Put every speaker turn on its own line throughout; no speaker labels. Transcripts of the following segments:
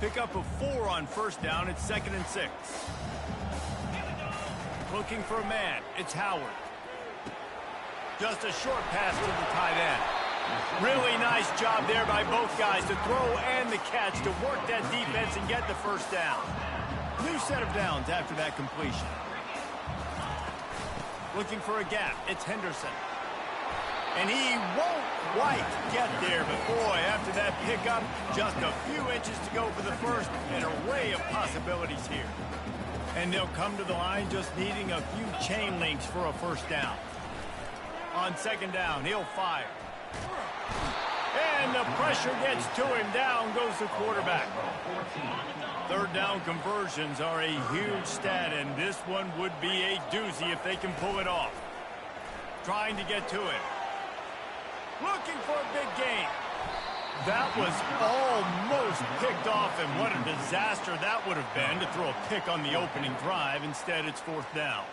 Pick up a 4 on first down. It's 2nd and 6. Looking for a man. It's Howard. Just a short pass to the tight end. Really nice job there by both guys to throw and the catch to work that defense and get the first down. New set of downs after that completion. Looking for a gap. It's Henderson. And he won't quite get there, but boy, after that pickup, just a few inches to go for the first. An array of possibilities here. And they'll come to the line just needing a few chain links for a first down. On 2nd down, he'll fire. And the pressure gets to him. Down goes the quarterback. 3rd down conversions are a huge stat, and this one would be a doozy if they can pull it off. Trying to get to him. Looking for a big gain. That was almost picked off, and what a disaster that would have been to throw a pick on the opening drive. Instead, it's 4th down.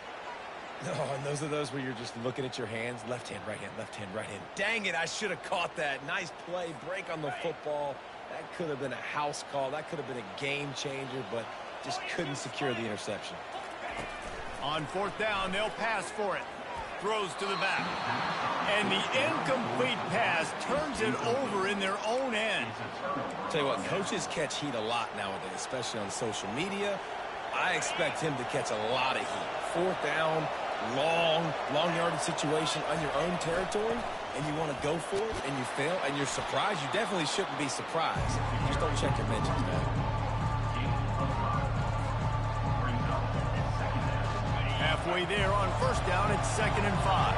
Oh, and those are those where you're just looking at your hands. Left hand, right hand, left hand, right hand. Dang it, I should have caught that. Nice play, break on the football. That could have been a house call. That could have been a game changer, but just couldn't secure the interception.
On 4th down, they'll pass for it. Throws to the back. And the incomplete pass turns it over in their own end.
Tell you what, coaches catch heat a lot nowadays, especially on social media. I expect him to catch a lot of heat. 4th down, long yardage situation on your own territory, and you want to go for it, and you fail, and you're surprised. You definitely shouldn't be surprised. Just don't check your mentions, man.
Halfway there on first down, it's 2nd and 5.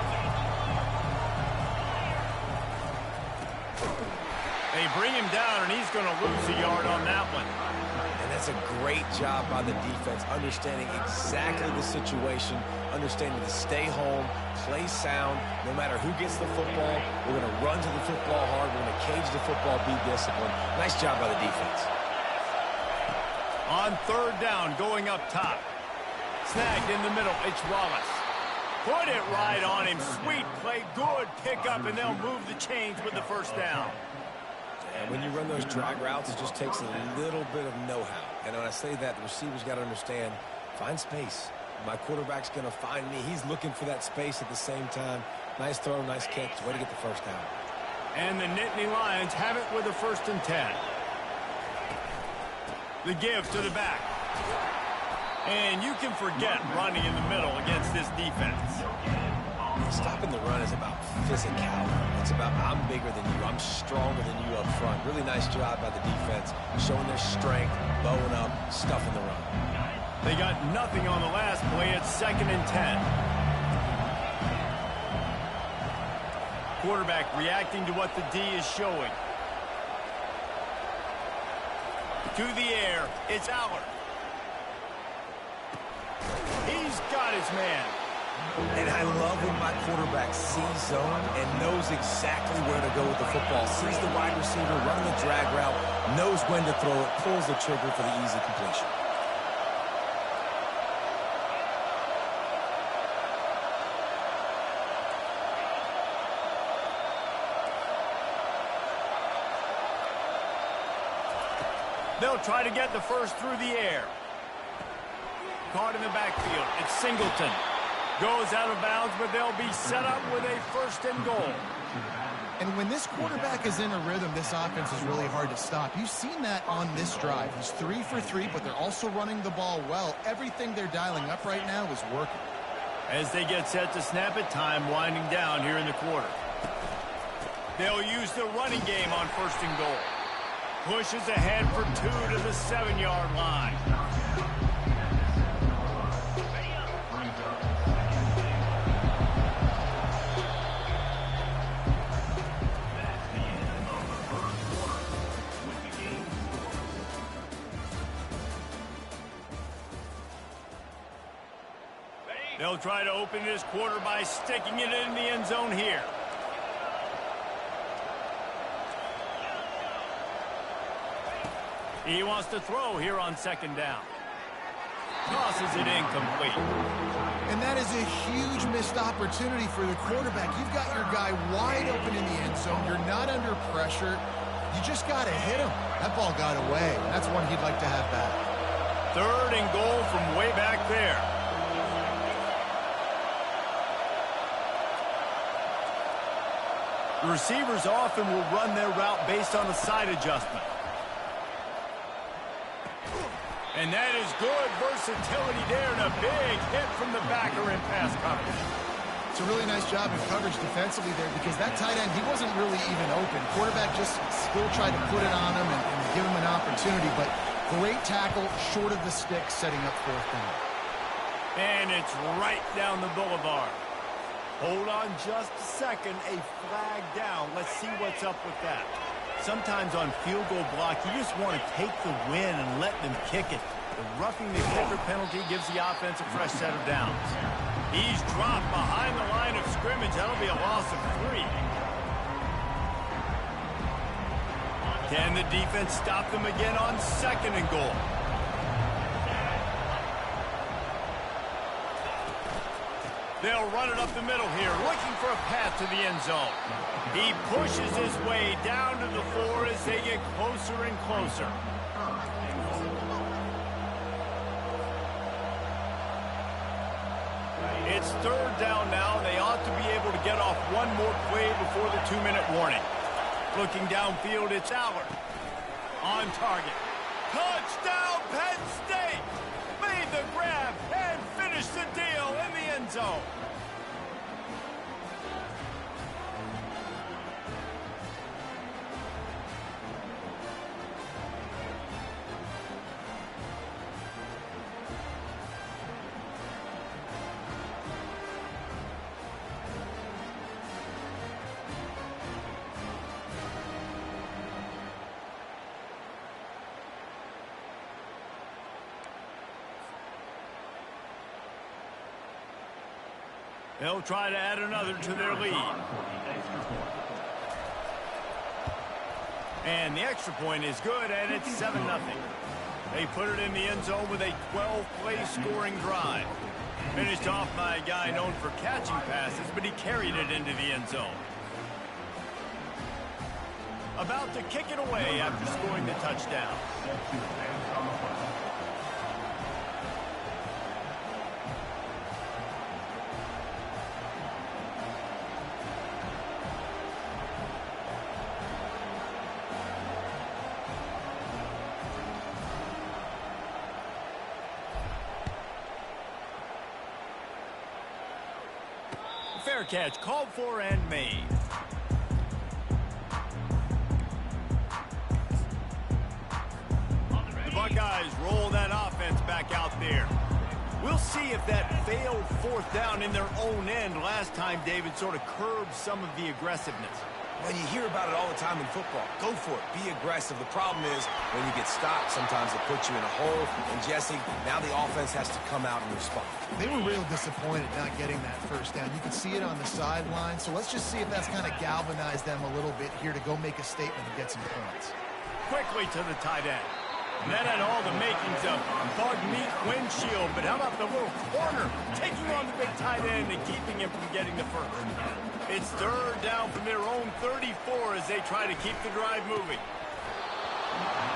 They bring him down, and he's going to lose a yard on that one.
And that's a great job by the defense, understanding exactly the situation, understanding to stay home, play sound. No matter who gets the football, we're going to run to the football hard. We're going to cage the football, be disciplined. Nice job by the defense.
On 3rd down, going up top. Snagged in the middle, it's Wallace. Put it right on him. Sweet play, good pickup, and they'll move the chains with the first down.
And when you run those drag routes, it just takes a little bit of know-how. And when I say that, the receivers got to understand, find space. My quarterback's going to find me. He's looking for that space at the same time. Nice throw, nice catch. Way to get the first down.
And the Nittany Lions have it with a 1st and 10. The give to the back. And you can forget running in the middle against this defense.
Stopping the run is about physicality. It's about I'm bigger than you. I'm stronger than you up front. Really nice job by the defense, showing their strength, bowing up, stuffing the run.
They got nothing on the last play. It's 2nd and 10. Quarterback reacting to what the D is showing. To the air, it's Aller. He's got his man.
And I love when my quarterback sees zone and knows exactly where to go with the football. Sees the wide receiver running the drag route, knows when to throw it, pulls the trigger for the easy completion.
They'll try to get the first through the air. Caught in the backfield. It's Singleton. Goes out of bounds, but they'll be set up with a 1st and goal.
And when this quarterback is in a rhythm, this offense is really hard to stop. You've seen that on this drive. He's 3 for 3, but they're also running the ball well. Everything they're dialing up right now is working.
As they get set to snap it, time winding down here in the quarter. They'll use the running game on 1st and goal. Pushes ahead for 2 to the 7-yard line. They'll try to open this quarter by sticking it in the end zone here. He wants to throw here on 2nd down. Tosses it incomplete.
And that is a huge missed opportunity for the quarterback. You've got your guy wide open in the end zone. You're not under pressure. You just got to hit him. That ball got away. That's one he'd like to have back.
3rd and goal from way back there. The receivers often will run their route based on a side adjustment. And that is good versatility there, and a big hit from the backer in pass coverage.
It's a really nice job in coverage defensively there because that tight end, he wasn't really even open. Quarterback just still tried to put it on him and give him an opportunity, but great tackle short of the stick setting up 4th down.
And it's right down the boulevard. Hold on just a second. A flag down. Let's see what's up with that. Sometimes on field goal block, you just want to take the win and let them kick it. The roughing the kicker penalty gives the offense a fresh set of downs. He's dropped behind the line of scrimmage. That'll be a loss of 3. Can the defense stop them again on 2nd and goal? They'll run it up the middle here, looking for a path to the end zone. He pushes his way down to the 4 as they get closer and closer. It's 3rd down now. They ought to be able to get off one more play before the 2-minute warning. Looking downfield, it's Allard. On target. Touchdown, Penn State! Made the grab and finished the deal in the end zone. They'll try to add another to their lead. And the extra point is good, and it's 7-0. They put it in the end zone with a 12-play scoring drive. Finished off by a guy known for catching passes, but he carried it into the end zone. About to kick it away after scoring the touchdown. Fair catch, called for and made. The Buckeyes roll that offense back out there. We'll see if that failed 4th down in their own end last time, David, sort of curbed some of the aggressiveness.
When you hear about it all the time in football, go for it. Be aggressive. The problem is when you get stopped, sometimes it puts you in a hole. And, Jesse, now the offense has to come out and respond.
They were real disappointed not getting that 1st down. You can see it on the sideline. So let's just see if that's kind of galvanized them a little bit here to go make a statement and get some points.
Quickly to the tight end. And that had all the makings of bug meat windshield. But how about the little corner taking on the big tight end and keeping him from getting the 1st? It's 3rd down from their own 34 as they try to keep the drive moving.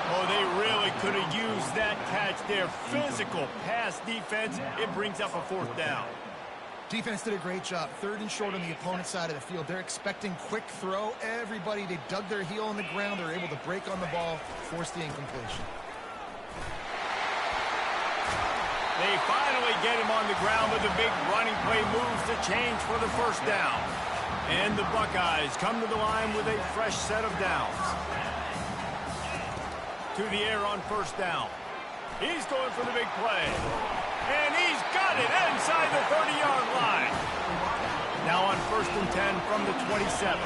Oh, they really could have used that catch there. Physical pass defense. It brings up a 4th down.
Defense did a great job. 3rd and short on the opponent's side of the field. They're expecting quick throw. Everybody, they dug their heel on the ground. They're able to break on the ball, force the incompletion.
They finally get him on the ground with a big running play moves to change for the 1st down. And the Buckeyes come to the line with a fresh set of downs. To the air on 1st down. He's going for the big play. And he's got it inside the 30-yard line. Now on 1st and 10 from the 27.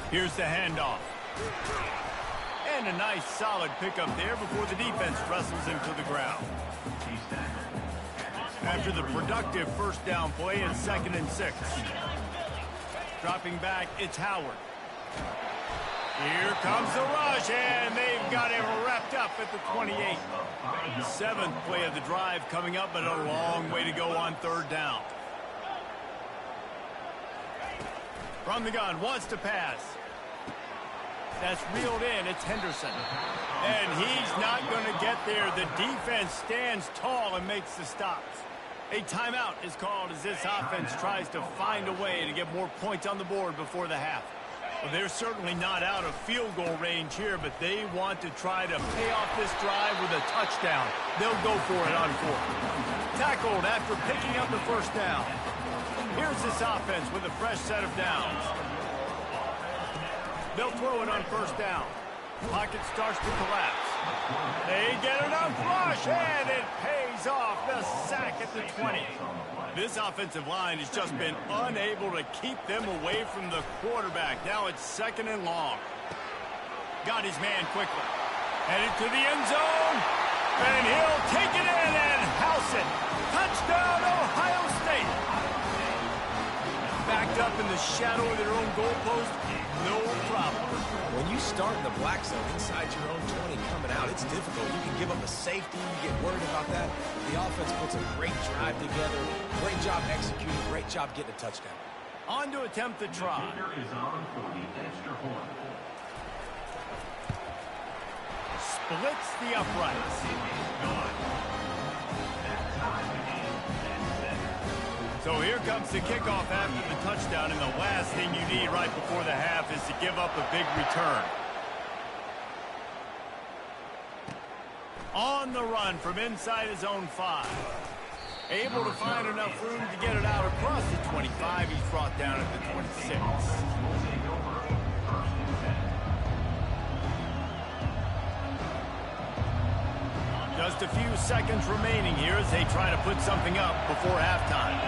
Here's the handoff. And a nice solid pickup there before the defense wrestles him to the ground. After the productive 1st down play, it's 2nd and 6. Dropping back, it's Howard. Here comes the rush, and they've got him wrapped up at the 28. 7th play of the drive coming up, but a long way to go on 3rd down. From the gun, wants to pass. That's reeled in. It's Henderson. And he's not going to get there. The defense stands tall and makes the stops. A timeout is called as this offense tries to find a way to get more points on the board before the half. Well, they're certainly not out of field goal range here, but they want to try to pay off this drive with a touchdown. They'll go for it on fourth. Tackled after picking up the first down. Here's this offense with a fresh set of downs. They'll throw it on first down. Pocket starts to collapse. They get enough rush, and it pays off. The sack at the 20. This offensive line has just been unable to keep them away from the quarterback. Now it's second and long. Got his man quickly. Headed to the end zone. And he'll take it in and house it. Touchdown, Ohio State. Backed up in the shadow of their own goalpost. No problem.
When you start in the black zone inside your own 20 coming out, it's difficult. You can give up a safety. You get worried about that. The offense puts a great drive together. Great job executing. Great job getting a touchdown.
On to attempt the try. Splits the uprights. So here comes the kickoff after the touchdown, and the last thing you need right before the half is to give up a big return. On the run from inside his own 5. Able to find enough room to get it out across the 25. He's brought down at the 26. Just a few seconds remaining here as they try to put something up before halftime.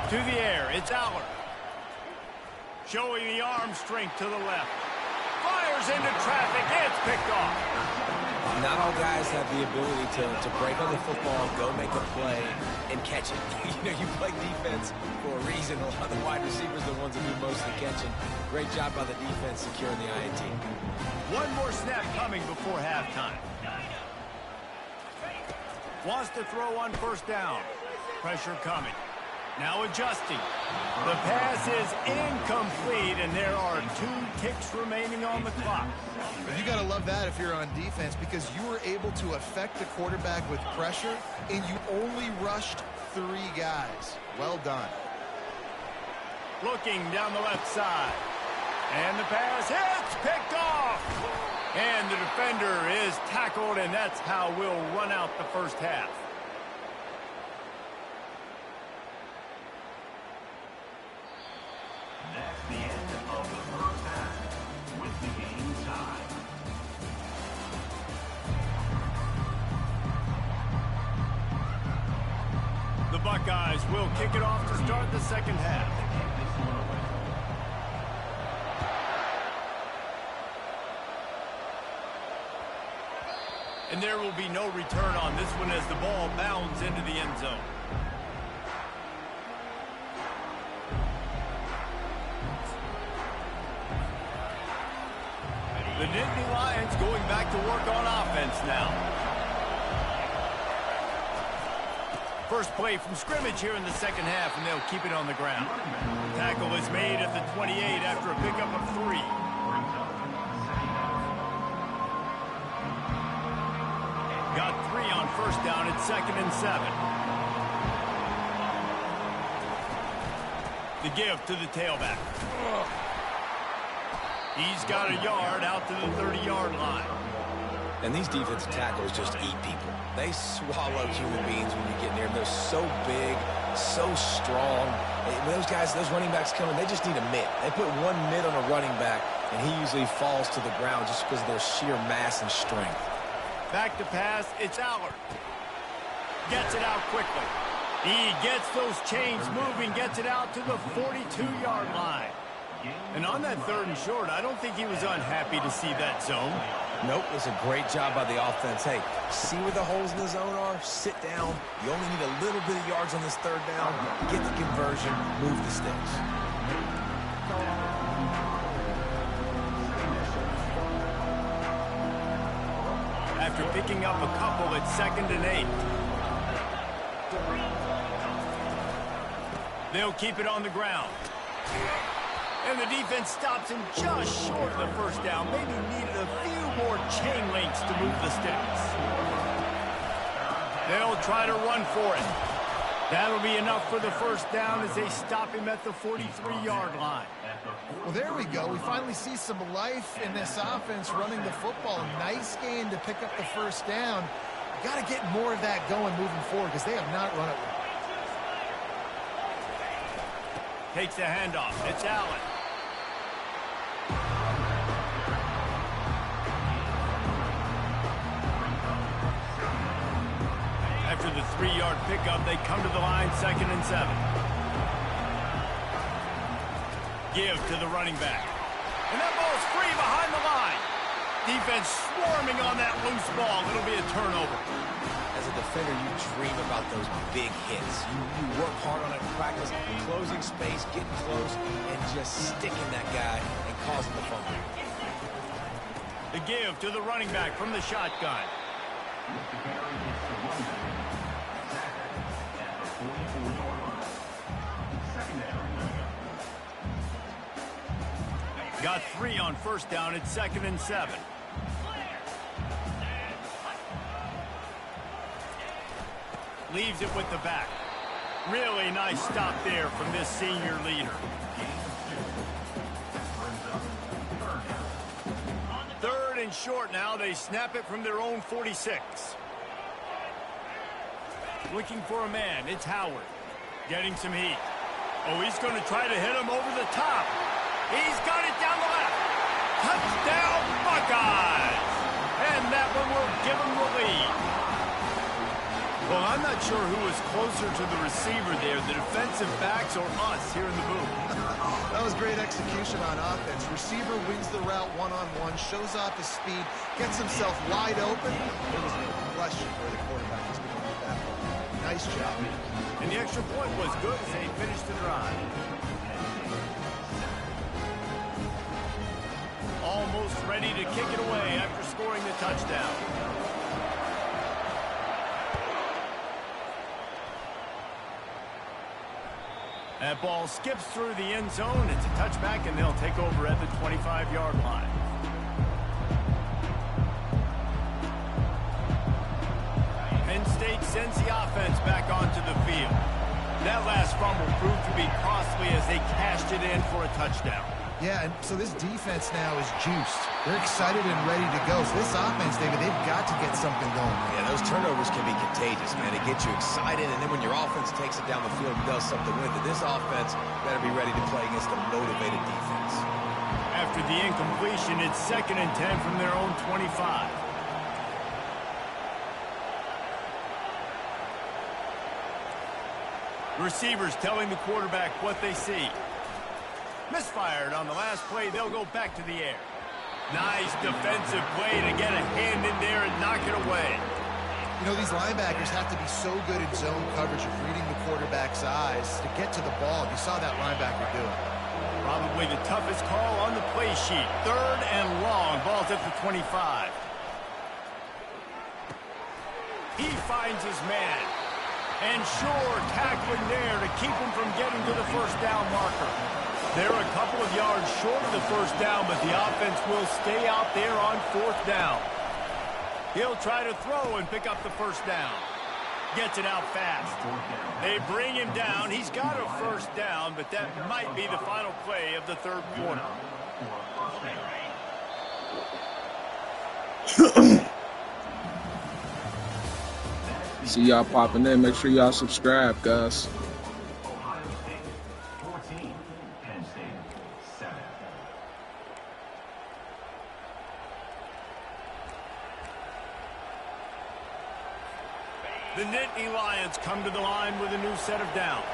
To the air, it's Aller. Showing the arm strength to the left. Fires into traffic, it's picked off.
Not all guys have the ability to break on the football, go make a play, and catch it. You know, you play defense for a reason. A lot of the wide receivers are the ones that do most of the catching. Great job by the defense securing the INT.
One more snap coming before halftime. Wants to throw on first down. Pressure coming. Now adjusting. The pass is incomplete, and there are 2 ticks remaining on the clock.
You got to love that if you're on defense, because you were able to affect the quarterback with pressure, and you only rushed 3 guys. Well done.
Looking down the left side. And the pass hits, picked off. And the defender is tackled, and that's how we'll run out the first half.
That's the end of the first half with the game tied.
The Buckeyes will kick it off to start the second half. And there will be no return on this one as the ball bounds into the end zone. The Nittany Lions going back to work on offense now. First play from scrimmage here in the second half, and they'll keep it on the ground. Tackle is made at the 28 after a pickup of 3. Got 3 on first down at 2nd and 7. The give to the tailback. He's got a yard out to the 30-yard line.
And these defensive tackles just eat people. They swallow human beings when you get near them. They're so big, so strong. When those guys, those running backs come in, they just need a mitt. They put 1 mitt on a running back, and he usually falls to the ground just because of their sheer mass and strength.
Back to pass, it's Aller. Gets it out quickly. He gets those chains moving, gets it out to the 42-yard line. And on that 3rd and short, I don't think he was unhappy to see that zone.
Nope, it's a great job by the offense. Hey, see where the holes in the zone are? Sit down. You only need a little bit of yards on this 3rd down. Get the conversion, move the sticks.
After picking up a couple at 2nd and 8. They'll keep it on the ground. And the defense stops him just short of the first down. Maybe needed a few more chain links to move the sticks. They'll try to run for it. That'll be enough for the first down as they stop him at the 43-yard line.
Well, there we go. We finally see some life in this offense running the football. Nice gain to pick up the first down. Got to get more of that going moving forward because they have not run it well.
Takes the handoff. It's Allen. After the 3-yard pickup, they come to the line, 2nd and 7. Give to the running back. And that ball's free behind the line. Defense swarming on that loose ball. It'll be a turnover.
As a defender, you dream about those big hits. You work hard on it in practice, closing space, getting close, and just sticking that guy and causing the fumble.
The give to the running back from the shotgun. Got 3 on first down. It's 2nd and 7. Leaves it with the back. Really nice stop there from this senior leader. 3rd and short now. They snap it from their own 46. Looking for a man. It's Howard. Getting some heat. Oh, he's going to try to hit him over the top. He's got it down the left. Touchdown, Buckeyes! And that one will give him the lead. Well, I'm not sure who was closer to the receiver there, the defensive backs or us here in the booth.
That was great execution on offense. Receiver wins the route one-on-one, shows off his speed, gets himself wide open. There was no question where the quarterback was going to get that one. Nice job.
And the extra point was good as they finished the drive. Almost ready to kick it away after scoring the touchdown. That ball skips through the end zone. It's a touchback, and they'll take over at the 25-yard line. Penn State sends the offense back onto the field. That last fumble proved to be costly as they cashed it in for a touchdown.
Yeah, and so this defense now is juiced. They're excited and ready to go. So this offense, David, they've got to get something going.
Yeah, those turnovers can be contagious, man. It gets you excited, and then when your offense takes it down the field and does something with it, this offense better be ready to play against a motivated defense.
After the incompletion, it's 2nd and 10 from their own 25. Receivers telling the quarterback what they see. Misfired on the last play. They'll go back to the air. Nice defensive play to get a hand in there and knock it away.
You know, these linebackers have to be so good in zone coverage of reading the quarterback's eyes to get to the ball. You saw that linebacker do it.
Probably the toughest call on the play sheet. 3rd and long. Ball's at the 25. He finds his man. And sure, tackling there to keep him from getting to the first down marker. They're a couple of yards short of the first down, but the offense will stay out there on 4th down. He'll try to throw and pick up the first down. Gets it out fast. They bring him down. He's got a first down, but that might be the final play of the 3rd quarter.
See y'all popping in. Make sure y'all subscribe, guys.
Ohio State 14, Penn State 7.
The Nittany Lions come to the line with a new set of downs.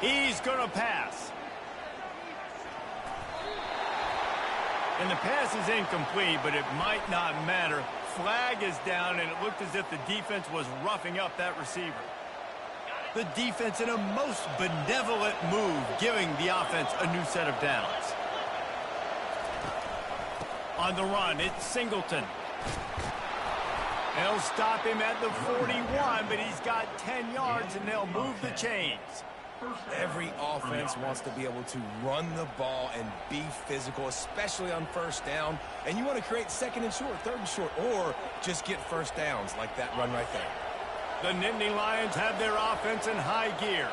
He's going to pass. And the pass is incomplete, but it might not matter. Flag is down, and it looked as if the defense was roughing up that receiver. The defense in a most benevolent move, giving the offense a new set of downs. On the run, it's Singleton. They'll stop him at the 41, but he's got 10 yards, and they'll move the chains.
Every offense wants to be able to run the ball and be physical, especially on first down. And you want to create second and short, third and short, or just get first downs like that run right there.
The Nittany Lions have their offense in high gear.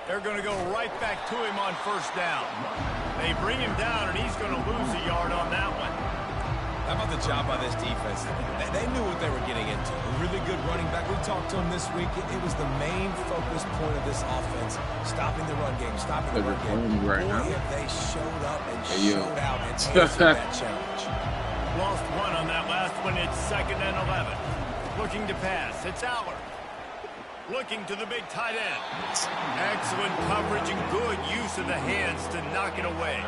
They're going to go right back to him on first down. They bring him down, and he's going to lose a yard on that one.
How about the job by this defense? They knew what they were getting into. A really good running back. We talked to him this week. It was the main focus point of this offense. Stopping the run game. Stopping the run game.
Right now.
Boy, if they showed up and showed out and answered that challenge.
Lost one on that last one. It's 2nd and 11. Looking to pass. It's Aller. Looking to the big tight end. Excellent coverage and good use of the hands to knock it away.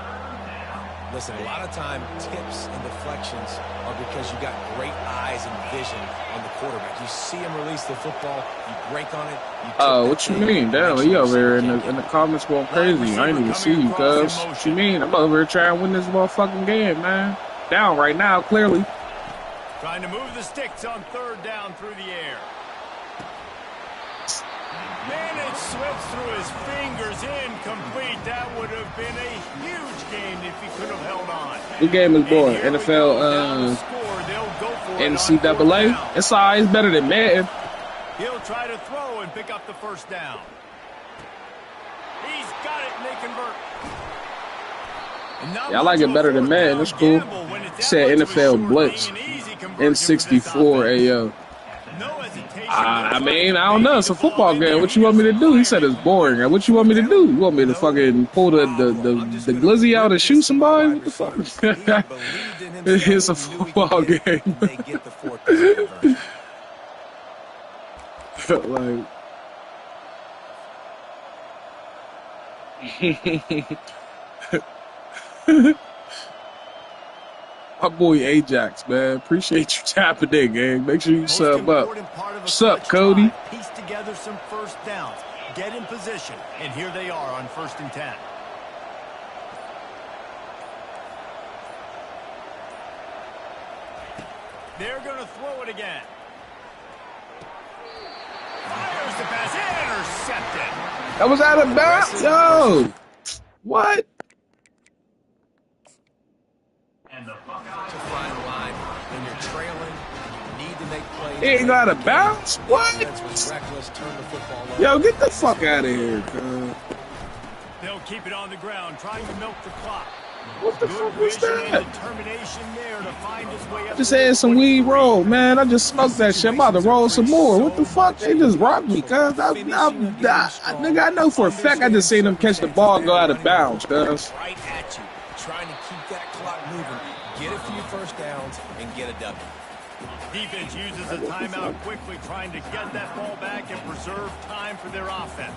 Listen, a lot of time, tips and deflections are because you got great eyes and vision on the quarterback. You see him release the football, you break on it.
What you mean? Damn, he over here in the comments going crazy. I ain't even see you, cuz. What you mean? I'm over here trying to win this motherfucking game, man. Down right now, clearly.
Trying to move the sticks on 3rd down through the air. Man, it slipped through his fingers, incomplete. That would have been a huge game if he could have held on.
What game is born? NFL, NCAA? It's always better than Madden.
He'll try to throw and pick up the first down. He's got it, and they convert.
Yeah, I like it better than Madden. That's cool. He said NFL Blitz. N64 AO. I mean, I don't know. It's a football game. What you want me to do? He said it's boring. What you want me to do? You want me to fucking pull the glizzy out and shoot somebody? What the fuck? It's a football game. Like. My boy Ajax, man. Appreciate you tapping in, gang. Make sure you sub up. What's up, Cody?
Piece together some first downs. Get in position. And here they are on 1st and 10. They're going to throw it again. Fires the pass. Intercepted.
That was out of bounds? Yo. What? He ain't got a bounce? What? Yo, get the fuck out of here, cuz.
They'll keep it on the ground, trying to milk the clock.
What the fuck was that?
Determination there to find his way up.
Just had some weed roll, man. I just smoked that shit. I'm about to roll some more. What the fuck? They just rocked me, cuz. Nigga, I know for a fact I just seen them catch the ball and go out of bounds, cuz.
Right at you, trying to keep that clock moving, get a few first downs, and get a W.
Defense uses a timeout quickly, trying to get that ball back and preserve time for their offense.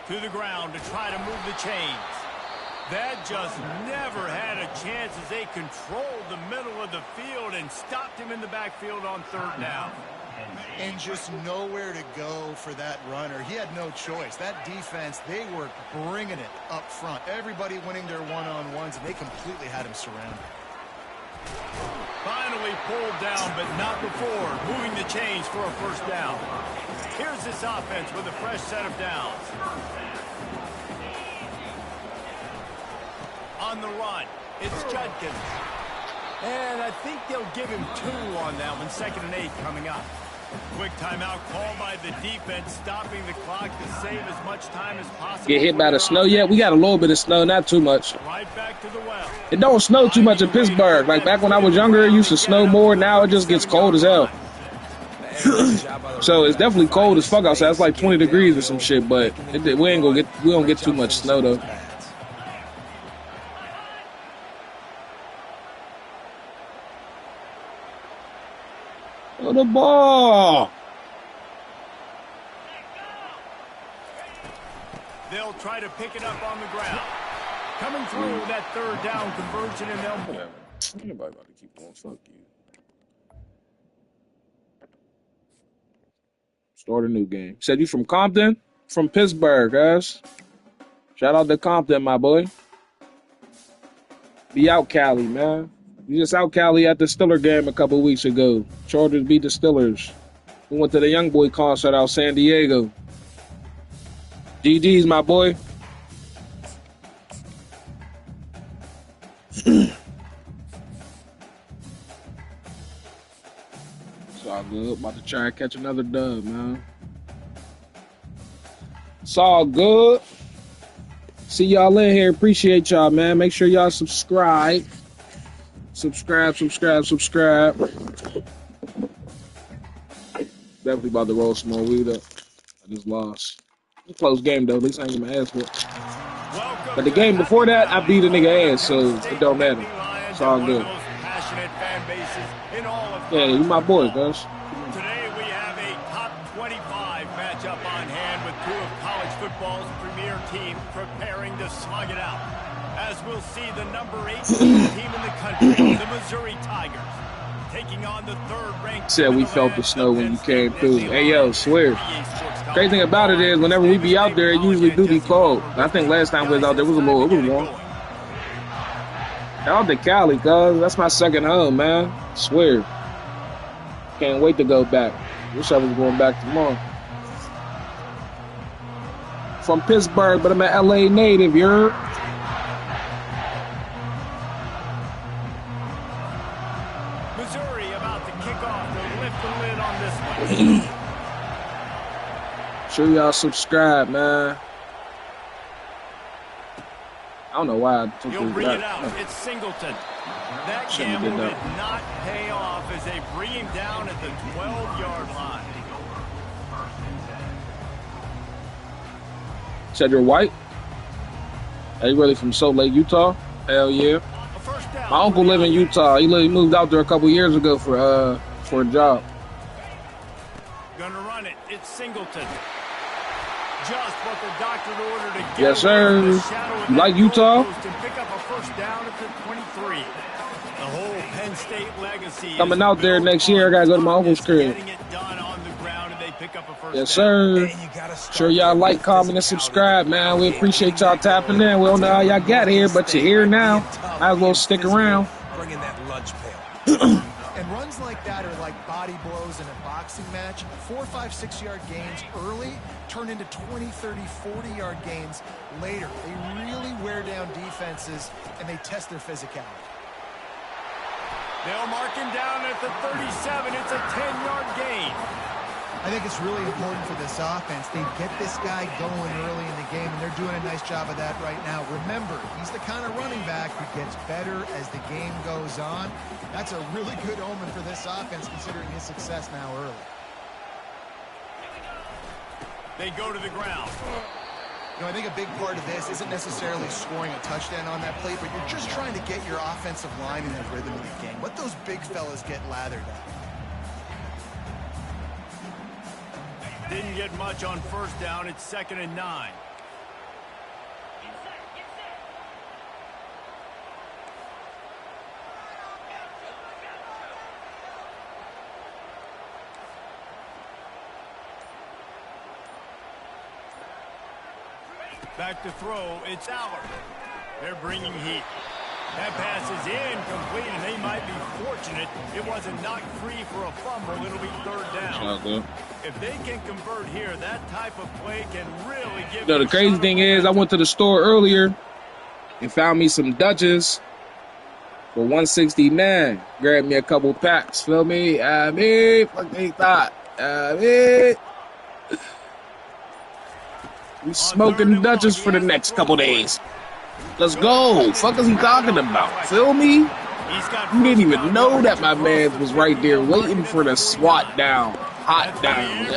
To the ground to try to move the chains. That just never had a chance as they controlled the middle of the field and stopped him in the backfield on 3rd down.
And just nowhere to go for that runner. He had no choice. That defense, they were bringing it up front. Everybody winning their one-on-ones, and they completely had him surrounded.
Finally pulled down, but not before moving the chains for a first down. Here's this offense with a fresh set of downs. On the run, it's Judkins. And I think they'll give him 2 on that one. 2nd and 8 coming up. Quick timeout called by the defense, stopping the clock to save as much time as possible.
Get hit by the snow yet? We got a little bit of snow, not too much.
Right back to the well.
It don't snow too much in Pittsburgh. Like back when I was younger, it used to snow more. Now it just gets cold as hell. So it's definitely cold as fuck outside. It's like 20 degrees or some shit, but we don't get too much snow though. Oh, the ball.
They'll try to pick it up on the ground. Coming through that 3rd down conversion, and they'll...
Anybody about to keep going? Fuck you. Start a new game. Said you from Compton? From Pittsburgh, guys. Shout out to Compton, my boy. Be out Cali, man. We just out Cali at the Stiller game a couple weeks ago. Chargers beat the Stillers. We went to the Young Boy concert out San Diego. GG's, my boy. It's all good. About to try and catch another dub, man. It's all good. See y'all in here. Appreciate y'all, man. Make sure y'all subscribe. Subscribe. Definitely about to roll some more weed up. I just lost. It's a close game, though. At least I ain't get my ass whooped. But the game before that, I beat a nigga ass, so it don't matter. It's all good. Yeah, you my boy, guys.
Today we have a top 25 matchup on hand with two of college football's premier teams preparing to slug it out. As we'll see the number 18 team in the country, the Missouri Tigers, taking on the third-ranked.
Said we felt the snow when you came through. Hey, yo, swear. Crazy thing about it is, whenever we be out there, it usually do be cold. I think last time we was out there, it was warm. Out to Cali, cuz. That's my second home, man. Swear. Can't wait to go back. Wish I was going back tomorrow. From Pittsburgh, but I'm an LA native, you heard?
Missouri about to kick off to lift the lid on this one.
Sure y'all subscribe, man. I don't know why I took
He'll
this
bring it
back.
out. It's Singleton. That gamble did not pay off as they bring him down at the 12-yard line.
Cedric White. Are you really from Salt Lake, Utah? Hell yeah. My uncle live in Utah. He moved out there a couple years ago for a job.
Gonna run it. It's Singleton. Just what the doctor ordered to get.
Yes, sir. You like Utah?
Pick up a first down at the 23. The whole Penn State legacy.
Coming out there next year, I gotta go to my uncle's crib.
Getting it done on the ground, and they pick up a first
Yes,
down.
sir. Sure y'all like, comment, and subscribe, man. We appreciate y'all tapping in. We don't know how y'all got here, but you're here now. Might as well stick around.
Bringing that lunch pail.
And runs like that are like body blows in a boxing match. 4, 5, 6 yard gains early turn into 20, 30, 40-yard gains later. They really wear down defenses, and they test their physicality.
They'll mark him down at the 37. It's a 10-yard gain.
I think it's really important for this offense. They get this guy going early in the game, and they're doing a nice job of that right now. Remember, he's the kind of running back who gets better as the game goes on. That's a really good omen for this offense, considering his success now early.
They go to the ground.
You know, I think a big part of this isn't necessarily scoring a touchdown on that play, but you're just trying to get your offensive line in the rhythm of the game. Let those big fellas get lathered up.
Didn't get much on first down. It's 2nd and 9. Back to throw. It's Aller. They're bringing heat. That pass is incomplete, and they might be fortunate it wasn't knocked free for a fumble. It'll be 3rd down. If they can convert here, that type of play can really give.
No, the crazy thing is, I went to the store earlier and found me some Dutchess for $169. Grabbed me a couple packs. Feel me? Fuck they thought. We smoking Dutchess for the next couple days. Let's go. Fuck is he talking about? Feel me? You didn't even know that my man was right there waiting for the SWAT down. Hot down.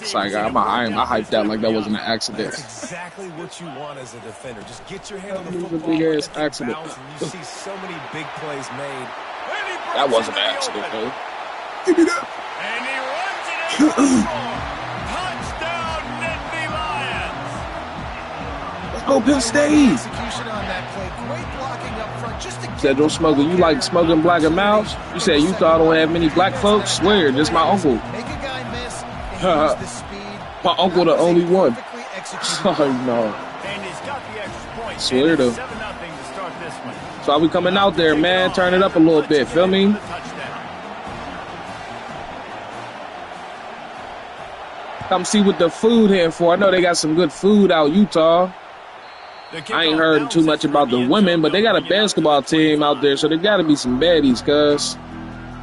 It's like I hyped out like that wasn't an accident.
That's exactly what you want as a defender. Just get your hand on the
It was
football.
a big ass accident.
You see so many big plays made.
That wasn't an accident, though. Give me that.
And he runs it in the score. Touchdown, Nittany Lions.
Let's go Penn State.
Execution on that play. Great blocking up front. Just to
Said, "Don't smoke. You like smoking black and mouse?" You said you thought I don't have many black folks. Swear, just my uncle.
make a guy miss and use the speed
My uncle the only one.
Perfectly executed.
Oh, no.
And he's got the extra point.
Swear
And
to.
it's 7-0 to start this one.
So I be coming out there, man. Turn it up a little bit. Feel me? Come see what the food here for. I know they got some good food out Utah. I ain't heard too much about the women, but they got a basketball team out there, so there got to be some baddies, cuz.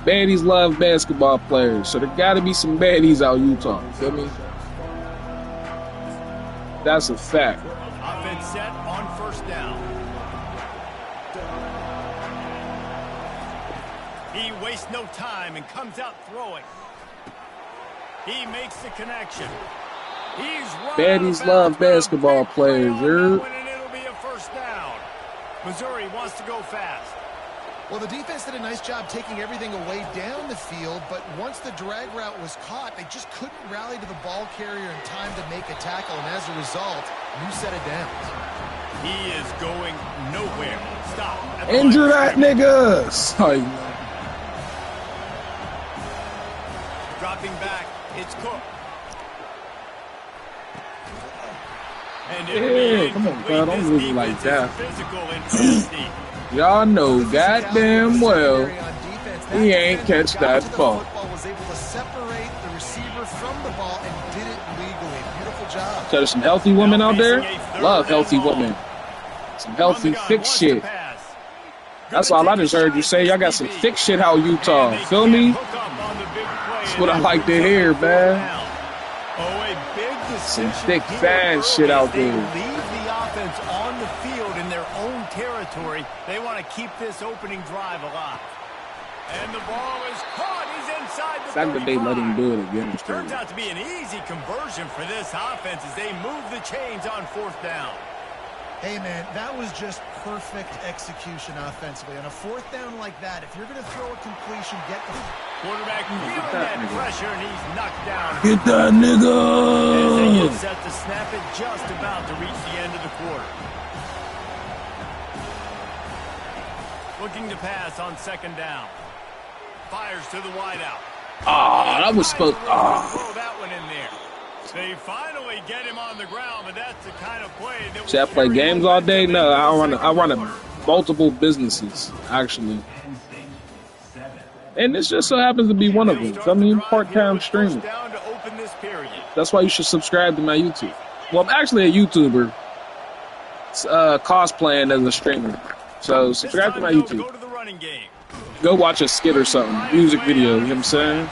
Baddies love basketball players, so there got to be some baddies out Utah. Feel me? That's a fact.
Offense set on first down. He wastes no time and comes out throwing. He makes the connection. He's
Baddies love basketball players,
and it'll be a first down. Missouri wants to go fast.
Well, the defense did a nice job taking everything away down the field, but once the drag route was caught, they just couldn't rally to the ball carrier in time to make a tackle, and as a result, new set of downs.
He is going nowhere. Stop.
Injure that nigga. Sorry.
Dropping back, it's Cook. And
Yeah, come on, God, don't move it like that.
Physical and nasty.
Y'all know goddamn well he ain't catch that ball.
Was able to separate the receiver from the ball and did it legally. Beautiful job.
So there's some healthy women out there. Love healthy women. Some healthy thick shit. That's all I just heard you say. Y'all got some thick shit out Utah. Feel me? That's what I like to hear, man. Some thick, fast shit out there.
Leave the offense on the field in their own territory. They want to keep this opening drive alive. And the ball is caught. He's inside the 35.
The fact that they let him do it again is
Turns
crazy.
out to be an easy conversion for this offense as they move the chains on fourth down.
Hey, man, that was just perfect execution offensively. On a fourth down like that, if you're going to throw a completion, get the
Quarterback feeling that pressure, and he's knocked down.
Get that
As they
nigga!
get set to snap it, just about to reach the end of the quarter. Looking to pass on second down. Fires to the wideout.
Ah, that was supposed. Ah,
Throw that one in there. They finally get him on the ground, but that's the kind of play that
should I play games all day? No, I run multiple businesses actually, and this just so happens to be one of them. I mean, part-time streamer. That's why you should subscribe to my YouTube. Well, I'm actually a YouTuber, cosplaying as a streamer. So subscribe to my YouTube. Go watch a skit or something, music video. You know what I'm saying?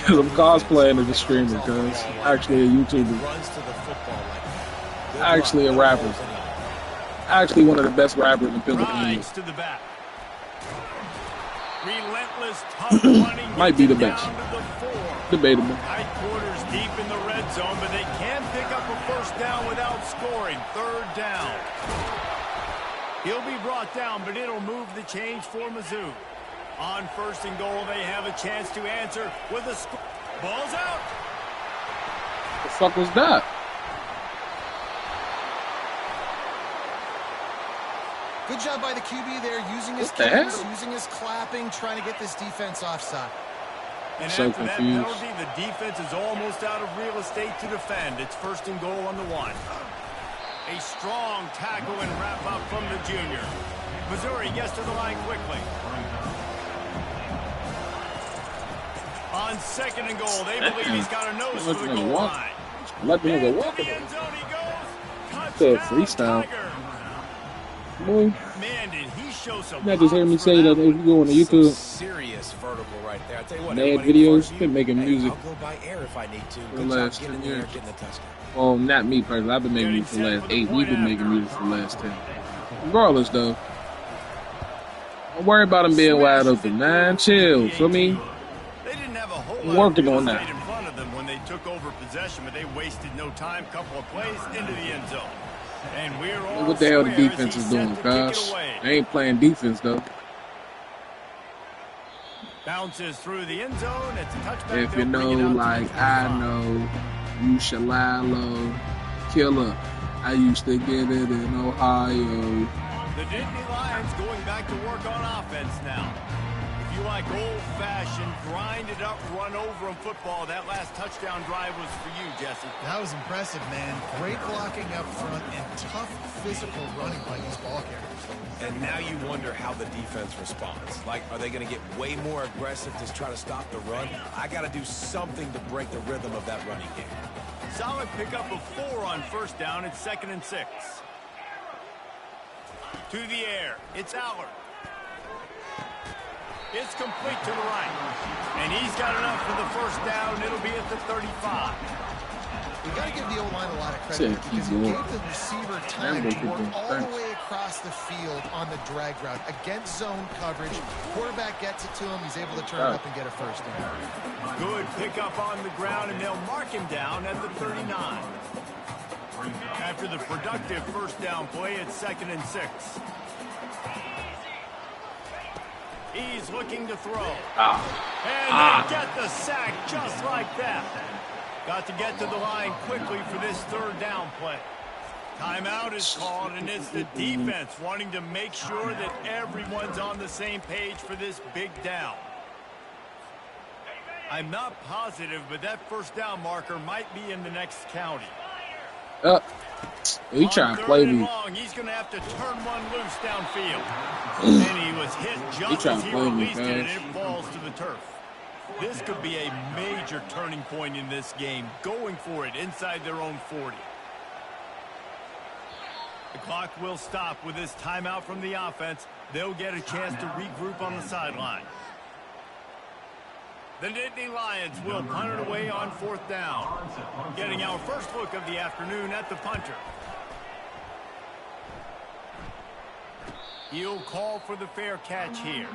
Because I'm cosplaying as a streamer. Because actually a YouTuber. Actually a rapper. Actually one of the best rappers in the Philippines. Might be the best. Debatable.
Tight quarters deep in the red zone, but they can pick up a first down without scoring. Third down. He'll be brought down, but it'll move the change for Mizzou. On first and goal, they have a chance to answer with a score. Ball's out.
The fuck was that?
Good job by the QB there, using his
What the hell?
kicks, using his clapping, trying to get this defense offside.
And
So
after that
confused.
penalty, the defense is almost out of real estate to defend. It's first and goal on the one. A strong tackle and wrap up from the junior. Missouri gets to the line quickly. On second and goal, they believe he's got a nose for the goal line.
Let the nigga
Into
walk
the
it.
end zone he goes.
Good
Touchdown,
freestyle.
Tiger.
Boy,
Man, did he show some
you not just hear me
pops for
say that if you go on the
Some
YouTube,
serious vertical right there. I tell you what,
mad
everybody
videos,
before you,
been making
hey,
music
I'll go by air if I need to.
the
Good job
last
getting
10
in there,
years.
getting the touchdown.
Well, not me personally. I've been making music for the last 8. We've been making music for the last 10. Regardless, though, don't worry about him being wide open. Man, chill. Feel me?
They didn't have a whole
I'm
lot
working
of
on
real
that.
estate in front of them when they took over possession, but they wasted no time. Couple of plays into the end zone. And we're all
What the hell the
square as
defense
he's
is
set
doing,
to kick it
gosh?
away.
They ain't playing defense, though.
Bounces through the end zone. It's a touchback.
If you know, like I know, you shall lie low. Killer. I used to get it in Ohio.
The Nittany Lions going back to work on offense now. If you like old-fashioned, grind-it-up, run-over-'em football, that last touchdown drive was for you, Jesse.
That was impressive, man. Great blocking up front and tough physical running by these ball carriers.
And now you wonder how the defense responds. Like, are they going to get way more aggressive to try to stop the run? I got to do something to break the rhythm of that running game.
Solid pickup of 4 on first down. It's 2nd and 6. To the air. It's Allard. It's complete to the right. And he's got enough for the first down. It'll be at the 35.
We got to give the O-line a lot of credit because he gave the receiver time to work all the way across the field on the drag route. Against zone coverage, quarterback gets it to him. He's able to turn it up and get a first down.
Good pickup on the ground, and they'll mark him down at the 39. After the productive first down play, it's 2nd and 6. He's looking to throw. And they get the sack just like that. Got to get to the line quickly for this 3rd down play. Timeout is called, and it's the defense wanting to make sure that everyone's on the same page for this big down. I'm not positive, but that first down marker might be in the next county.
He trying to play me.
He's going to have to turn one loose downfield. And he was hit just as he released it, and it falls to the turf. This could be a major turning point in this game, going for it inside their own 40. The clock will stop with this timeout from the offense. They'll get a chance to regroup on the sideline. The Nittany Lions will punt it away on 4th down. Getting our first look of the afternoon at the punter. He'll call for the fair catch here.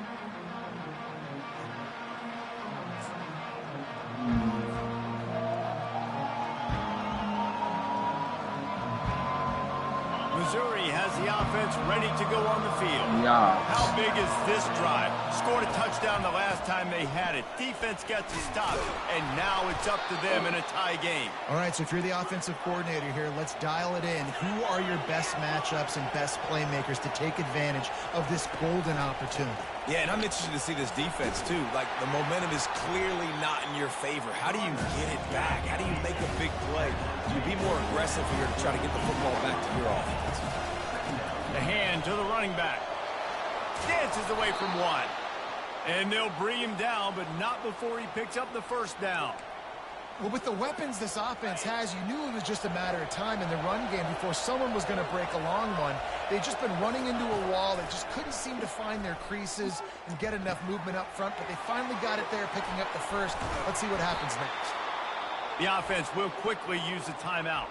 Missouri has the offense ready to go on the field.
Yeah.
How big is this drive? Scored a touchdown the last time they had it. Defense gets a stop, and now it's up to them in a tie game.
All right, so if you're the offensive coordinator here, let's dial it in. Who are your best matchups and best playmakers to take advantage of this golden opportunity?
Yeah, and I'm interested to see this defense, too. Like, the momentum is clearly not in your favor. How do you get it back? How do you make a big play? Do you be more aggressive here to try to get the football back to your offense?
The hand to the running back. Dances away from one. And they'll bring him down, but not before he picks up the first down.
Well, with the weapons this offense has, you knew it was just a matter of time in the run game before someone was going to break a long one. They'd just been running into a wall. They just couldn't seem to find their creases and get enough movement up front, but they finally got it there, picking up the first. Let's see what happens next.
The offense will quickly use a timeout.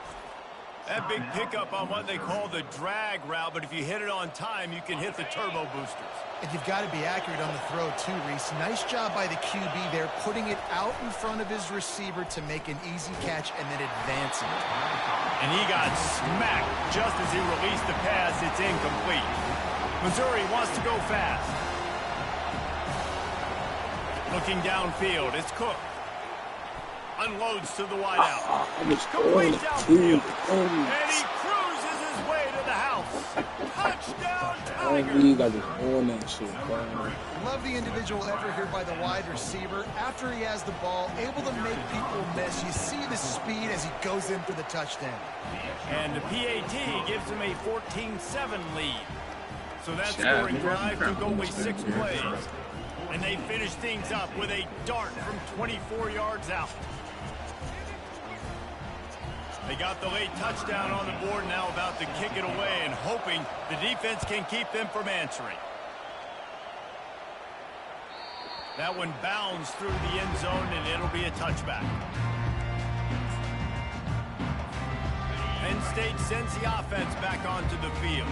That big pickup on what they call the drag route, but if you hit it on time, you can hit the turbo boosters.
And you've got to be accurate on the throw, too, Reese. Nice job by the QB there, putting it out in front of his receiver to make an easy catch and then advancing it.
And he got smacked just as he released the pass. It's incomplete. Missouri wants to go fast. Looking downfield, it's Cook. Unloads to the wideout. Complete downfield. And he cruises his way to the house. Touchdown, Tigers.
Love the individual effort here by the wide receiver. After he has the ball, able to make people miss. You see the speed as he goes in for the touchdown.
And the PAT gives him a 14-7 lead. So that scoring drive took only 6 plays. And they finish things up with a dart from 24 yards out. They got the late touchdown on the board, now about to kick it away and hoping the defense can keep them from answering. That one bounds through the end zone, and it'll be a touchback. Penn State sends the offense back onto the field.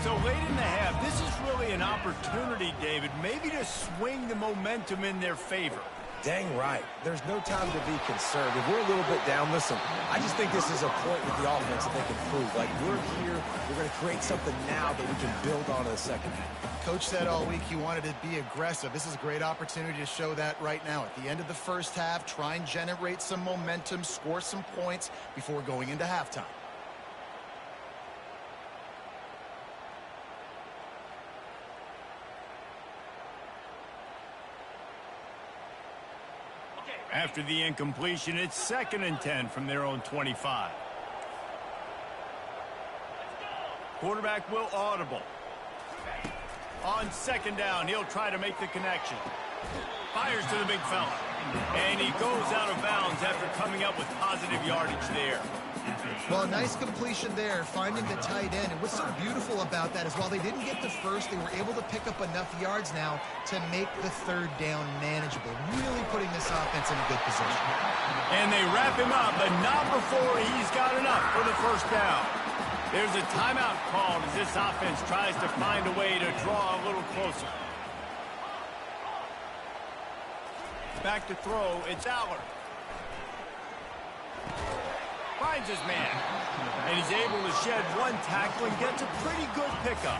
So late in the half, this is really an opportunity, David, maybe to swing the momentum in their favor.
Dang right. There's no time to be concerned. If we're a little bit down, listen, I just think this is a point with the offense that they can prove. Like, we're here, we're going to create something now that we can build on in the second half.
Coach said all week he wanted to be aggressive. This is a great opportunity to show that right now. At the end of the first half, try and generate some momentum, score some points before going into halftime.
After the incompletion, it's 2nd and 10 from their own 25. Quarterback will audible. On 2nd down, he'll try to make the connection. Fires to the big fella. And he goes out of bounds after coming up with positive yardage there.
Well, a nice completion there, finding the tight end. And what's so beautiful about that is while they didn't get the first, they were able to pick up enough yards now to make the 3rd down manageable. Really putting this offense in a good position.
And they wrap him up, but not before he's got enough for the 1st down. There's a timeout called as this offense tries to find a way to draw a little closer. Back to throw, it's Allard. Finds his man. And he's able to shed 1 tackle and gets a pretty good pickup.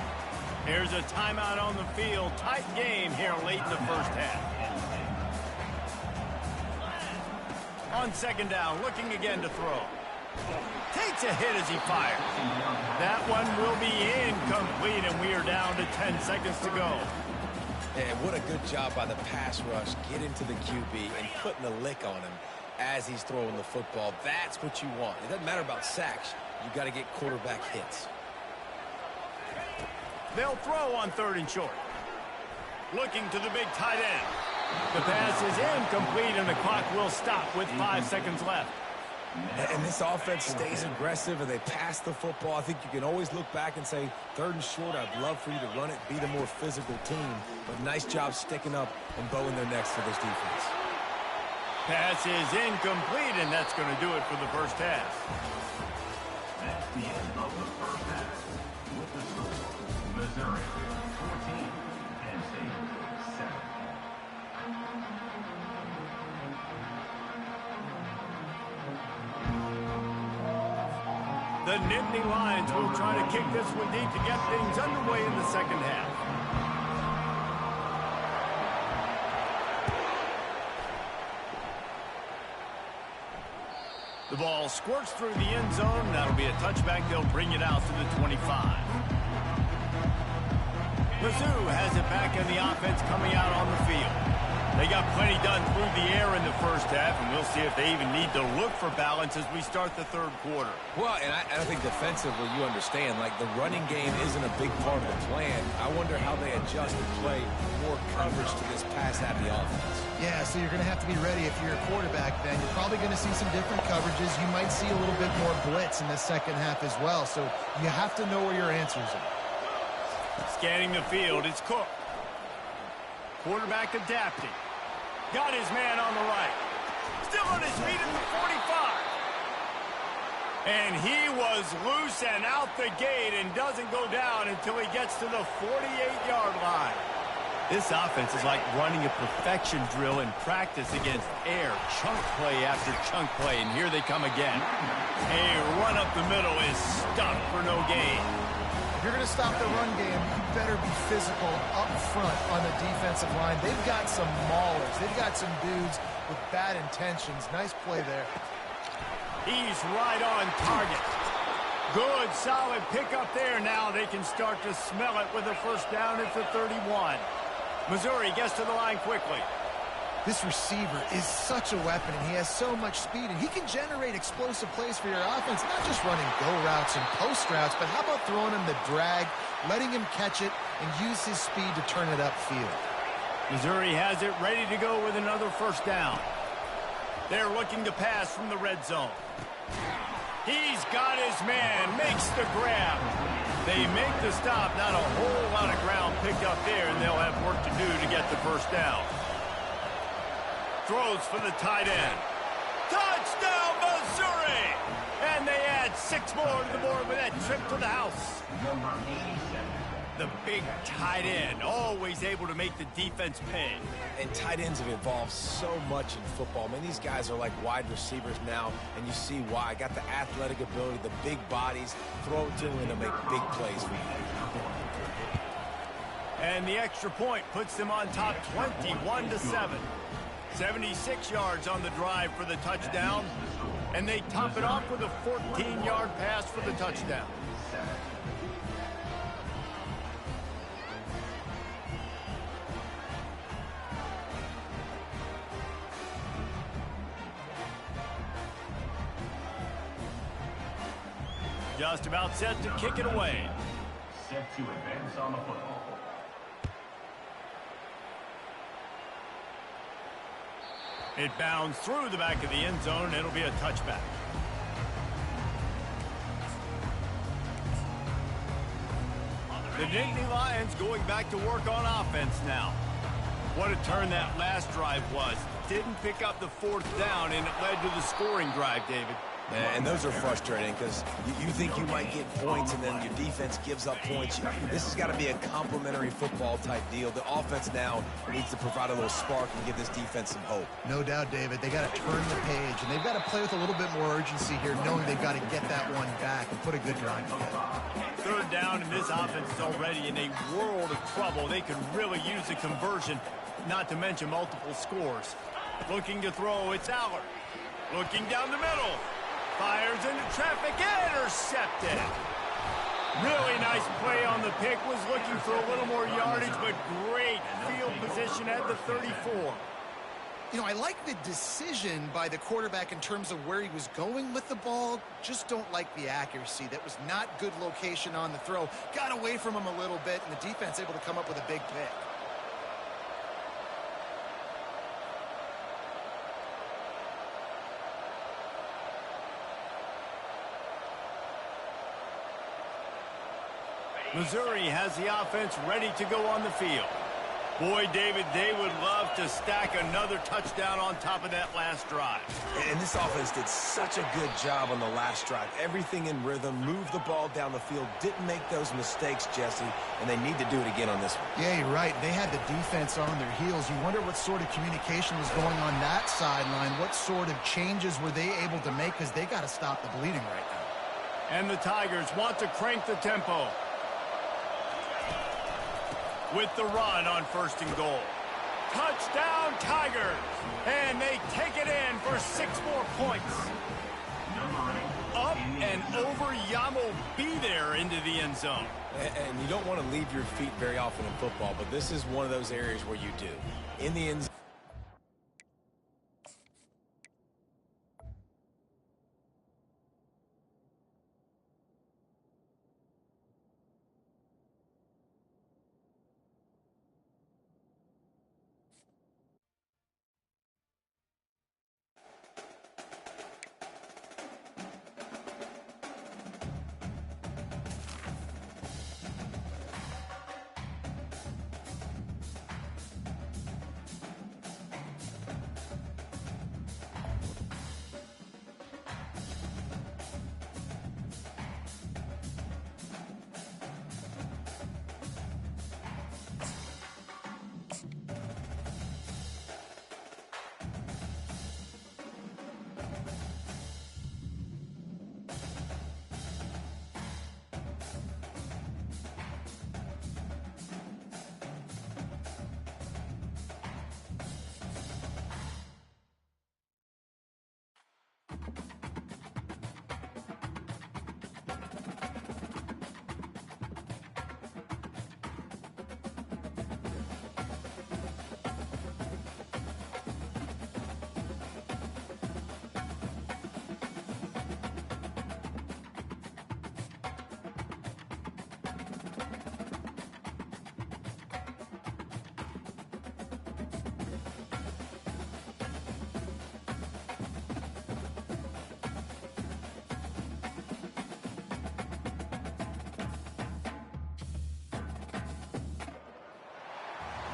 There's a timeout on the field. Tight game here late in the 1st half. On 2nd down, looking again to throw. Takes a hit as he fires. That one will be incomplete, and we are down to 10 seconds to go.
And what a good job by the pass rush, getting to the QB and putting a lick on him as he's throwing the football. That's what you want. It doesn't matter about sacks. You got to get quarterback hits.
They'll throw on 3rd and short. Looking to the big tight end. The pass is incomplete, and the clock will stop with 5 seconds left.
And this offense stays aggressive and they pass the football. I think you can always look back and say, 3rd and short, I'd love for you to run it, be the more physical team. But nice job sticking up and bowing their necks for this defense.
Pass is incomplete, and that's going to do it for the 1st half.
That's the end of the 1st half. With the score, Missouri 14, Penn State 7.
The Nittany Lions will try to kick this one deep to get things underway in the 2nd half. The ball squirts through the end zone. That'll be a touchback. They'll bring it out to the 25. Mizzou has it back in the offense coming out on the field. They got plenty done through the air in the 1st half, and we'll see if they even need to look for balance as we start the 3rd quarter.
Well, and I think defensively you understand, like the running game isn't a big part of the plan. I wonder how they adjust and play more coverage to this pass-happy offense.
Yeah, so you're going to have to be ready if you're a quarterback then. You're probably going to see some different coverages. You might see a little bit more blitz in the 2nd half as well, so you have to know where your answers are.
Scanning the field, it's Cook. Quarterback adapting. Got his man on the right. Still on his feet at the 45. And he was loose and out the gate and doesn't go down until he gets to the 48-yard line. This offense is like running a perfection drill in practice against air. Chunk play after chunk play, and here they come again. A run up the middle is stuffed for no gain.
If you're going to stop the run game, you better be physical up front on the defensive line. They've got some maulers. They've got some dudes with bad intentions. Nice play there.
He's right on target. Good, solid pickup there. Now they can start to smell it with a 1st down at the 31. Missouri gets to the line quickly.
This receiver is such a weapon, and he has so much speed, and he can generate explosive plays for your offense, not just running go routes and post routes, but how about throwing him the drag, letting him catch it, and use his speed to turn it upfield.
Missouri has it ready to go with another 1st down. They're looking to pass from the red zone. He's got his man, makes the grab. They make the stop, not a whole lot of ground picked up there, and they'll have work to do to get the 1st down. Throws for the tight end. Touchdown, Missouri! And they add 6 more to the board with that trip to the house. The big tight end, always able to make the defense pay.
And tight ends have evolved so much in football. Man, these guys are like wide receivers now, and you see why. Got the athletic ability, the big bodies, throw it to them, and they'll make big plays for you.
And the extra point puts them on top 21-7. 76 yards on the drive for the touchdown, and they top it off with a 14-yard pass for the touchdown. Just about set to kick it away.
Set to advance on the football.
It bounds through the back of the end zone, and it'll be a touchback. The Nittany Lions going back to work on offense now. What a turn that last drive was. Didn't pick up the fourth down, and it led to the scoring drive, David.
And those are frustrating because you think you might get points and then your defense gives up points. This has got to be a complementary football type deal. The offense now needs to provide a little spark and give this defense some hope.
No doubt, David. They got to turn the page, and they've got to play with a little bit more urgency here, knowing they've got to get that one back and put a good drive together.
Third down, and this offense is already in a world of trouble. They could really use a conversion, not to mention multiple scores. Looking to throw, it's Allard. Looking down the middle. Fires into traffic, intercepted. Really nice play on the pick. Was looking for a little more yardage, but great field position at the 34.
You know, I like the decision by the quarterback in terms of where he was going with the ball. Just don't like the accuracy. That was not good location on the throw. Got away from him a little bit, and the defense able to come up with a big pick.
Missouri has the offense ready to go on the field. Boy, David, they would love to stack another touchdown on top of that last drive.
And this offense did such a good job on the last drive. Everything in rhythm, moved the ball down the field, didn't make those mistakes, Jesse, and they need to do it again on this one.
Yeah, you're right. They had the defense on their heels. You wonder what sort of communication was going on that sideline. What sort of changes were they able to make, because they got to stop the bleeding right now.
And the Tigers want to crank the tempo with the run on 1st and goal. Touchdown, Tigers! And they take it in for 6 more points. Up and over, Yamo be there into the end zone.
And you don't want to leave your feet very often in football, but this is one of those areas where you do. In the end zone.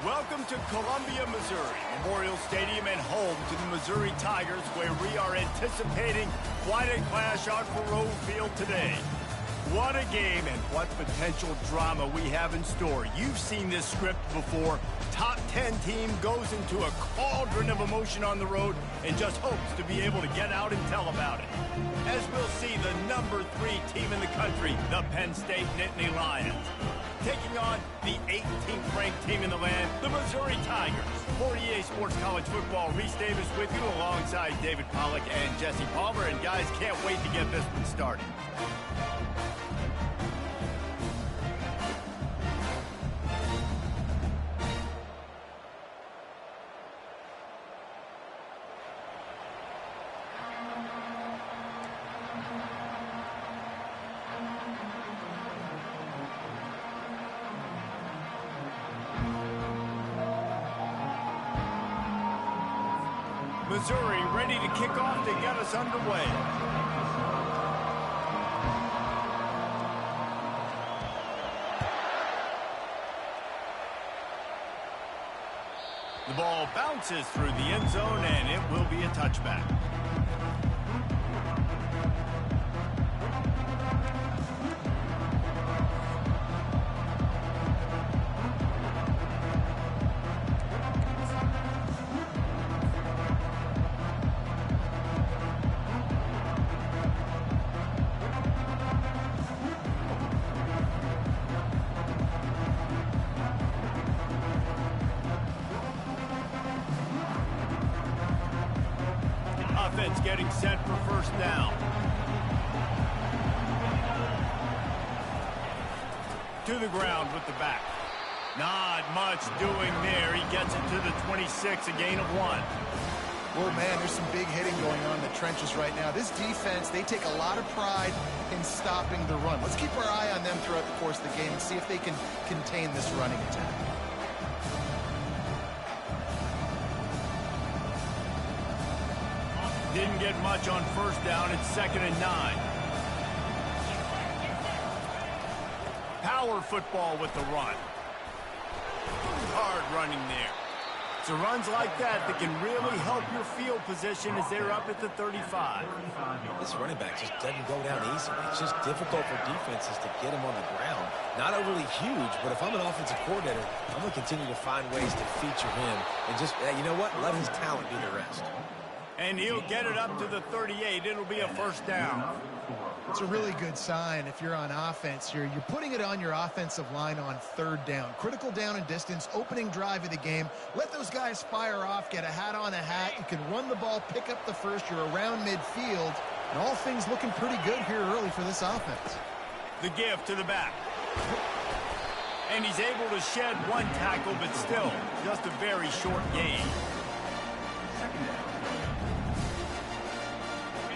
Welcome to Columbia, Missouri, Memorial Stadium and home to the Missouri Tigers, where we are anticipating quite a clash on Faroe Field today. What a game and what potential drama we have in store. You've seen this script before. Top 10 team goes into a cauldron of emotion on the road and just hopes to be able to get out and tell about it. As we'll see the number 3 team in the country, the Penn State Nittany Lions, taking on the 18th ranked team in the land, the Missouri Tigers. For EA Sports College Football, Reese Davis with you alongside David Pollack and Jesse Palmer. And guys, can't wait to get this one started. Missouri ready to kick off to get us underway. The ball bounces through the end zone, and it will be a touchback. Offense getting set for first down. To the ground with the back. Not much doing there. He gets it to the 26, a gain of 1.
Well, man, there's some big hitting going on in the trenches right now. This defense, they take a lot of pride in stopping the run. Let's keep our eye on them throughout the course of the game and see if they can contain this running attack.
Didn't get much on first down. It's 2nd and 9. Power football with the run. Hard running there. So runs like that can really help your field position as they're up at the 35.
This running back just doesn't go down easily. It's just difficult for defenses to get him on the ground. Not overly huge, but if I'm an offensive coordinator, I'm going to continue to find ways to feature him and just, you know what, let his talent do the rest.
And he'll get it up to the 38. It'll be a first down.
It's a really good sign if you're on offense here. You're putting it on your offensive line on 3rd down. Critical down and distance, opening drive of the game. Let those guys fire off, get a hat on a hat. You can run the ball, pick up the first. You're around midfield. And all things looking pretty good here early for this offense.
The give to the back. And he's able to shed 1 tackle, but still just a very short gain.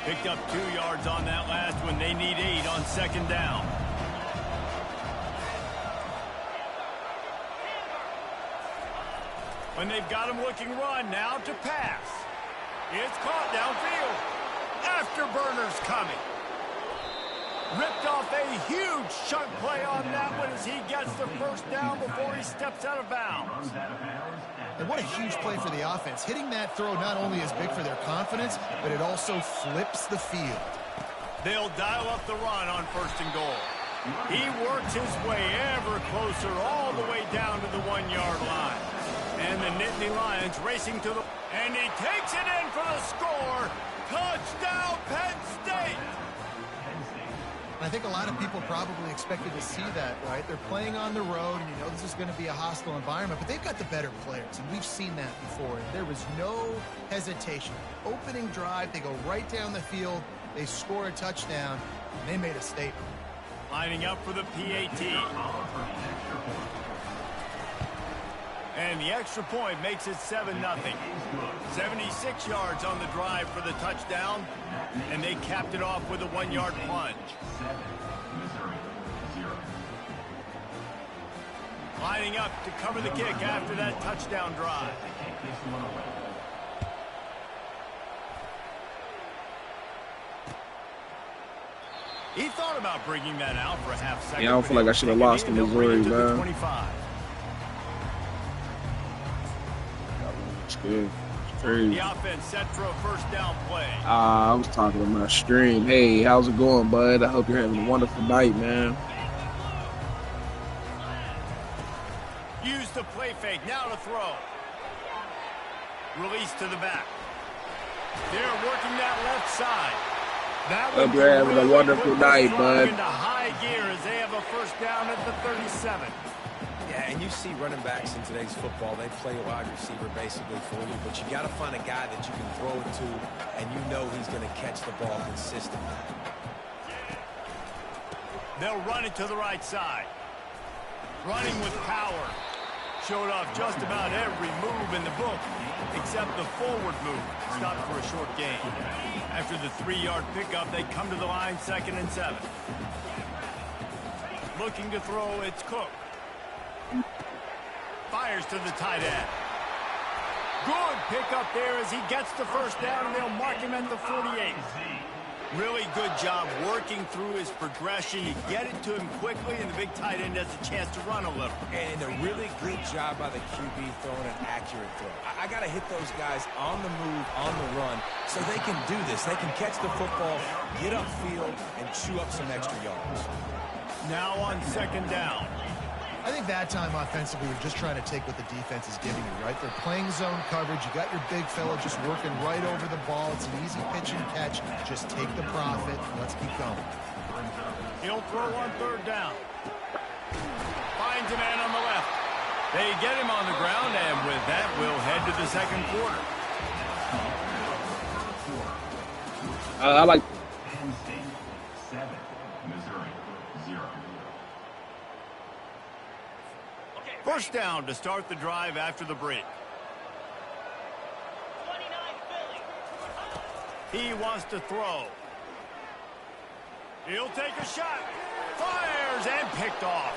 Picked up 2 yards on that last one. They need 8 on 2nd down. When they've got him looking run, now to pass. It's caught downfield. Afterburners coming. Ripped off a huge chunk play on that one as he gets the first down before he steps out of bounds.
And what a huge play for the offense. Hitting that throw not only is big for their confidence, but it also flips the field.
They'll dial up the run on 1st and goal. He works his way ever closer all the way down to the 1-yard line. And the Nittany Lions racing to the... And he takes it in for the score. Touchdown, Penn State!
I think a lot of people probably expected to see that, right? They're playing on the road, and you know this is going to be a hostile environment, but they've got the better players, and we've seen that before. There was no hesitation. Opening drive, they go right down the field, they score a touchdown, and they made a statement.
Lining up for the PAT. And the extra point makes it 7-0. 76 yards on the drive for the touchdown, and they capped it off with a 1-yard plunge. Lining up to cover the kick after that touchdown drive. He thought about bringing that out for a half second.
Yeah, I don't feel like I should have lost to Missouri, man.
25.
It's good. It's crazy.
The offense set for a first down play.
I was talking on my stream. Hey, how's it going, bud? I hope you're having a wonderful night, man.
Use the play fake. Now to throw. Release to the back. They're working that left side.
Hope you're having a wonderful night, bud.
Into high gear as they have a first down at the 37.
Yeah, and you see running backs in today's football, they play a wide receiver basically for you, but you got to find a guy that you can throw it to, and you know he's going to catch the ball consistently.
They'll run it to the right side. Running with power. Showed off just about every move in the book, except the forward move. Stopped for a short gain. After the 3-yard pickup, they come to the line 2nd and 7. Looking to throw, it's Cook. Fires to the tight end. Good pickup there as he gets the first down, and they'll mark him at the 48. Really good job working through his progression. You get it to him quickly, and the big tight end has a chance to run a little.
And a really good job by the QB throwing an accurate throw. I got to hit those guys on the move, on the run, so they can do this. They can catch the football, get upfield, and chew up some extra yards.
Now on second down.
I think that time offensively, you're just trying to take what the defense is giving you, right? They're playing zone coverage. You got your big fella just working right over the ball. It's an easy pitch and catch. Just take the profit. Let's keep going.
He'll throw on third down. Finds a man on the left. They get him on the ground, and with that, we'll head to the second quarter.
I like.
Penn State 7, Missouri 0.
First down to start the drive after the break. He wants to throw. He'll take a shot. Fires and picked off.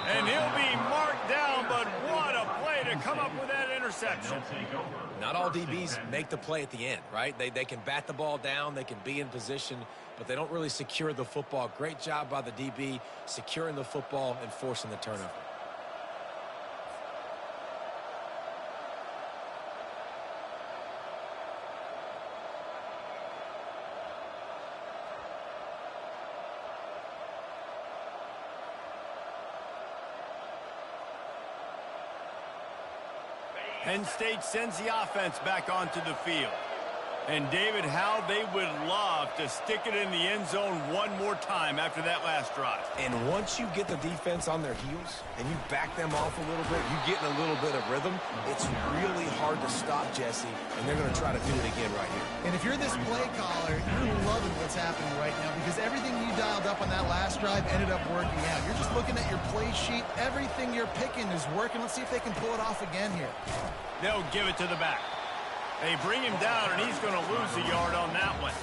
And he'll be marked down, but what a play to come up with that interception.
Not all DBs make the play at the end, right? They can bat the ball down, they can be in position, but they don't really secure the football. Great job by the DB securing the football and forcing the turnover.
Penn State sends the offense back onto the field. And, David, how they would love to stick it in the end zone one more time after that last drive.
And once you get the defense on their heels and you back them off a little bit, you get in a little bit of rhythm, it's really hard to stop, Jesse, and they're going to try to do it again right here.
And if you're this play caller, you're loving what's happening right now because everything you dialed up on that last drive ended up working out. You're just looking at your play sheet. Everything you're picking is working. Let's see if they can pull it off again here.
They'll give it to the back. They bring him down, and he's going to lose a yard on that one.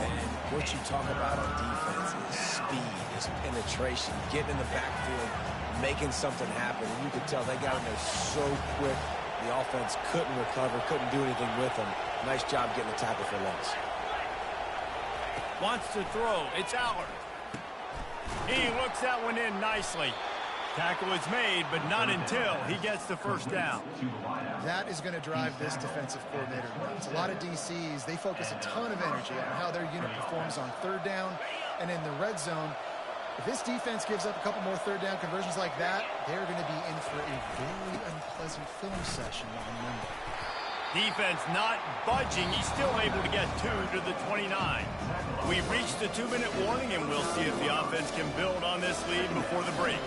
And what you talk about on defense is speed, is penetration, getting in the backfield, making something happen. And you could tell they got in there so quick. The offense couldn't recover, couldn't do anything with them. Nice job getting the tackle for loss.
Wants to throw. It's Allard. He looks that one in nicely. Tackle is made, but not until he gets the first down.
That is going to drive this defensive coordinator nuts. A lot of DCs, they focus a ton of energy on how their unit performs on third down and in the red zone. If this defense gives up a couple more third down conversions like that, they're going to be in for a very unpleasant film session on Monday.
Defense not budging. He's still able to get 2 to the 29. We've reached the 2-minute warning, and we'll see if the offense can build on this lead before the break.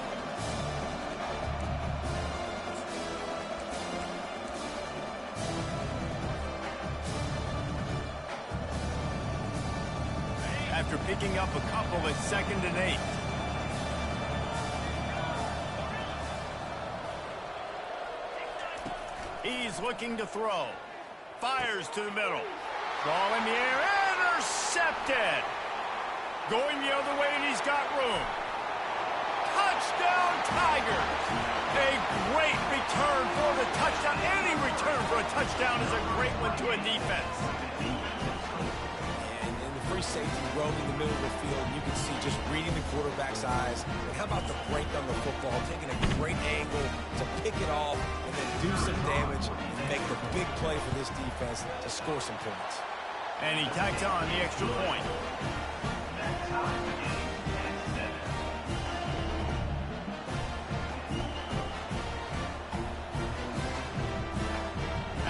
After picking up a couple at 2nd and 8. He's looking to throw. Fires to the middle. Ball in the air. Intercepted. Going the other way, and he's got room. Touchdown, Tigers. A great return for the touchdown. Any return for a touchdown is a great one to a defense.
Free safety roaming the middle of the field. You can see just reading the quarterback's eyes. And how about the break on the football, taking a great angle to pick it off and then do some damage and make the big play for this defense to score some points.
And he tacks on the extra point.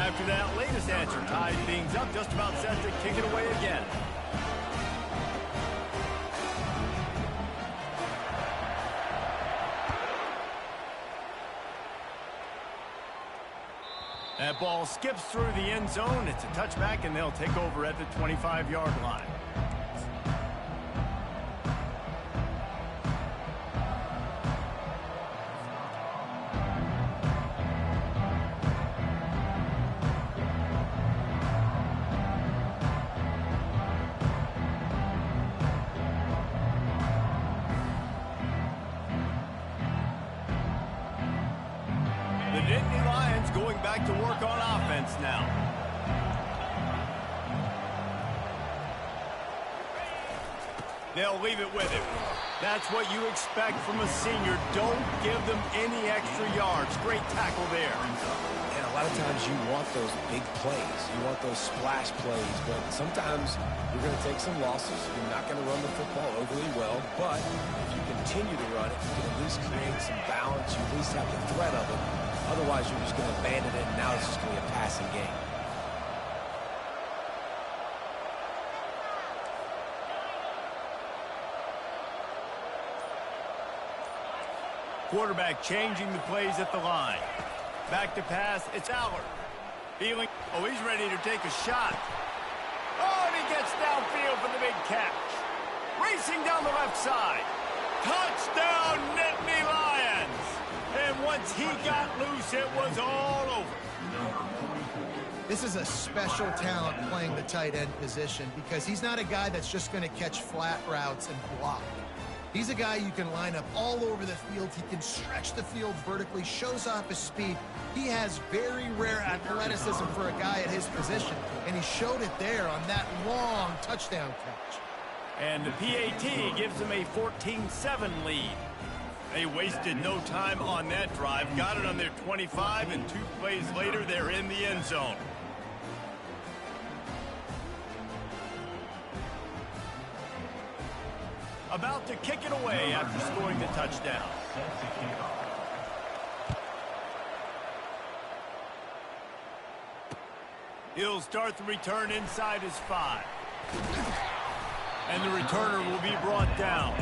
After that latest answer ties things up, just about set to kick it away again. That ball skips through the end zone. It's a touchback, and they'll take over at the 25-yard line. going back to work on offense now. They'll leave it with him. That's what you expect from a senior. Don't give them any extra yards. Great tackle there.
And a lot of times you want those big plays. You want those splash plays. But sometimes you're going to take some losses. You're not going to run the football overly well. But if you continue to run it, you can at least create some balance. You at least have the threat of it. Otherwise, you're just going to abandon it, and now it's just going to be a passing game.
Quarterback changing the plays at the line. Back to pass, it's Allard. Feeling, he's ready to take a shot. Oh, and he gets downfield for the big catch. Racing down the left side. Touchdown, Nittany Lions. And once he got loose, it was all over.
This is a special talent playing the tight end position because he's not a guy that's just going to catch flat routes and block. He's a guy you can line up all over the field. He can stretch the field vertically, shows off his speed. He has very rare athleticism for a guy at his position, and he showed it there on that long touchdown catch.
And the PAT gives them a 14-7 lead. They wasted no time on that drive, got it on their 25, and 2 plays later, they're in the end zone. About to kick it away after scoring the touchdown. He'll start the return inside his 5. And the returner will be brought down.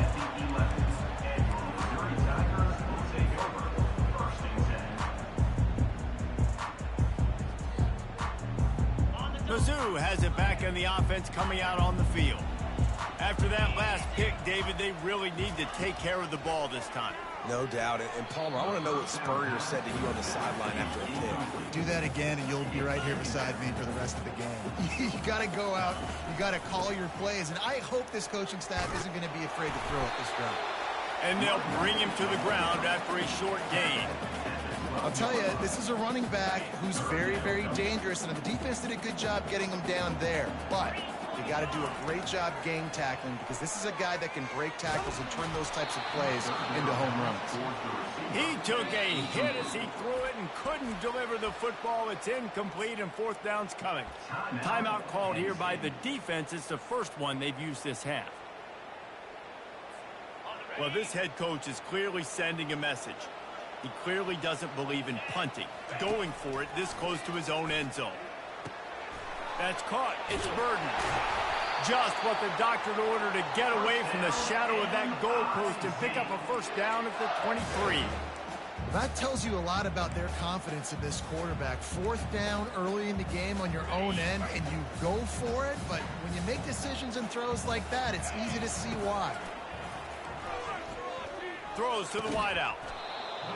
Mizzou has it back in the offense coming out on the field. After that last pick, David, they really need to take care of the ball this time.
No doubt. And Palmer, I want to know what Spurrier said to you on the sideline after a pick.
Do that again, and you'll be right here beside me for the rest of the game. You got to go out. You got to call your plays. And I hope this coaching staff isn't going to be afraid to throw it this drive.
And they'll bring him to the ground after a short gain.
I'll tell you, this is a running back who's very, very dangerous, and the defense did a good job getting him down there. But you got to do a great job game tackling because this is a guy that can break tackles and turn those types of plays into home runs.
He took a hit as he threw it and couldn't deliver the football. It's incomplete and 4th down's coming. Timeout called here by the defense. It's the first one they've used this half. Well, this head coach is clearly sending a message. He clearly doesn't believe in punting, going for it this close to his own end zone. That's caught. It's Burden. Just what the doctor ordered to get away from the shadow of that goalpost and pick up a 1st down at the 23.
That tells you a lot about their confidence in this quarterback. 4th down early in the game on your own end, and you go for it. But when you make decisions and throws like that, it's easy to see why.
Throws to the wideout.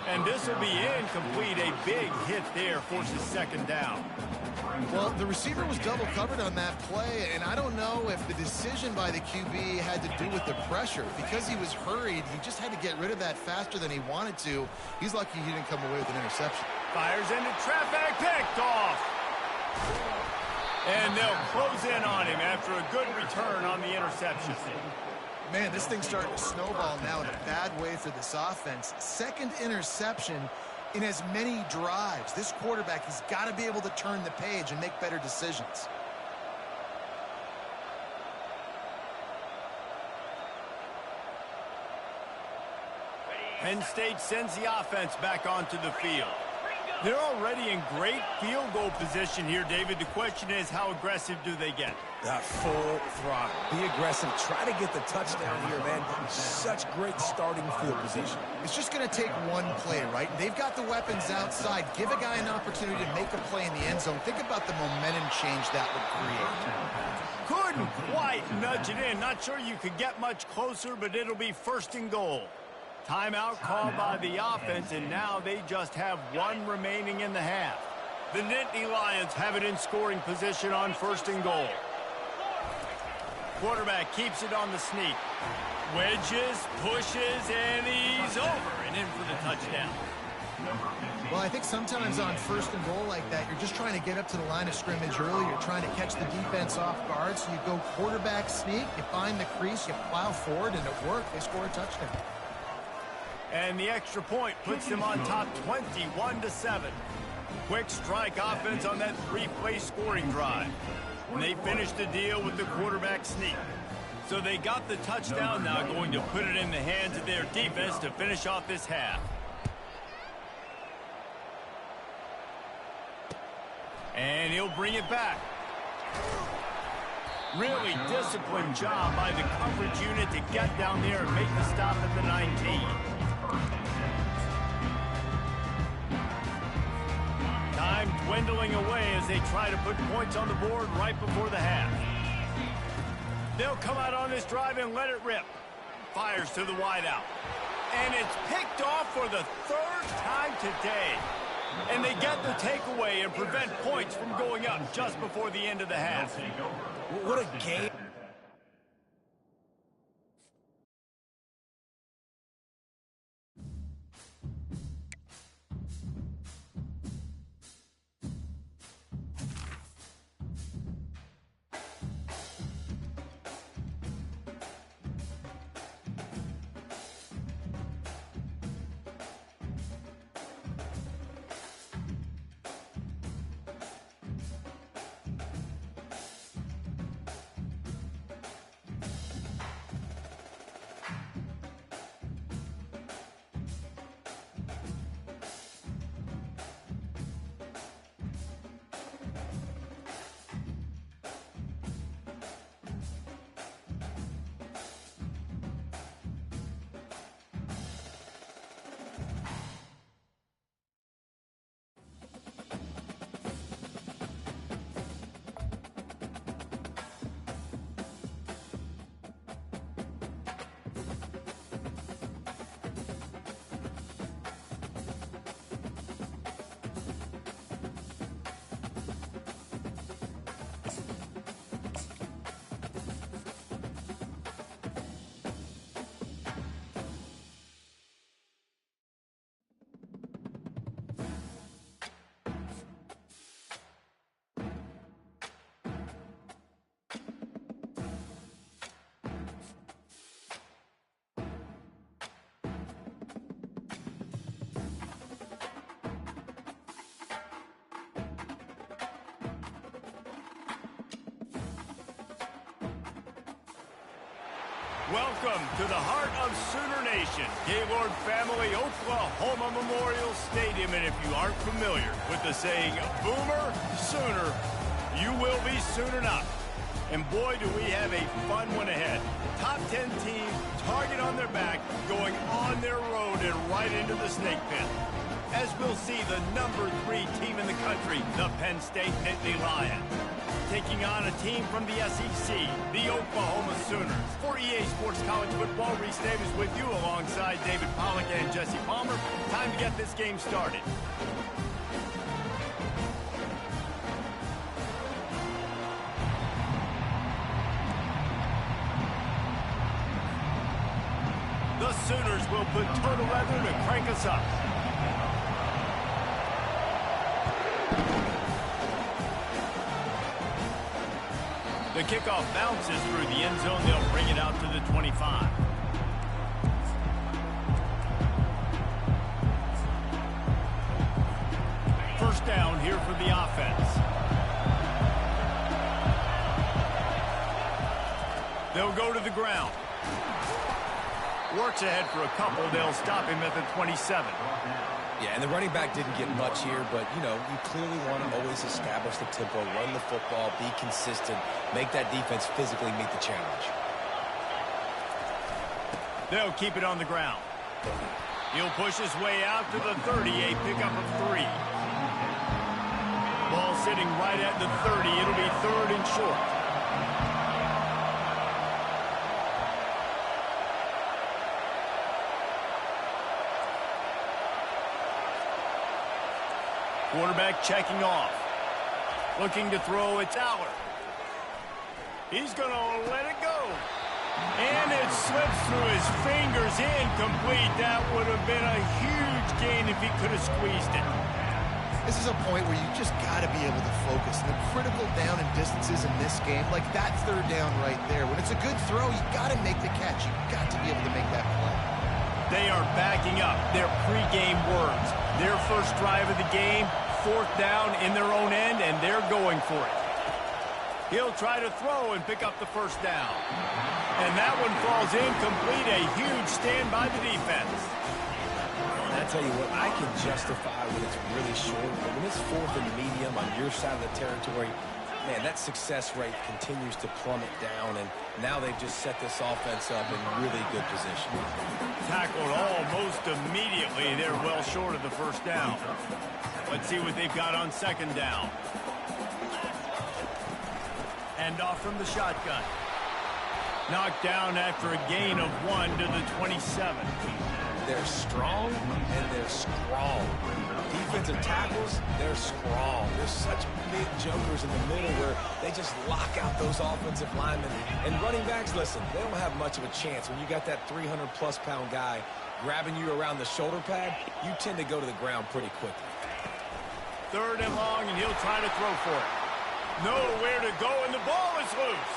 And this will be incomplete. A big hit there forces 2nd down.
Well, the receiver was double covered on that play, and I don't know if the decision by the QB had to do with the pressure. Because he was hurried, he just had to get rid of that faster than he wanted to. He's lucky he didn't come away with an interception.
Fires into traffic, picked off. And they'll close in on him after a good return on the interception.
Man, this thing's starting to snowball now in a bad way for this offense. 2nd interception in as many drives. This quarterback has got to be able to turn the page and make better decisions.
Penn State sends the offense back onto the field. They're already in great field goal position here, David. The question is, how aggressive do they get?
Full throttle. Be aggressive. Try to get the touchdown here, man. Such great starting field position.
It's just going to take one play, right? They've got the weapons outside. Give a guy an opportunity to make a play in the end zone. Think about the momentum change that would create.
Couldn't quite nudge it in. Not sure you could get much closer, but it'll be 1st and goal. Timeout called by the offense, and now they just have 1 remaining in the half. The Nittany Lions have it in scoring position on 1st and goal. Quarterback keeps it on the sneak. Wedges, pushes, and he's over and in for the touchdown.
Well, I think sometimes on first and goal like that, you're just trying to get up to the line of scrimmage early. You're trying to catch the defense off guard. So you go quarterback sneak, you find the crease, you plow forward, and it worked. They score a touchdown.
And the extra point puts them on top 21-7. Quick strike offense on that three-play scoring drive. And they finished the deal with the quarterback sneak. So they got the touchdown, now going to put it in the hands of their defense to finish off this half. And he'll bring it back. Really disciplined job by the coverage unit to get down there and make the stop at the 19. Time dwindling away as they try to put points on the board right before the half. They'll come out on this drive and let it rip. Fires to the wideout. And it's picked off for the third time today. And they get the takeaway and prevent points from going up just before the end of the half.
What a game.
Welcome to the heart of Sooner Nation, Gaylord family, Oklahoma Memorial Stadium. And if you aren't familiar with the saying, Boomer Sooner, you will be soon enough. And boy, do we have a fun one ahead. Top 10 team, target on their back, going on their road and right into the snake pit. As we'll see the number 3 team in the country, the Penn State Nittany Lions, taking on a team from the SEC, the Oklahoma Sooners. For EA Sports College Football, Reese Davis with you alongside David Pollack and Jesse Palmer. Time to get this game started. The Sooners will put total leather to crank us up. The kickoff bounces through the end zone. They'll bring it out to the 25. First down here for the offense. They'll go to the ground. Works ahead for a couple. They'll stop him at the 27.
Yeah, and the running back didn't get much here, but, you know, you clearly want to always establish the tempo, run the football, be consistent, make that defense physically meet the challenge.
They'll keep it on the ground. He'll push his way out to the 30, a pickup of 3. Ball sitting right at the 30. It'll be 3rd and short. Quarterback checking off. Looking to throw, it's Aller. He's going to let it go. And it slips through his fingers, incomplete. That would have been a huge gain if he could have squeezed it.
This is a point where you just got to be able to focus. The critical down and distances in this game, like that third down right there. When it's a good throw, you got to make the catch. You got to be able to make that play.
They are backing up their pregame words. Their first drive of the game, 4th down in their own end, and they're going for it. He'll try to throw and pick up the first down. And that one falls incomplete. A huge stand by the defense.
I tell you what, I can justify when it's really short, but when it's 4th and medium on your side of the territory, man, that success rate continues to plummet down, and now they've just set this offense up in really good position.
Tackled almost immediately. They're well short of the first down. Let's see what they've got on 2nd down. Hand off from the shotgun. Knocked down after a gain of 1 to the 27.
They're strong, and they're strong. Defensive tackles, they're strong. There's such big jokers in the middle where they just lock out those offensive linemen. And running backs, listen, they don't have much of a chance. When you got that 300-plus-pound guy grabbing you around the shoulder pad, you tend to go to the ground pretty quickly.
3rd and long, and he'll try to throw for it. Nowhere to go, and the ball is loose.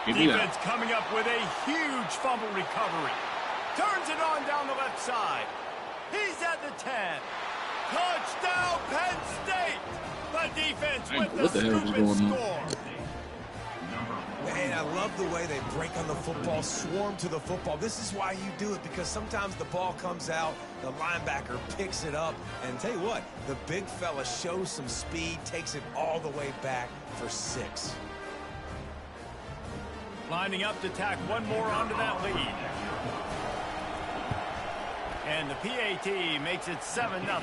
Defense coming up with a huge fumble recovery. Turns it on down the left side. He's at the 10. Touchdown, Penn State. The defense with the stupid score.
Man, I love the way they break on the football, swarm to the football. This is why you do it, because sometimes the ball comes out, the linebacker picks it up, and tell you what, the big fella shows some speed, takes it all the way back for 6.
Lining up to tack one more onto that lead. And the PAT makes it 7-0.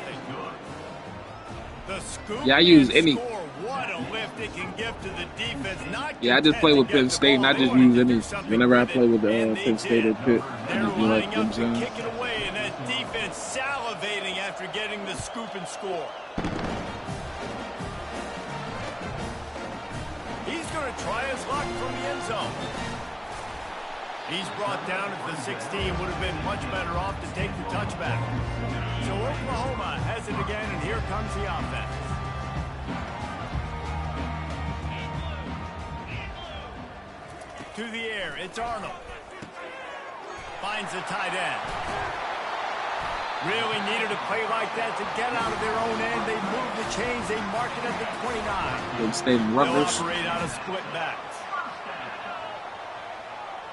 The scoop.
Yeah, I use any.
What a lift it can give to the defense.
Yeah, I just play with Penn State, and I just use any. Whenever I play with Penn State or Pitt, I just do like them.
Kick it away, and that defense salivating after getting the scoop and score. He's going to try his luck from the end zone. He's brought down at the 16. Would have been much better off to take the touchback. So Oklahoma has it again, and here comes the offense. To the air, it's Arnold. Finds the tight end. Really needed a play like that to get out of their own end. They move the chains. They mark it at the 29. They'll operate out of split backs.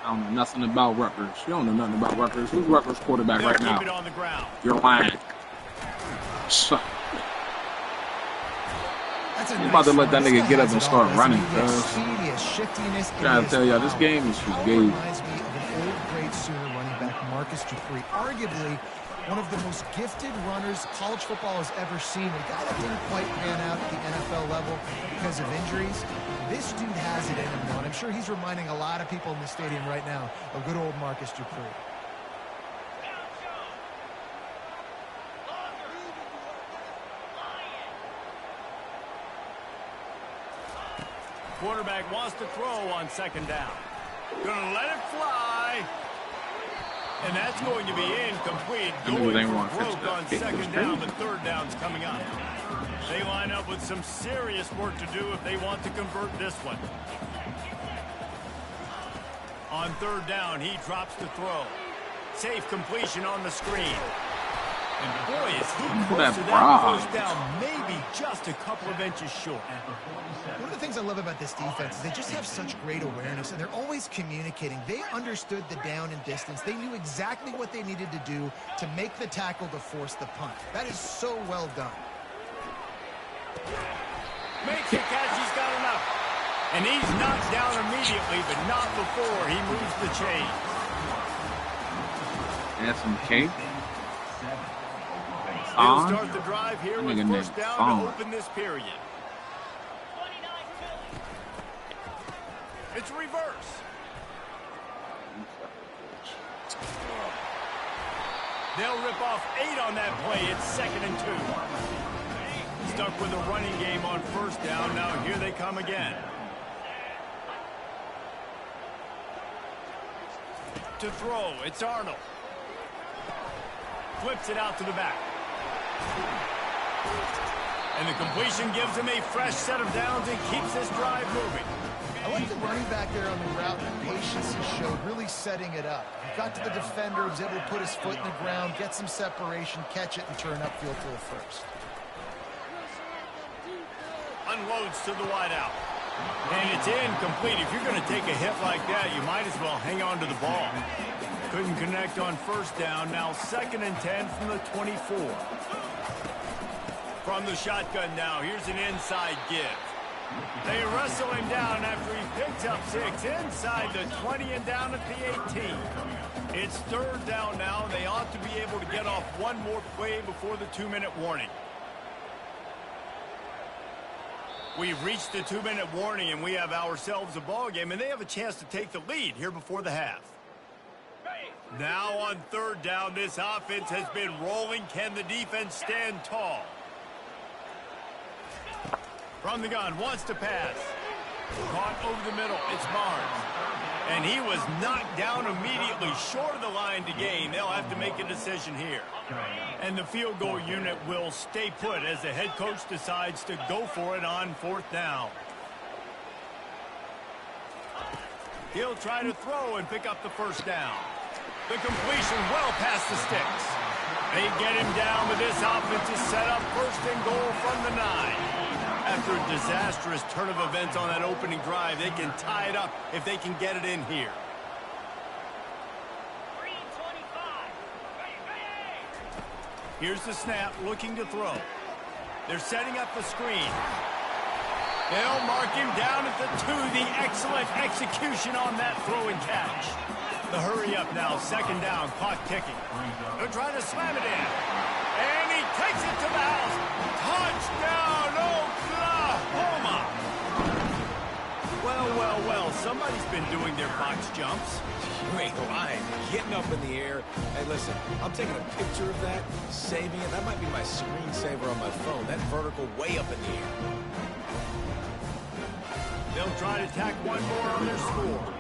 I don't know nothing about Rutgers. You don't know nothing about Rutgers. Who's Rutgers quarterback right now?
Keep it on the ground.
You're lying. So, you're about to let that nigga get up and start running, cuz. Trying to tell y'all, this game is just gay.
Reminds me of an old great Sooner running back, Marcus Dupree. Arguably one of the most gifted runners college football has ever seen. A guy that didn't quite pan out at the NFL level because of injuries. This dude has it in him now, and I'm sure he's reminding a lot of people in the stadium right now of good old Marcus Dupree.
Quarterback wants to throw on 2nd down. Gonna let it fly. And that's going to be incomplete. Going for broke on 2nd down. The 3rd down's coming up. They line up with some serious work to do if they want to convert this one. On 3rd down, he drops the throw. Safe completion on the screen. And boy, is he close to that first down, maybe just a couple of inches short.
One of the things I love about this defense is they just have such great awareness, and they're always communicating. They understood the down and distance. They knew exactly what they needed to do to make the tackle to force the punt. That is so well done.
Makes the catch, he's got enough. And he's knocked down immediately, but not before he moves the chain.
That's some cake.
They'll start the drive here with 1st down to open this period. It's reverse. They'll rip off 8 on that play. It's 2nd and 2. Stuck with a running game on 1st down. Now here they come again. to throw. It's Arnold. Flips it out to the back. And the completion gives him a fresh set of downs and keeps this drive moving.
I like the running back there on the route and the patience he showed, really setting it up. He got to the defender, was able to put his foot in the ground, get some separation, catch it, and turn upfield for the first.
Unloads to the wideout. And it's incomplete. If you're going to take a hit like that, you might as well hang on to the ball. Couldn't connect on first down. Now 2nd and 10 from the 24. From the shotgun now, here's an inside give. They wrestle him down after he picks up 6 inside the 20 and down at the 18. It's 3rd down now. They ought to be able to get off one more play before the 2-minute warning. We've reached the 2-minute warning, and we have ourselves a ball game, and they have a chance to take the lead here before the half. Now on 3rd down, this offense has been rolling. Can the defense stand tall? From the gun, wants to pass. Caught over the middle, it's Barnes. And he was knocked down immediately, short of the line to gain. They'll have to make a decision here. And the field goal unit will stay put as the head coach decides to go for it on 4th down. He'll try to throw and pick up the 1st down. The completion well past the sticks. They get him down, but this offense is set up 1st and goal from the 9. After a disastrous turn of events on that opening drive, they can tie it up if they can get it in here. Here's the snap, looking to throw. They're setting up the screen. They'll mark him down at the 2. The excellent execution on that throw and catch. The hurry up now, 2nd down, clock ticking. They're trying to slam it in. And he takes it to the house. Touchdown, Oklahoma! Well, somebody's been doing their box jumps.
You ain't lying. Getting up in the air. Hey, listen, I'm taking a picture of that, saving it. That might be my screensaver on my phone. That vertical way up in the air.
They'll try to tack one more on their score.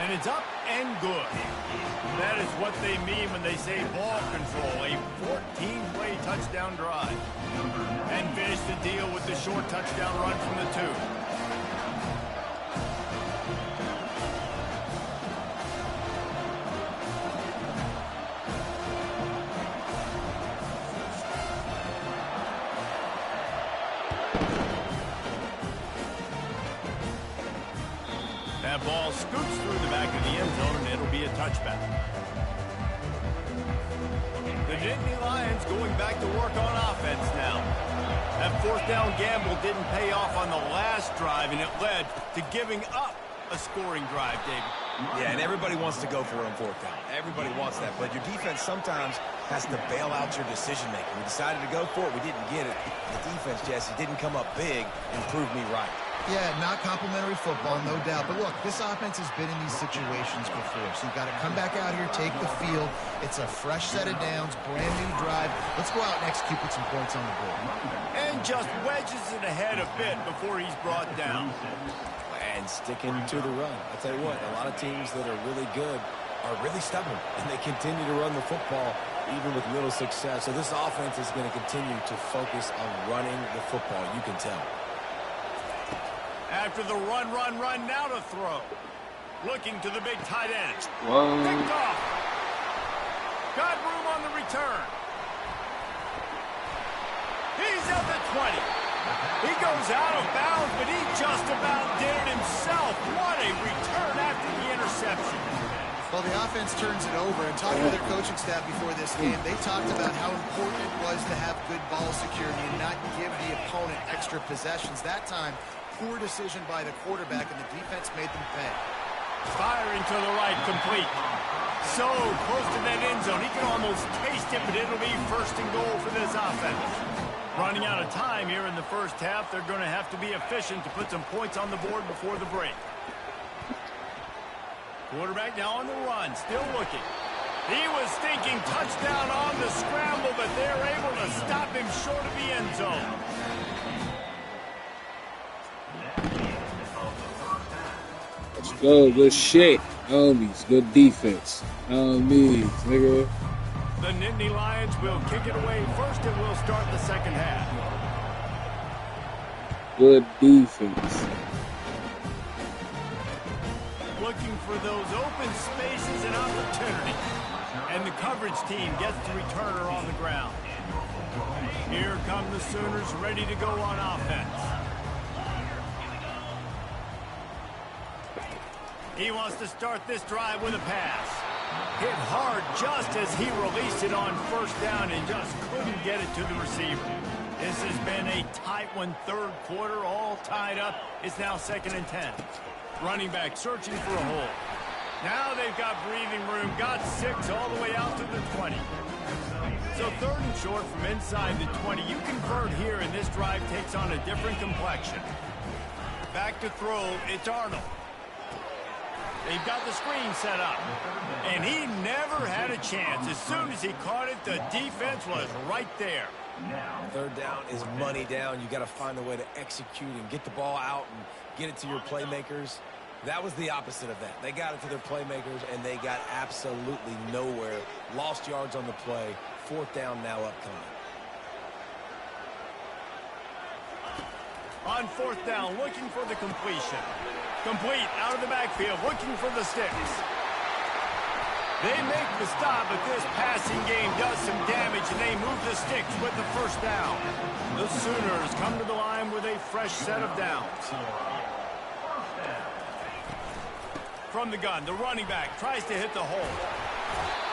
And it's up and good. That is what they mean when they say ball control. A 14-play touchdown drive. And finish the deal with the short touchdown run from the 2. That ball scoots through the back of the end zone, and it'll be a touchback. The Nittany Lions going back to work on offense now. That 4th down gamble didn't pay off on the last drive, and it led to giving up a scoring drive, David.
Yeah, and everybody wants to go for it on 4th down. Everybody wants that, but your defense sometimes has to bail out your decision-making. We decided to go for it. We didn't get it. The defense, Jesse, didn't come up big and prove me right.
Yeah, not complimentary football, no doubt. But look, this offense has been in these situations before. So you've got to come back out here, take the field. It's a fresh set of downs, brand new drive. Let's go out and execute with some points on the board.
And just wedges it ahead a bit before he's brought down.
And sticking to the run. I'll tell you what, a lot of teams that are really good are really stubborn. And they continue to run the football even with little success. So this offense is going to continue to focus on running the football. You can tell.
After the run, now to throw. Looking to the big tight end.
Whoa.
Picked off. Got room on the return. He's at the 20. He goes out of bounds, but he just about did it himself. What a return after the interception.
Well, the offense turns it over, and talking to their coaching staff before this game, they talked about how important it was to have good ball security and not give the opponent extra possessions. That time, poor decision by the quarterback, and the defense made them pay.
Firing to the right, complete. So close to that end zone, he can almost taste it, but it'll be 1st and goal for this offense. Running out of time here in the 1st half, they're going to have to be efficient to put some points on the board before the break. Quarterback now on the run, still looking. He was thinking touchdown on the scramble, but they're able to stop him short of the end zone.
Good shit. Homies, good defense. Homies, nigga.
The Nittany Lions will kick it away first and will start the second half.
Good defense.
Looking for those open spaces and opportunity. And the coverage team gets the returner on the ground. Here come the Sooners ready to go on offense. He wants to start this drive with a pass. Hit hard just as he released it on first down and just couldn't get it to the receiver. This has been a tight one, third quarter, all tied up. It's now 2nd and 10. Running back searching for a hole. Now they've got breathing room, got 6 all the way out to the 20. So 3rd and short from inside the 20. You convert here and this drive takes on a different complexion. Back to throw, it's Arnold. They've got the screen set up. And he never had a chance. As soon as he caught it, the defense was right there.
3rd down is money down. You got to find a way to execute and get the ball out and get it to your playmakers. That was the opposite of that. They got it to their playmakers, and they got absolutely nowhere. Lost yards on the play. 4th down now upcoming.
On 4th down, looking for the completion. Complete out of the backfield, looking for the sticks. They make the stop, but this passing game does some damage, and they move the sticks with the 1st down. The Sooners come to the line with a fresh set of downs. From the gun, the running back tries to hit the hole.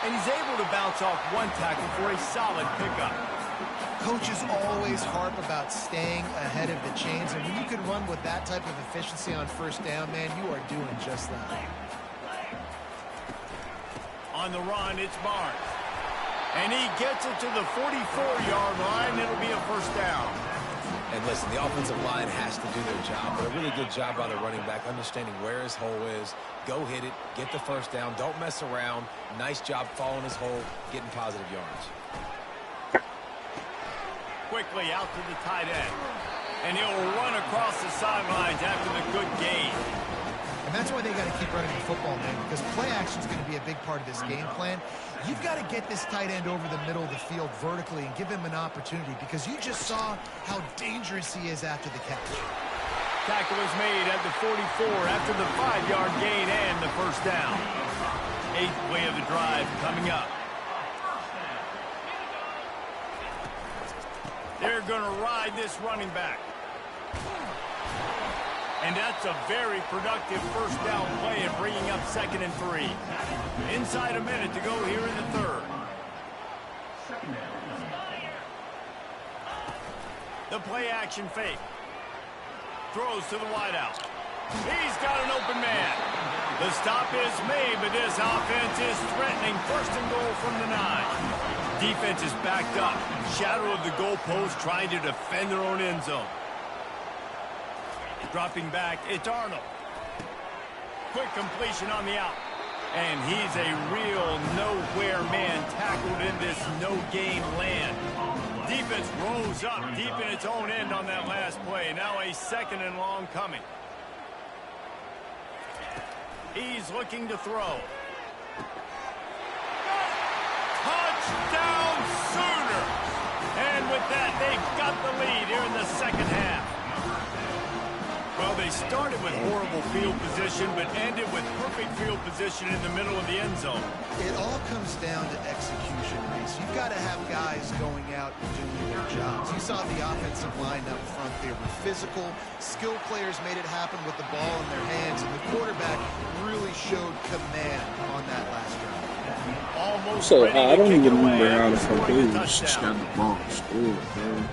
And he's able to bounce off one tackle for a solid pickup.
Coaches always harp about staying ahead of the chains, and when you can run with that type of efficiency on 1st down, man, you are doing just that.
On the run, it's Barnes. And he gets it to the 44-yard line. It'll be a 1st down.
And listen, the offensive line has to do their job, but a really good job by the running back, understanding where his hole is. Go hit it, get the 1st down, don't mess around. Nice job following his hole, getting positive yards.
Quickly out to the tight end. And he'll run across the sidelines after the good gain.
And that's why they got to keep running the football, man, because play action is going to be a big part of this game plan. You've got to get this tight end over the middle of the field vertically and give him an opportunity, because you just saw how dangerous he is after the catch.
Tackle is made at the 44 after the 5-yard gain and the 1st down. 8th play of the drive coming up. They're going to ride this running back. And that's a very productive 1st down play and bringing up 2nd and 3. Inside a minute to go here in the 3rd. The play action fake. Throws to the wideout. He's got an open man. The stop is made, but this offense is threatening 1st and goal from the 9. Defense is backed up. Shadow of the goalpost trying to defend their own end zone. Dropping back, it's Arnold. Quick completion on the out. And he's a real nowhere man tackled in this no-gain land. Defense rose up deep in its own end on that last play. Now a 2nd and long coming. He's looking to throw. Touchdown Sooners! And with that, they've got the lead here in the 2nd half. Well, they started with horrible field position, but ended with perfect field position in the middle of the end zone.
It all comes down to execution, Reese. You've got to have guys going out and doing their jobs. You saw the offensive line up front. They were physical. Skilled players made it happen with the ball in their hands, and the quarterback really showed command on that last drive.
Almost
So
ready
I
to
don't
kick
even
it away
remember how the
after
fuck
scoring
they
a
just
touchdown.
got the ball scored, man.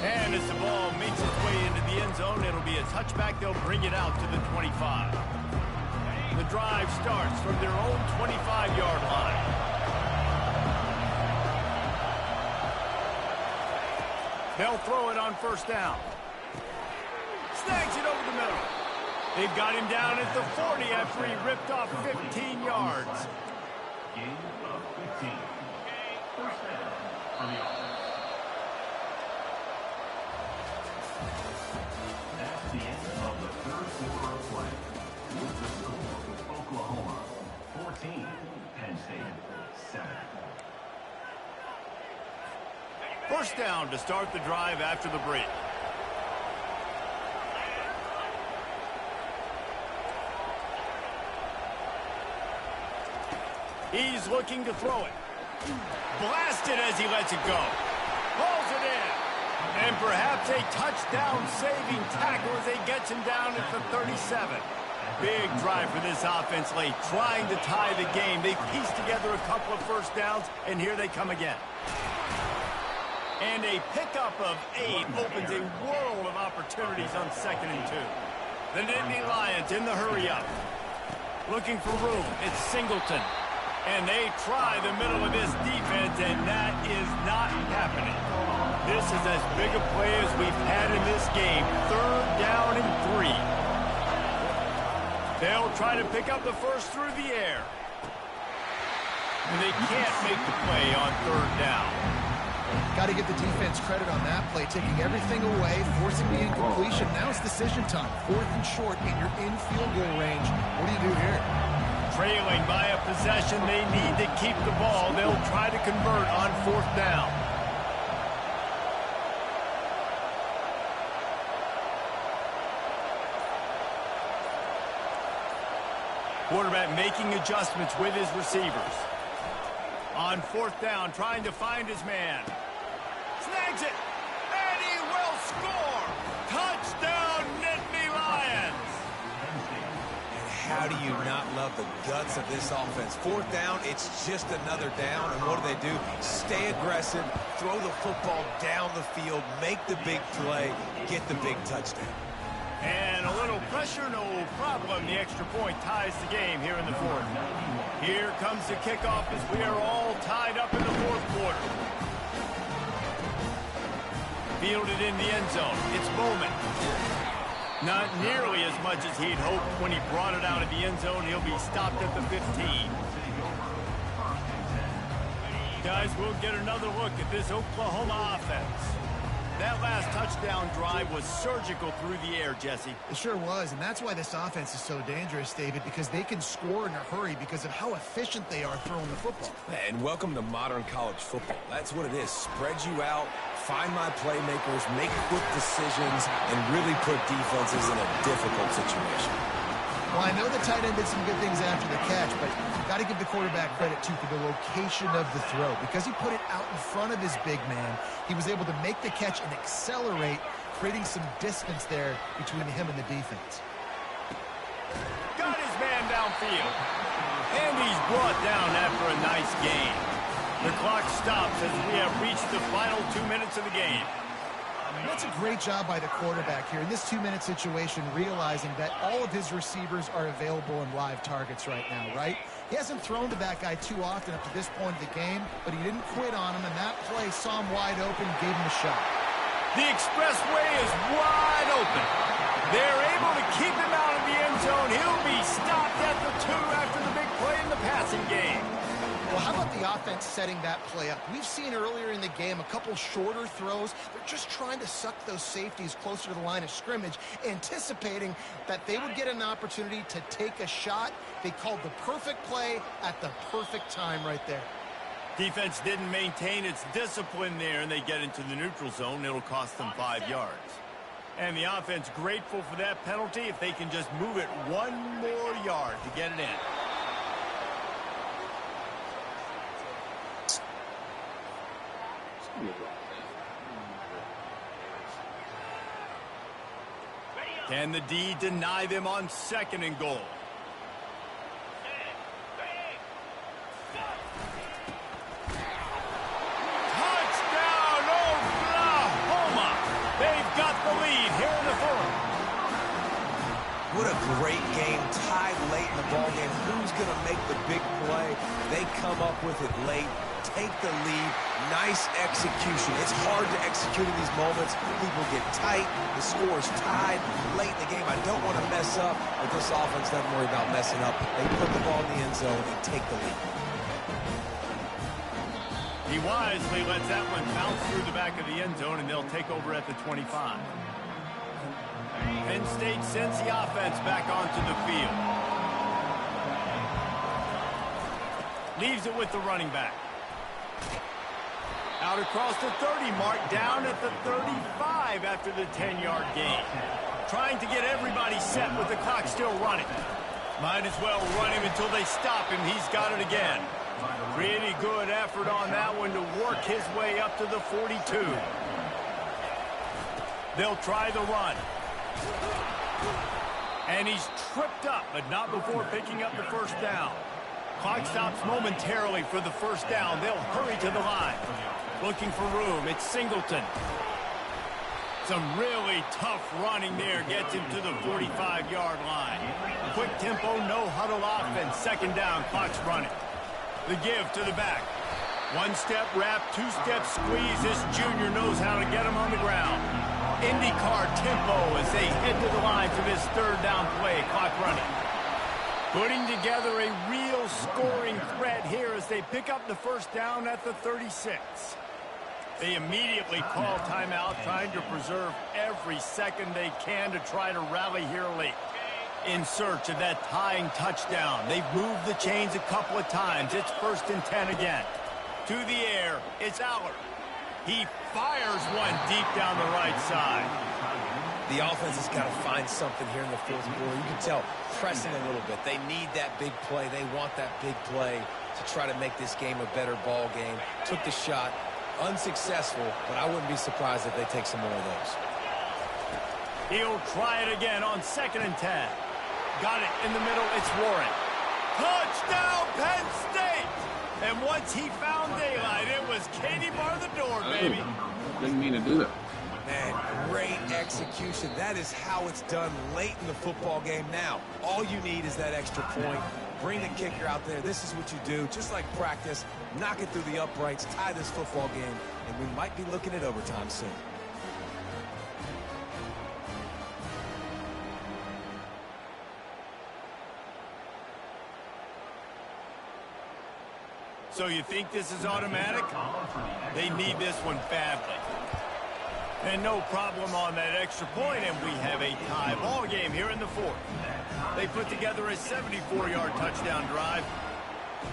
And as the ball makes its way into the end zone, it'll be a touchback. They'll bring it out to the 25. The drive starts from their own 25-yard line. They'll throw it on 1st down. Snags it over the middle. They've got him down at the 40 after he ripped off 15 yards.
Gain of 15. 1st down for the offense. That's the end of the third quarter of play. With the score, Oklahoma 14, Penn State 7.
First down to start the drive after the break. He's looking to throw it. Blasted as he lets it go. Pulls it in. And perhaps a touchdown-saving tackle as he gets him down at the 37. Big drive for this offense late, trying to tie the game. They pieced together a couple of first downs, and here they come again. And a pickup of 8 opens a world of opportunities on 2nd and 2. The Nittany Lions in the hurry-up. Looking for room. It's Singleton. And they try the middle of this defense, and that is not happening. This is as big a play as we've had in this game. 3rd down and 3. They'll try to pick up the first through the air. And they can't make the play on 3rd down.
Got to give the defense credit on that play, taking everything away, forcing the incompletion. Now it's decision time. 4th and short, and you're in field goal range. What do you do here?
Trailing by a possession, they need to keep the ball. They'll try to convert on 4th down. Quarterback making adjustments with his receivers. On 4th down, trying to find his man. Snags it, and he will score! Touchdown, Nittany Lions!
How do you not love the guts of this offense? 4th down, it's just another down, and what do? Stay aggressive, throw the football down the field, make the big play, get the big touchdown.
And a little pressure, no problem. The extra point ties the game here in the 4th. Here comes the kickoff as we are all tied up in the 4th quarter. Fielded in the end zone. It's Bowman. Not nearly as much as he'd hoped when he brought it out of the end zone. He'll be stopped at the 15. Guys, we'll get another look at this Oklahoma offense. That last touchdown drive was surgical through the air, Jesse.
It sure was, and that's why this offense is so dangerous, David, because they can score in a hurry because of how efficient they are throwing the football.
And welcome to modern college football. That's what it is. Spread you out, find my playmakers, make quick decisions, and really put defenses in a difficult situation.
Well, I know the tight end did some good things after the catch, but you've got to give the quarterback credit, too, for the location of the throw. Because he put it out in front of his big man, he was able to make the catch and accelerate, creating some distance there between him and the defense.
Got his man downfield. And he's brought down after a nice gain. The clock stops as we have reached the final 2 minutes of the game.
That's a great job by the quarterback here in this 2-minute situation, realizing that all of his receivers are available and live targets right now, right? He hasn't thrown to that guy too often up to this point of the game, but he didn't quit on him, and that play saw him wide open, gave him a shot.
The expressway is wide open. They're able to keep him out of the end zone. He'll be stopped at the 2 after the big play in the passing game.
Well, how about the offense setting that play up? We've seen earlier in the game a couple shorter throws. They're just trying to suck those safeties closer to the line of scrimmage, anticipating that they would get an opportunity to take a shot. They called the perfect play at the perfect time right there.
Defense didn't maintain its discipline there, and they get into the neutral zone. It'll cost them 5 yards. And the offense grateful for that penalty if they can just move it 1 more yard to get it in. Can the D deny them on 2nd and goal? Touchdown, Oklahoma! They've got the lead here in the 4th.
What a great game, tied late in the ballgame. Who's going to make the big play? They come up with it late, take the lead. Nice execution. It's hard to execute in these moments. People get tight. The score's tied late in the game. I don't want to mess up, but this offense doesn't worry about messing up. They put the ball in the end zone and take the lead.
He wisely lets that one bounce through the back of the end zone, and they'll take over at the 25. Penn Penn State sends the offense back onto the field. Leaves it with the running back. Out across the 30 mark, down at the 35 after the 10-yard gain. Trying to get everybody set with the clock still running. Might as well run him until they stop him. He's got it again. Pretty good effort on that one to work his way up to the 42. They'll try the run. And he's tripped up, but not before picking up the first down. Clock stops momentarily for the first down. They'll hurry to the line. Looking for room. It's Singleton. Some really tough running there. Gets him to the 45-yard line. Quick tempo, no huddle offense. Second down, clock's running. The give to the back. One-step wrap, two-step squeeze. This junior knows how to get him on the ground. IndyCar tempo as they head to the line for this third down play. Clock running. Putting together a real scoring threat here as they pick up the first down at the 36. They immediately call timeout, trying to preserve every second they can to try to rally here late. In search of that tying touchdown. They've moved the chains a couple of times. It's 1st and 10 again. To the air, it's Allard. He fires one deep down the right side.
The offense has got to find something here in the fourth quarter. You can tell, pressing a little bit. They need that big play. They want that big play to try to make this game a better ball game. Took the shot. Unsuccessful, but I wouldn't be surprised if they take some more of those.
He'll try it again on 2nd and 10. Got it in the middle. It's Warren. Touchdown, Penn State! And once he found daylight, it was Katie bar the door, baby.
Didn't mean to do that.
Man, great execution. That is how it's done late in the football game now. All you need is that extra point. Bring the kicker out there. This is what you do. Just like practice, knock it through the uprights, tie this football game, and we might be looking at overtime soon.
So you think this is automatic? They need this one badly. And no problem on that extra point, and we have a tie ball game here in the fourth. They put together a 74-yard touchdown drive,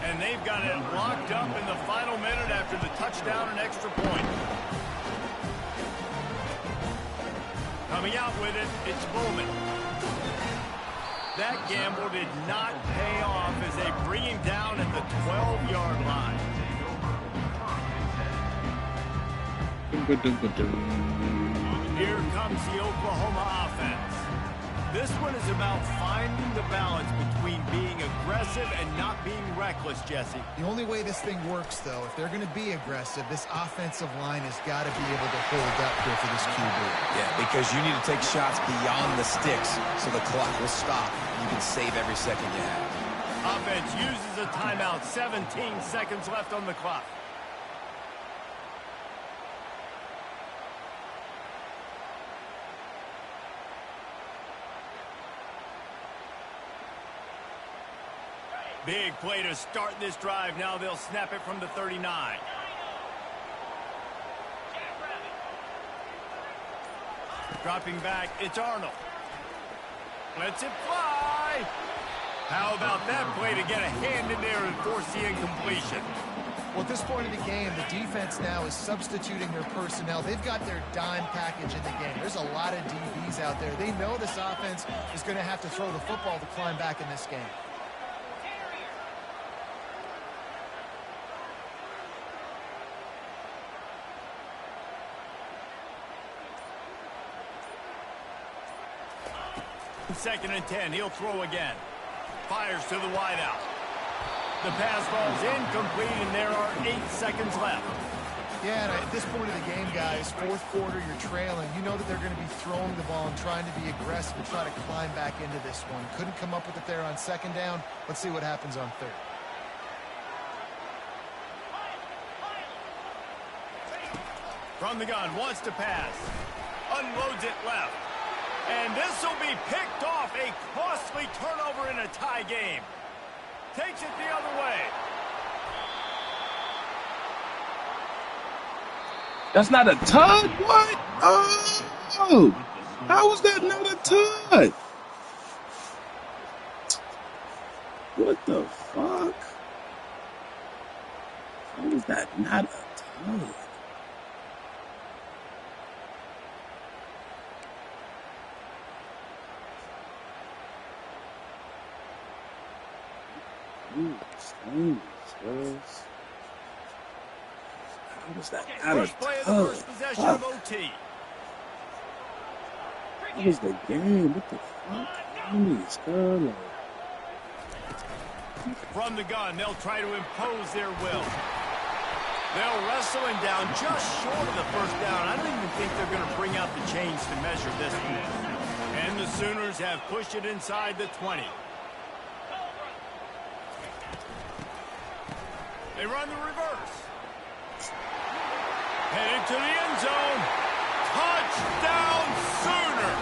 and they've got it locked up in the final minute after the touchdown and extra point. Coming out with it, it's Bowman. That gamble did not pay off as they bring him down at the 12-yard line. Here comes the Oklahoma offense. This one is about finding the balance between being aggressive and not being reckless, Jesse.
The only way this thing works, though, if they're going to be aggressive, this offensive line has got to be able to hold up here for this QB.
Yeah, because you need to take shots beyond the sticks so the clock will stop. You can save every second you have.
Offense uses a timeout. 17 seconds left on the clock. Big play to start this drive. Now they'll snap it from the 39. Dropping back, it's Arnold. Lets it fly. How about that play to get a hand in there and force the incompletion?
Well, at this point of the game, the defense now is substituting their personnel. They've got their dime package in the game. There's a lot of DBs out there. They know this offense is going to have to throw the football to climb back in this game.
Second and 10, he'll throw again. Fires to the wideout. The pass ball's incomplete, and there are 8 seconds left.
Yeah, and at this point of the game, guys, fourth quarter, you're trailing. You know that they're going to be throwing the ball and trying to be aggressive and try to climb back into this one. Couldn't come up with it there on second down. Let's see what happens on third.
From the gun, wants to pass. Unloads it left. And this will be picked off. A costly turnover in a tie game. Takes it the other way.
That's not a tug? What? Oh! How was that not a touch? What the fuck? How was that not a touch? How was that not a touch? Fuck. What was the game? What the fuck? Please, God.
From the gun, they'll try to impose their will. They'll wrestle him down just short of the first down. I don't even think they're going to bring out the chains to measure this one. And the Sooners have pushed it inside the 20. They run the reverse. Headed to the end zone. Touchdown Sooner.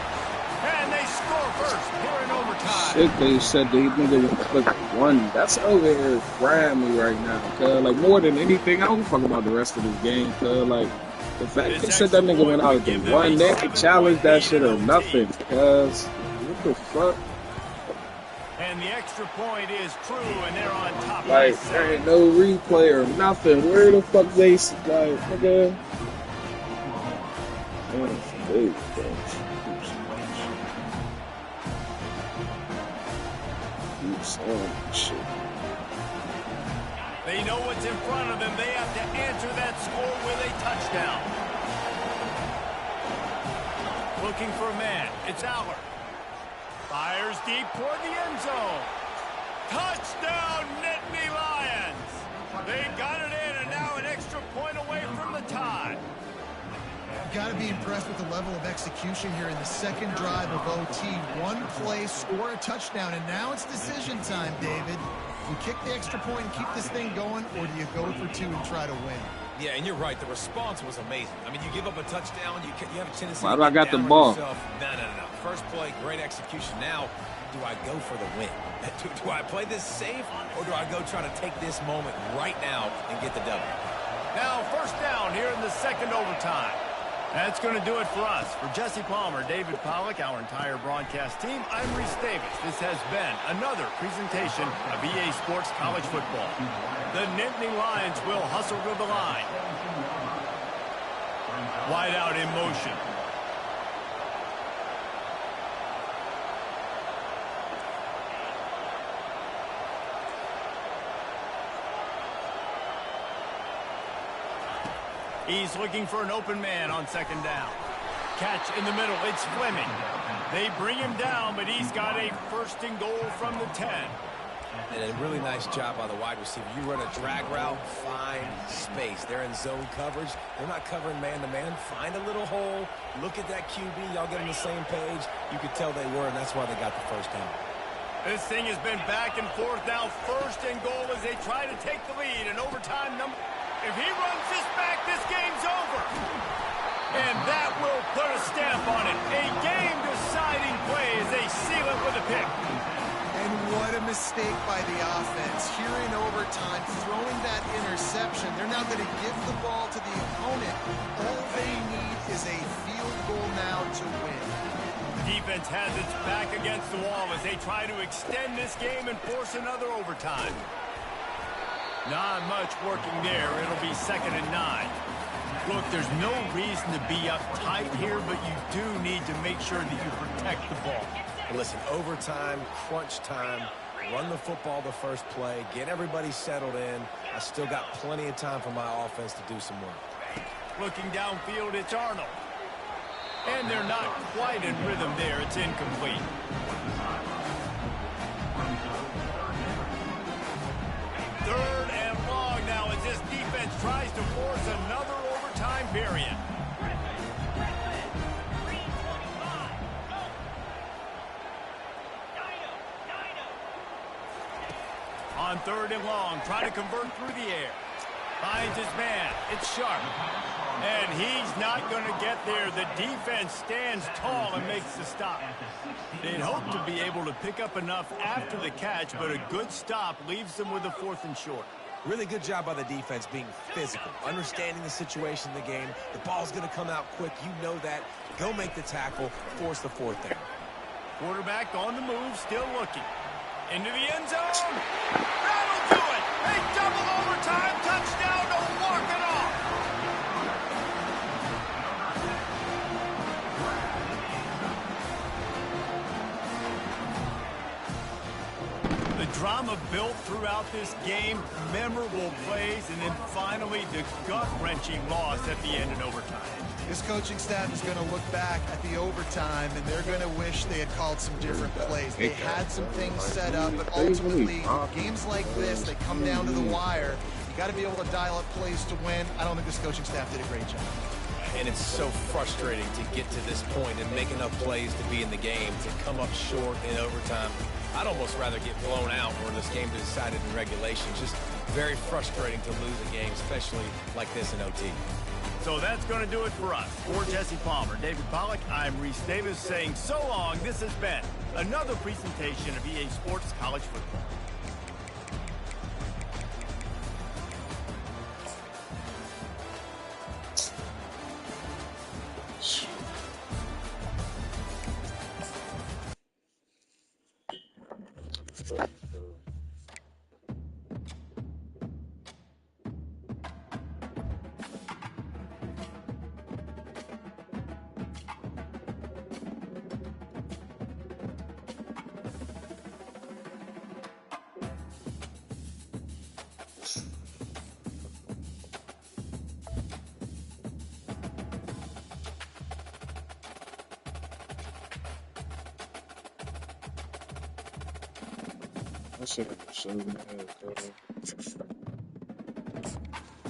And they score first here in overtime.
Shit, they said they nigga was click one. That's over here frying me right now, cuz. Like, more than anything, I don't fuck about the rest of this game, cuz. Like, the fact they said that nigga went out at the one, they could challenge that shit or nothing, cuz. What the fuck?
And the extra point is true, and they're on top.
Like, there ain't no replay or nothing. Where the fuck they, like, nigga? Shit.
They know what's in front of them. They have to answer that score with a touchdown. Looking for a man. It's Aller. Fires deep toward the end zone. Touchdown, Nittany Lions. They got it in, and now an extra point away from the tie.
Got to be impressed with the level of execution here in the second drive of OT. One play, score a touchdown, and now it's decision time, David. You kick the extra point and keep this thing going, or do you go for two and try to win?
Yeah, and you're right. The response was amazing. I mean, you give up a touchdown, you have a tendency
Why
to
do I got the ball?
No. First play, great execution. Now, do I go for the win? Do I play this safe, or do I go try to take this moment right now and get the W?
Now, first down here in the second overtime. That's going to do it for us. For Jesse Palmer, David Pollack, our entire broadcast team, I'm Reese Davis. This has been another presentation of EA Sports College Football. The Nittany Lions will hustle to the line. Wide out in motion. He's looking for an open man on second down. Catch in the middle. It's Fleming. They bring him down, but he's got a first and goal from the 10.
And a really nice job by the wide receiver. You run a drag route, find space. They're in zone coverage. They're not covering man-to-man. Find a little hole. Look at that QB. Y'all get on the same page. You could tell they were, and that's why they got the first down.
This thing has been back and forth now. First and goal as they try to take the lead. And overtime number... If he runs this back, this game's over. And that will put a stamp on it. A game-deciding play as they seal it with a pick.
And what a mistake by the offense. Here in overtime, throwing that interception. They're now going to give the ball to the opponent. All they need is a field goal now to win.
Defense has its back against the wall as they try to extend this game and force another overtime. Not much working there. It'll be 2nd and 9. Look, there's no reason to be uptight here, but you do need to make sure that you protect the ball.
Listen, overtime, crunch time, run the football the first play, get everybody settled in. I still got plenty of time for my offense to do some work.
Looking downfield, it's Arnold. And they're not quite in rhythm there. It's incomplete. Third and long now as this defense tries to force another overtime period. On 3rd and long, trying to convert through the air. Finds his man. It's Sharp. And he's not going to get there. The defense stands tall and makes the stop. They'd hope to be able to pick up enough after the catch, but a good stop leaves them with a 4th and short.
Really good job by the defense being physical, understanding the situation in the game. The ball's going to come out quick. You know that. Go make the tackle, force the fourth down.
Quarterback on the move, still looking. Into the end zone. That'll do it. A double overtime touchdown to walk it off. The drama built throughout this game, memorable plays, and then finally the gut-wrenching loss at the end in overtime.
This coaching staff is going to look back at the overtime, and they're going to wish they had called some different plays. They had some things set up, but ultimately, games like this, they come down to the wire. You got to be able to dial up plays to win. I don't think this coaching staff did a great job.
And it's so frustrating to get to this point and make enough plays to be in the game, to come up short in overtime. I'd almost rather get blown out where this game is decided in regulation. Just very frustrating to lose a game, especially like this in OT.
So that's going to do it for us. For Jesse Palmer, David Pollack, I'm Reese Davis saying so long. This has been another presentation of EA Sports College Football.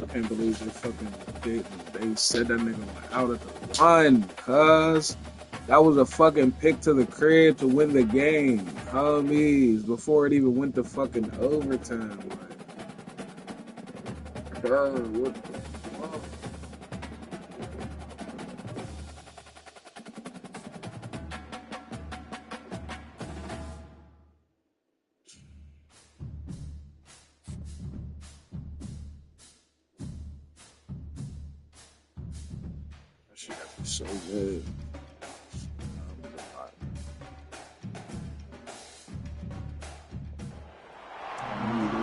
I can't believe they said that nigga out at the line, cuz that was a fucking pick to the crib to win the game, homies, before it even went to fucking overtime. Like, what the fuck? So good.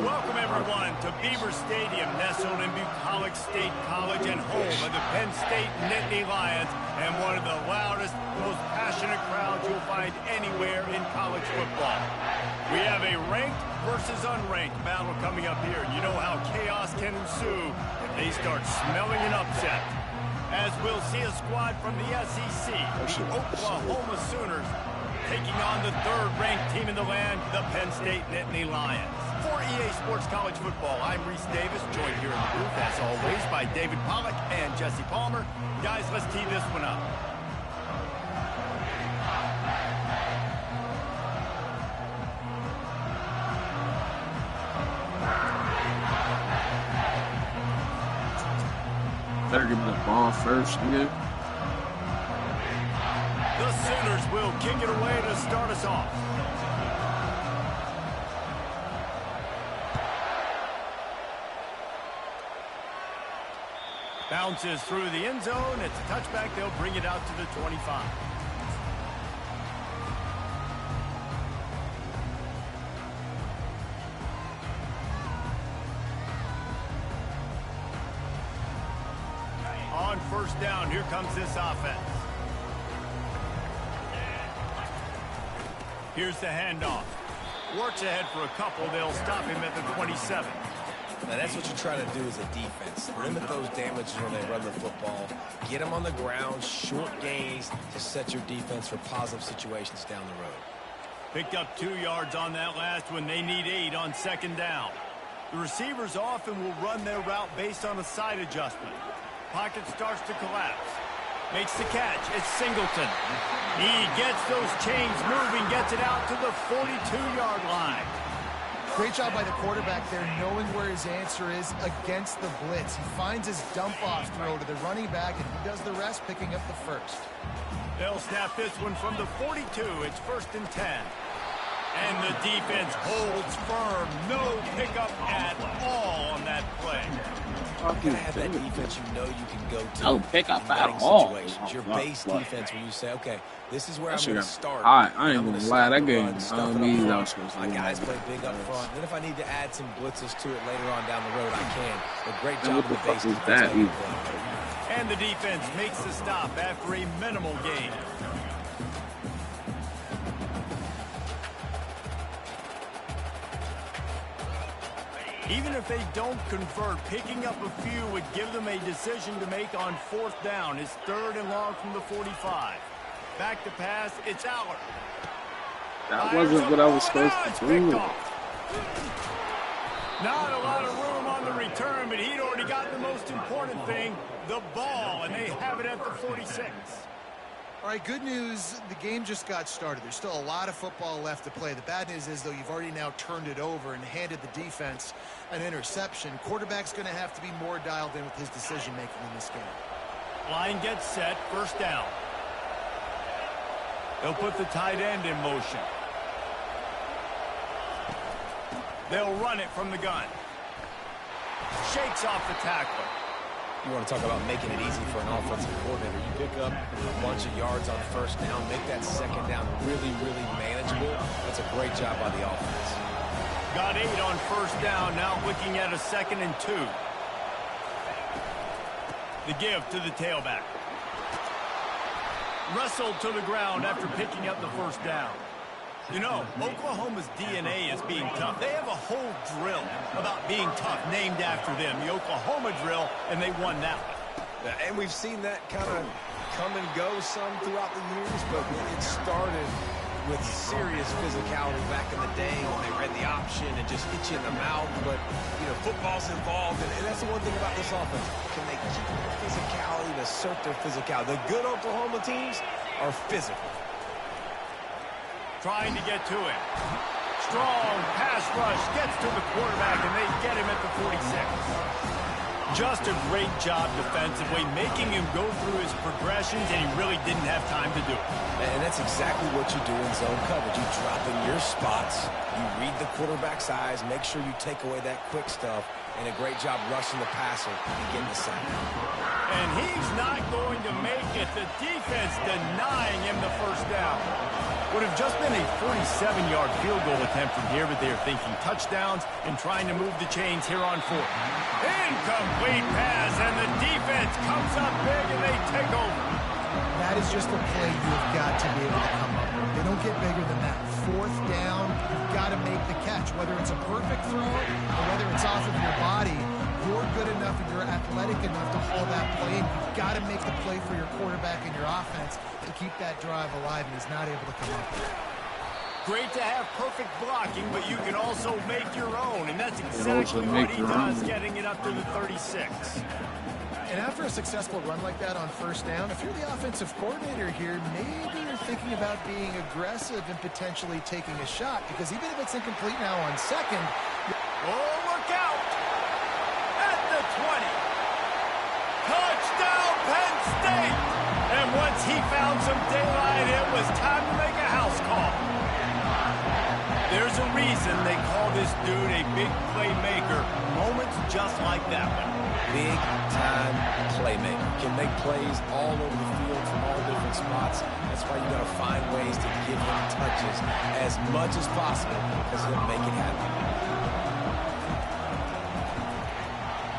Welcome everyone to Beaver Stadium, nestled in Bucolic State College and home of the Penn State Nittany Lions, and one of the loudest, most passionate crowds you'll find anywhere in college football. We have a ranked versus unranked battle coming up here. You know how chaos can ensue if they start smelling an upset. As we'll see a squad from the SEC, the Oklahoma Sooners, taking on the third-ranked team in the land, the Penn State Nittany Lions. For EA Sports College Football, I'm Reese Davis, joined here in the booth, as always, by David Pollack and Jesse Palmer. Guys, let's tee this one up.
Better give me the ball first, nigga.
The Sooners will kick it away to start us off. Bounces through the end zone. It's a touchback. They'll bring it out to the 25. On first down, here comes this offense. Here's the handoff. Works ahead for a couple. They'll stop him at the 27.
Now, that's what you try to do as a defense. Limit those damages when they run the football. Get them on the ground, short gains to set your defense for positive situations down the road.
Picked up 2 yards on that last one. They need 8 on second down. The receivers often will run their route based on a side adjustment. Pocket starts to collapse. Makes the catch. It's Singleton. He gets those chains moving, gets it out to the 42-yard line.
Great job by the quarterback there, knowing where his answer is against the blitz. He finds his dump-off throw to the running back, and he does the rest, picking up the first.
They'll snap this one from the 42. It's 1st and 10. And the defense holds firm. No pickup at all on that play.
You gotta have that defense you know you can go to.
No pickup at all.
Situations. Your base defense where you say, okay, this is where I'm
That
going to
shit
start.
I ain't gonna lie, that game,
My guys play big up front. Then if I need to add some blitzes to it later on down the road, I can. But great job in the base defense.
And the defense makes the stop after a minimal gain. Even if they don't convert, picking up a few would give them a decision to make on 4th down. It's 3rd and long from the 45. Back to pass, it's Aller.
That wasn't what I was supposed to do.
Not a lot of room on the return, but he'd already got the most important thing, the ball, and they have it at the 46.
All right, good news, the game just got started. There's still a lot of football left to play. The bad news is, though, you've already now turned it over and handed the defense an interception. Quarterback's going to have to be more dialed in with his decision-making in this game.
Line gets set, 1st down. They'll put the tight end in motion. They'll run it from the gun. Shakes off the tackler.
You want to talk about making it easy for an offensive coordinator. You pick up a bunch of yards on 1st down, make that 2nd down really, really manageable. That's a great job by the offense.
Got 8 on 1st down, now looking at a 2nd and 2. The give to the tailback. Wrestled to the ground after picking up the 1st down. You know, Oklahoma's DNA is being tough. They have a whole drill about being tough named after them, the Oklahoma drill, and they won that one.
And we've seen that kind of come and go some throughout the years, but it started with serious physicality back in the day when they read the option and just hit you in the mouth. But, you know, football's involved, and that's the one thing about this offense. Can they keep their physicality and assert their physicality? The good Oklahoma teams are physical.
Trying to get to it. Strong pass rush gets to the quarterback, and they get him at the 46. Just a great job defensively, making him go through his progressions, and he really didn't have time to do it.
And that's exactly what you do in zone coverage. You drop in your spots, you read the quarterback's eyes, make sure you take away that quick stuff, and a great job rushing the passer and getting the sack.
And he's not going to make it. The defense denying him the 1st down. Would have just been a 47-yard field goal attempt from here, but they are thinking touchdowns and trying to move the chains here on 4th. Incomplete pass, and the defense comes up big, and they take over.
That is just a play you've got to be able to come up with. They don't get bigger than that. 4th down, you've got to make the catch. Whether it's a perfect throw or whether it's off of your body, you're good enough and you're athletic enough to haul that play in. You've got to make the play for your quarterback and your offense to keep that drive alive, and he's not able to come up with it.
Great to have perfect blocking, but you can also make your own, and that's exactly what he does, getting it up to the 36.
And after a successful run like that on 1st down, if you're the offensive coordinator here, maybe you're thinking about being aggressive and potentially taking a shot, because even if it's incomplete now on 2nd...
Oh, look out! At the 20. Touchdown, Penn State! And once he found some daylight, it was time to make a house call. There's a reason they call this dude a big playmaker. Moments just like that one.
Big-time playmaker. Can make plays all over the field from all different spots. That's why you got to find ways to give him touches as much as possible, because he'll make it happen.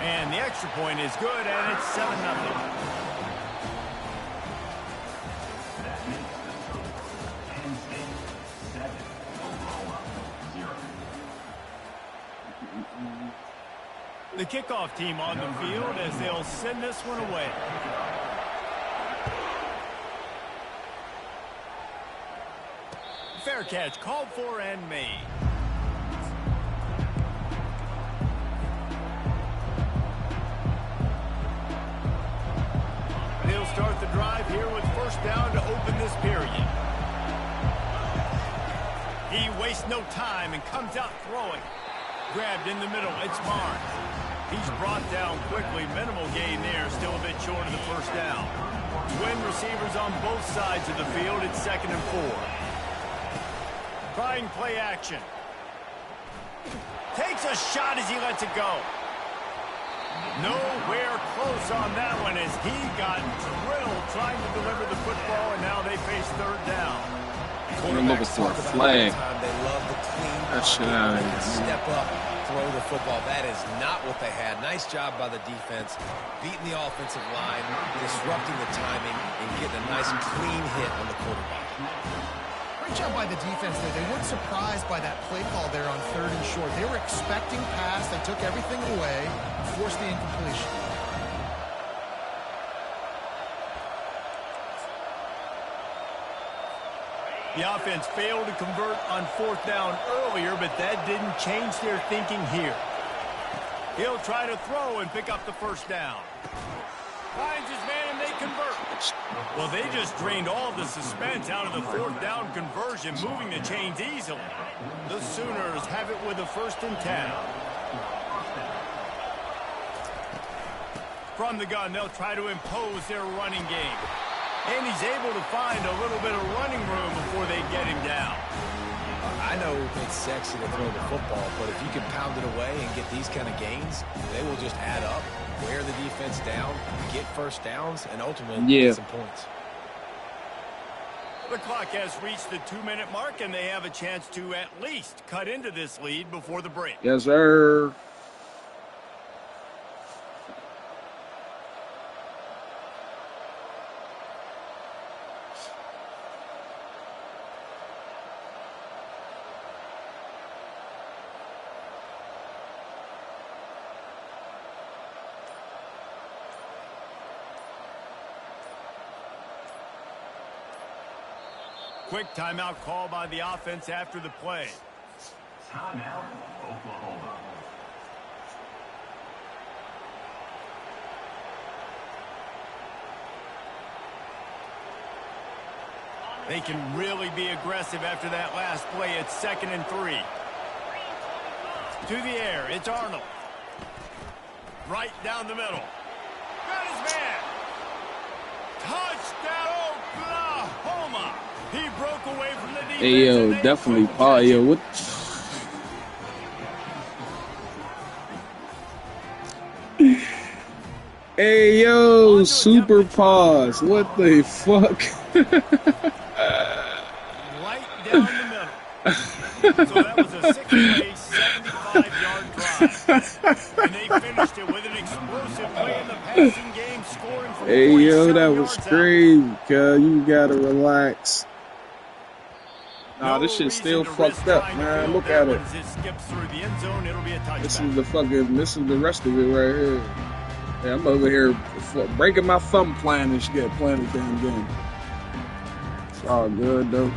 And the extra point is good, and it's 7-0. The kickoff team on the field as they'll send this one away. Fair catch called for and made. They'll start the drive here with 1st down to open this period. He wastes no time and comes out throwing. Grabbed in the middle, it's Barnes. He's brought down quickly. Minimal gain there, still a bit short of the 1st down. Twin receivers on both sides of the field. It's 2nd and 4. Trying play action. Takes a shot as he lets it go. Nowhere close on that one as he got drilled trying to deliver the football, and now they face third down.
They're looking for a flag.
They love the clean.
That shit out of here.
Step up, throw the football. That is not what they had. Nice job by the defense, beating the offensive line, disrupting the timing, and getting a nice clean hit on the quarterback.
Great job by the defense there. They weren't surprised by that play call there on 3rd and short. They were expecting pass. They took everything away, forced the incompletion.
The offense failed to convert on 4th down earlier, but that didn't change their thinking here. He'll try to throw and pick up the first down. Finds his man and they convert. Well, they just drained all the suspense out of the 4th down conversion, moving the chains easily. The Sooners have it with a 1st and 10. From the gun, they'll try to impose their running game. And he's able to find a little bit of running room before they get him down.
I know it's sexy to throw the football, but if you can pound it away and get these kind of gains, they will just add up, wear the defense down, get first downs, and ultimately get some points.
The clock has reached the 2-minute mark, and they have a chance to at least cut into this lead before the break.
Yes, sir.
Quick timeout call by the offense after the play.
Timeout, Oklahoma.
They can really be aggressive after that last play. It's 2nd and 3. To the air, it's Arnold. Right down the middle. Got his man. Touchdown, Oklahoma. He broke away from the defense.
Hey, yo, definitely Paul. Yo, what? Hey, yo, super pause. What the fuck?
Right down the middle. So that was a 6-play, 75-yard drive. And they finished it with an explosive play in the passing game, scoring from
Hey, yo, that
47
was
yards out.
crazy, cuz. You gotta relax. Nah, this shit's still fucked up, man. Look at it. This is the rest of it right here. Yeah, I'm over here breaking my thumb playing this shit, playing the damn game. It's all good, though.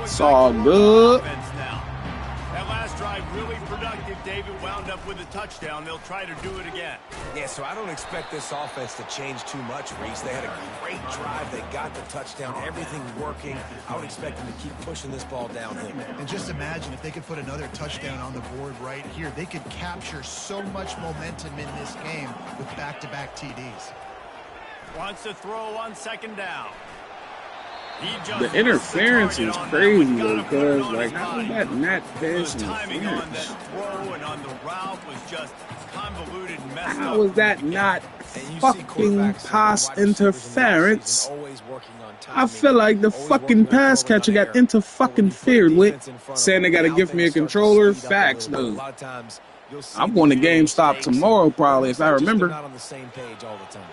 It's all good.
That last drive really productive. David wound up with a touchdown. They'll try to do it again.
Yeah, so I don't expect this offense to change too much, Reese. They had a great drive. They got the touchdown. Everything working. I would expect them to keep pushing this ball downhill.
And just imagine if they could put another touchdown on the board right here. They could capture so much momentum in this game with back-to-back TDs.
Wants to throw on 2nd down.
The interference is crazy, though, because, like, how is that not pass interference? How is that not fucking pass interference? I feel like the fucking pass catcher got interfucking-feared with, saying they got to give me a controller. Facts, though. I'm going to GameStop tomorrow, probably, if I remember.
Not on the same page all the time.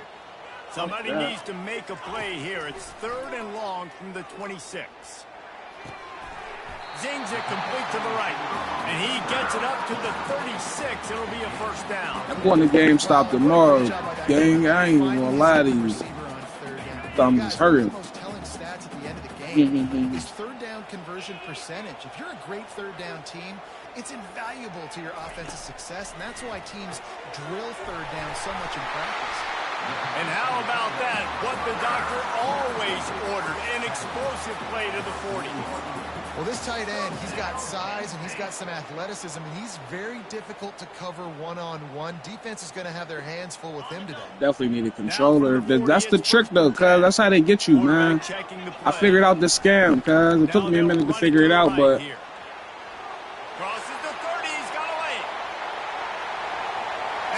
Somebody needs to make a play here. It's 3rd and long from the 26. Zings it complete to the right. And he gets it up to the 36. It'll be a 1st down.
I'm going to GameStop tomorrow, gang. I ain't even going to lie to you. Thumbs hurting.
Is 3rd down conversion percentage. If you're a great 3rd down team, it's invaluable to your offensive success, and that's why teams drill 3rd down so much in practice.
And how about that? What the doctor always ordered, an explosive play to the 40.
Well, this tight end, he's got size and he's got some athleticism, and he's very difficult to cover one-on-one. Defense is going to have their hands full with him today.
Definitely need a controller. That's the trick, though, cuz. That's how they get you, man. I figured out the scam, cuz. It took me a minute to figure it out, but...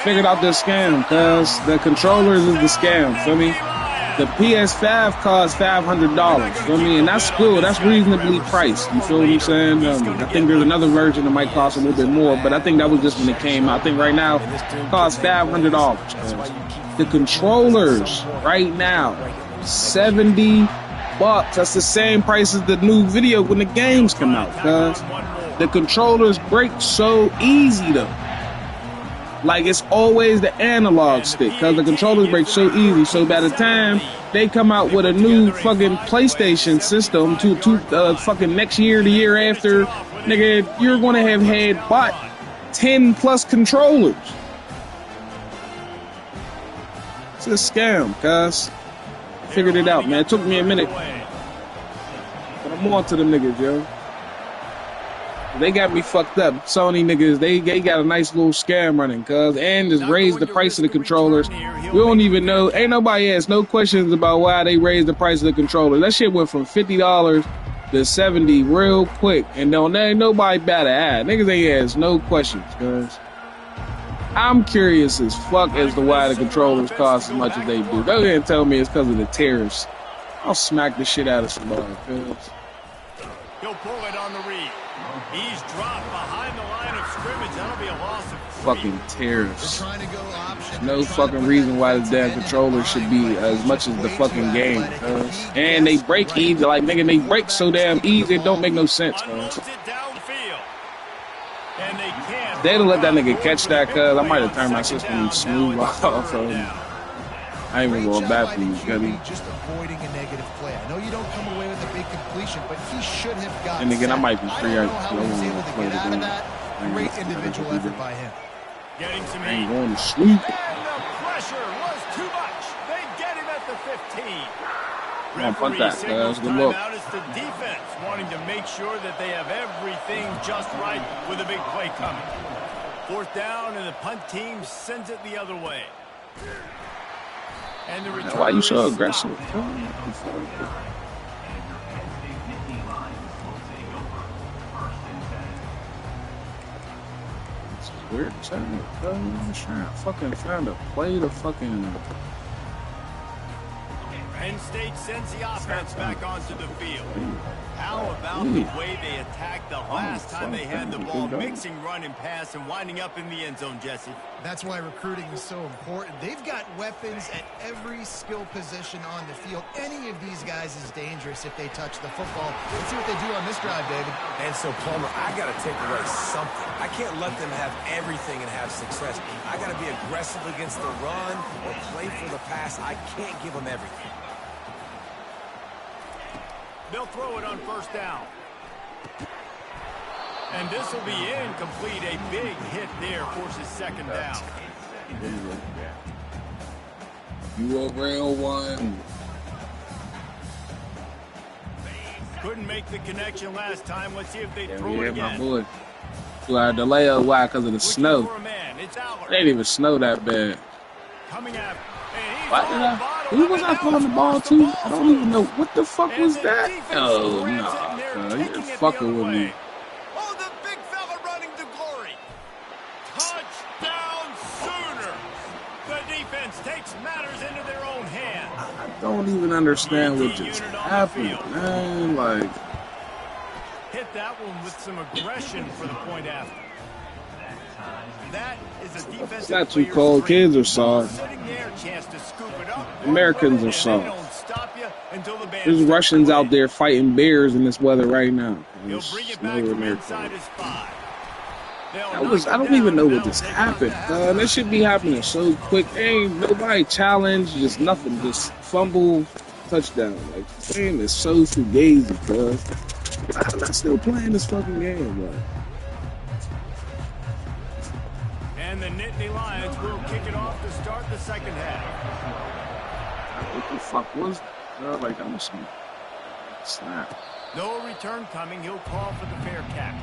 Figured out the scam, cuz. The controllers is the scam, feel me? The PS5 costs $500, feel me? And that's cool. That's reasonably priced. You feel what I'm saying? I think there's another version that might cost a little bit more, but I think that was just when it came out. I think right now it costs $500. The controllers right now, $70. That's the same price as the new video when the games come out, cuz. The controllers break so easy, though. Like, it's always the analog stick, because the controllers break so easy. So by the time they come out with a new fucking PlayStation system to fucking next year, the year after, nigga, you're going to have had bought 10 plus controllers. It's a scam, cuz. Figured it out, man. It took me a minute. But I'm on to them niggas, yo. They got me fucked up. Sony niggas, they got a nice little scam running, cuz. And just raised the price of the controllers. We don't even know. Ain't nobody asked no questions about why they raised the price of the controller. That shit went from $50 to $70 real quick. And ain't nobody bat an eye. Niggas ain't asked no questions, cuz. I'm curious as fuck as to why the controllers cost as much as they do. Go ahead and tell me it's because of the tariffs. I'll smack the shit out of somebody, cuz.
He'll pull it on the read. He's dropped behind the line of scrimmage. That'll be a loss of 3.
Fucking tariffs. No fucking reason why the damn controller should be as much as the fucking game, cuz. And they break easy. Like, nigga, they break so damn easy, it don't make no sense, cuz. They don't let that nigga catch that, cuz. I might have turned my system smooth off. I ain't even going back for you, Cuddy.
Just avoiding a negative play. I know you don't come away with a big completion, but he should have got.
And again, I might be free.
I don't know how he was able to get out of that. Great individual effort by him.
Getting some
I ain't going to sleep.
And the pressure was too much. They get him at the 15.
Come on, punt that, cuz. Good look.
It's the defense wanting to make sure that they have everything just right with a big play coming. 4th down, and the punt team sends it the other way. And the
why are you so aggressive? It's weird. I'm trying to fucking find a play to fucking.
Penn State sends the offense back onto the field. How about the way they attacked the last time they had the ball, mixing run and pass and winding up in the end zone, Jesse?
That's why recruiting is so important. They've got weapons at every skill position on the field. Any of these guys is dangerous if they touch the football. Let's see what they do on this drive, David.
And so, Palmer, I got to take away something. I can't let them have everything and have success. I got to be aggressive against the run or play for the pass. I can't give them everything.
They'll throw it on 1st down. And this will be incomplete. A big hit there forces 2nd down.
You a real one.
Couldn't make the connection last time. Let's see if they throw it again.
My boy. Do I delay or why? Because of the snow. They didn't even snow that bad.
Coming up.
Who was I throwing the ball to? I don't even know. What the fuck was that? Oh, no. You're fucking with me.
Oh, the big fella running to glory. Touchdown Sooners. The defense takes matters into their own hands.
I don't even understand what just happened, man. Like,
hit that one with some aggression for the point after. That is a defensive.
It's not too cold. Kids are soft. Americans are soft. There's Russians out there fighting bears in this weather right now. I don't even know what just happened. That should be happening so quick. Ain't nobody challenged, just nothing. Just fumble, touchdown. Like, the game is so fugazi, cuz. I'm not still playing this fucking game, bro.
And the Nittany Lions will kick it off to start the 2nd half.
What the fuck was that? Like, I'm assuming. Snap.
No return coming. He'll call for the fair catch.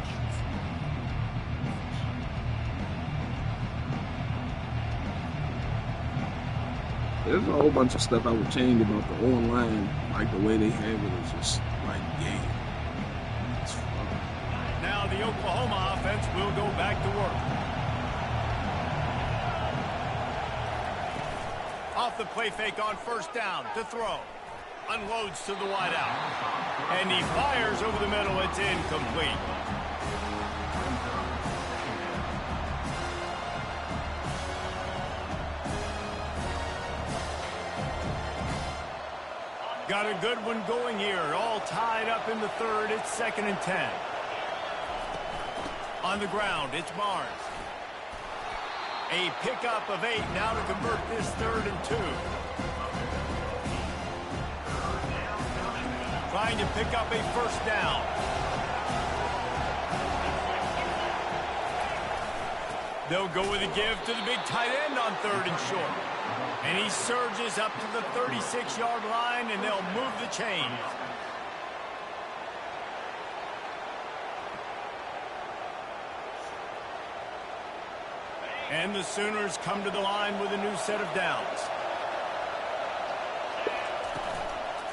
There's a whole bunch of stuff I would change about the online, like the way they have it is just like game. It's fun.
Now the Oklahoma offense will go back to work. Off the play fake on first down to throw. Unloads to the wideout. And he fires over the middle. It's incomplete. Got a good one going here. All tied up in the third. It's 2nd and 10. On the ground, it's Barnes. A pickup of 8 now to convert this 3rd and 2. Trying to pick up a first down. They'll go with a give to the big tight end on 3rd and short. And he surges up to the 36-yard line, and they'll move the chains. And the Sooners come to the line with a new set of downs.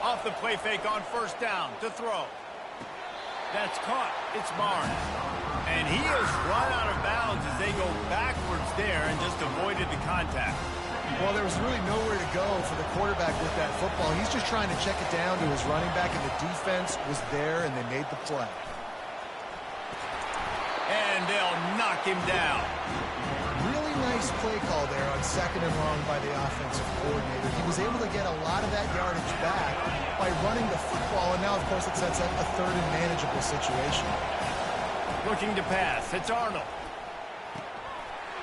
Off the play fake on first down to throw. That's caught. It's Barnes. And he is run out of bounds as they go backwards there and just avoided the contact.
Well, there was really nowhere to go for the quarterback with that football. He's just trying to check it down to his running back, and the defense was there, and they made the play.
And they'll knock him down.
Really nice play call there on 2nd and long by the offensive coordinator. He was able to get a lot of that yardage back by running the football, and now, of course, it sets up a 3rd and manageable situation.
Looking to pass. It's Arnold.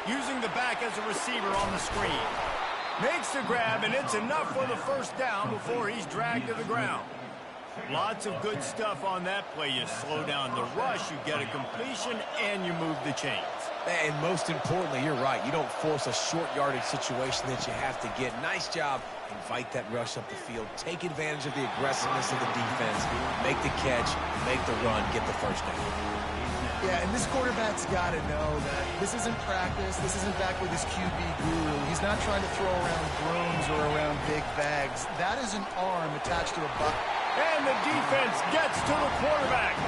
Using the back as a receiver on the screen. Makes the grab, and it's enough for the first down before he's dragged to the ground. Lots of good stuff on that play. You slow down the rush, you get a completion, and you move the chains.
And most importantly, you're right. You don't force a short yardage situation that you have to get. Nice job. Invite that rush up the field. Take advantage of the aggressiveness of the defense. Make the catch, make the run, get the first down.
Yeah, and this quarterback's got to know that this isn't practice. This isn't back with his QB guru. He's not trying to throw around brooms or around big bags. That is an arm attached to a butt.
And the defense gets to the quarterback.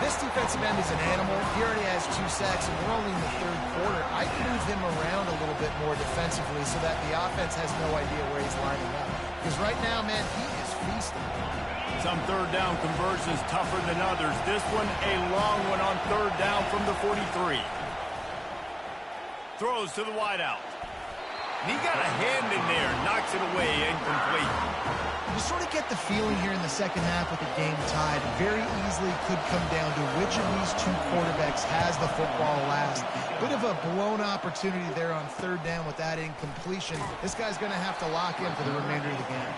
This defensive end is an animal. He already has 2 sacks, and we're only in the 3rd quarter. I'd move him around a little bit more defensively so that the offense has no idea where he's lining up. Because right now, man, he is feasting.
Some 3rd down conversions tougher than others. This one, a long one on 3rd down from the 43. Throws to the wideout. He got a hand in there, knocks it away, incomplete.
You sort of get the feeling here in the second half with the game tied. Very easily could come down to which of these 2 quarterbacks has the football last. Bit of a blown opportunity there on 3rd down with that incompletion. This guy's going to have to lock in for the remainder of the game.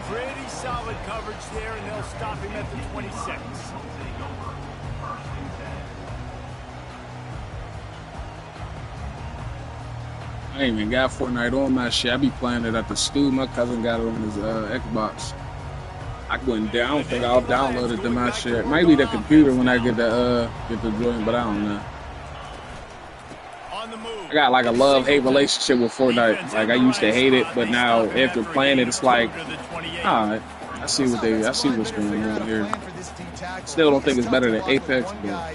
Pretty solid coverage there, and they'll stop him at the 26.
I ain't even got Fortnite on my shit. I be playing it at the stew. My cousin got it on his Xbox. I went down. I don't think I'll download it to my shit. Maybe the computer when I get the joint, but I don't know. I got like a love-hate relationship with Fortnite. Like I used to hate it, but now after playing it, it's like, alright, I see what's going on here. Still don't think it's better than Apex, but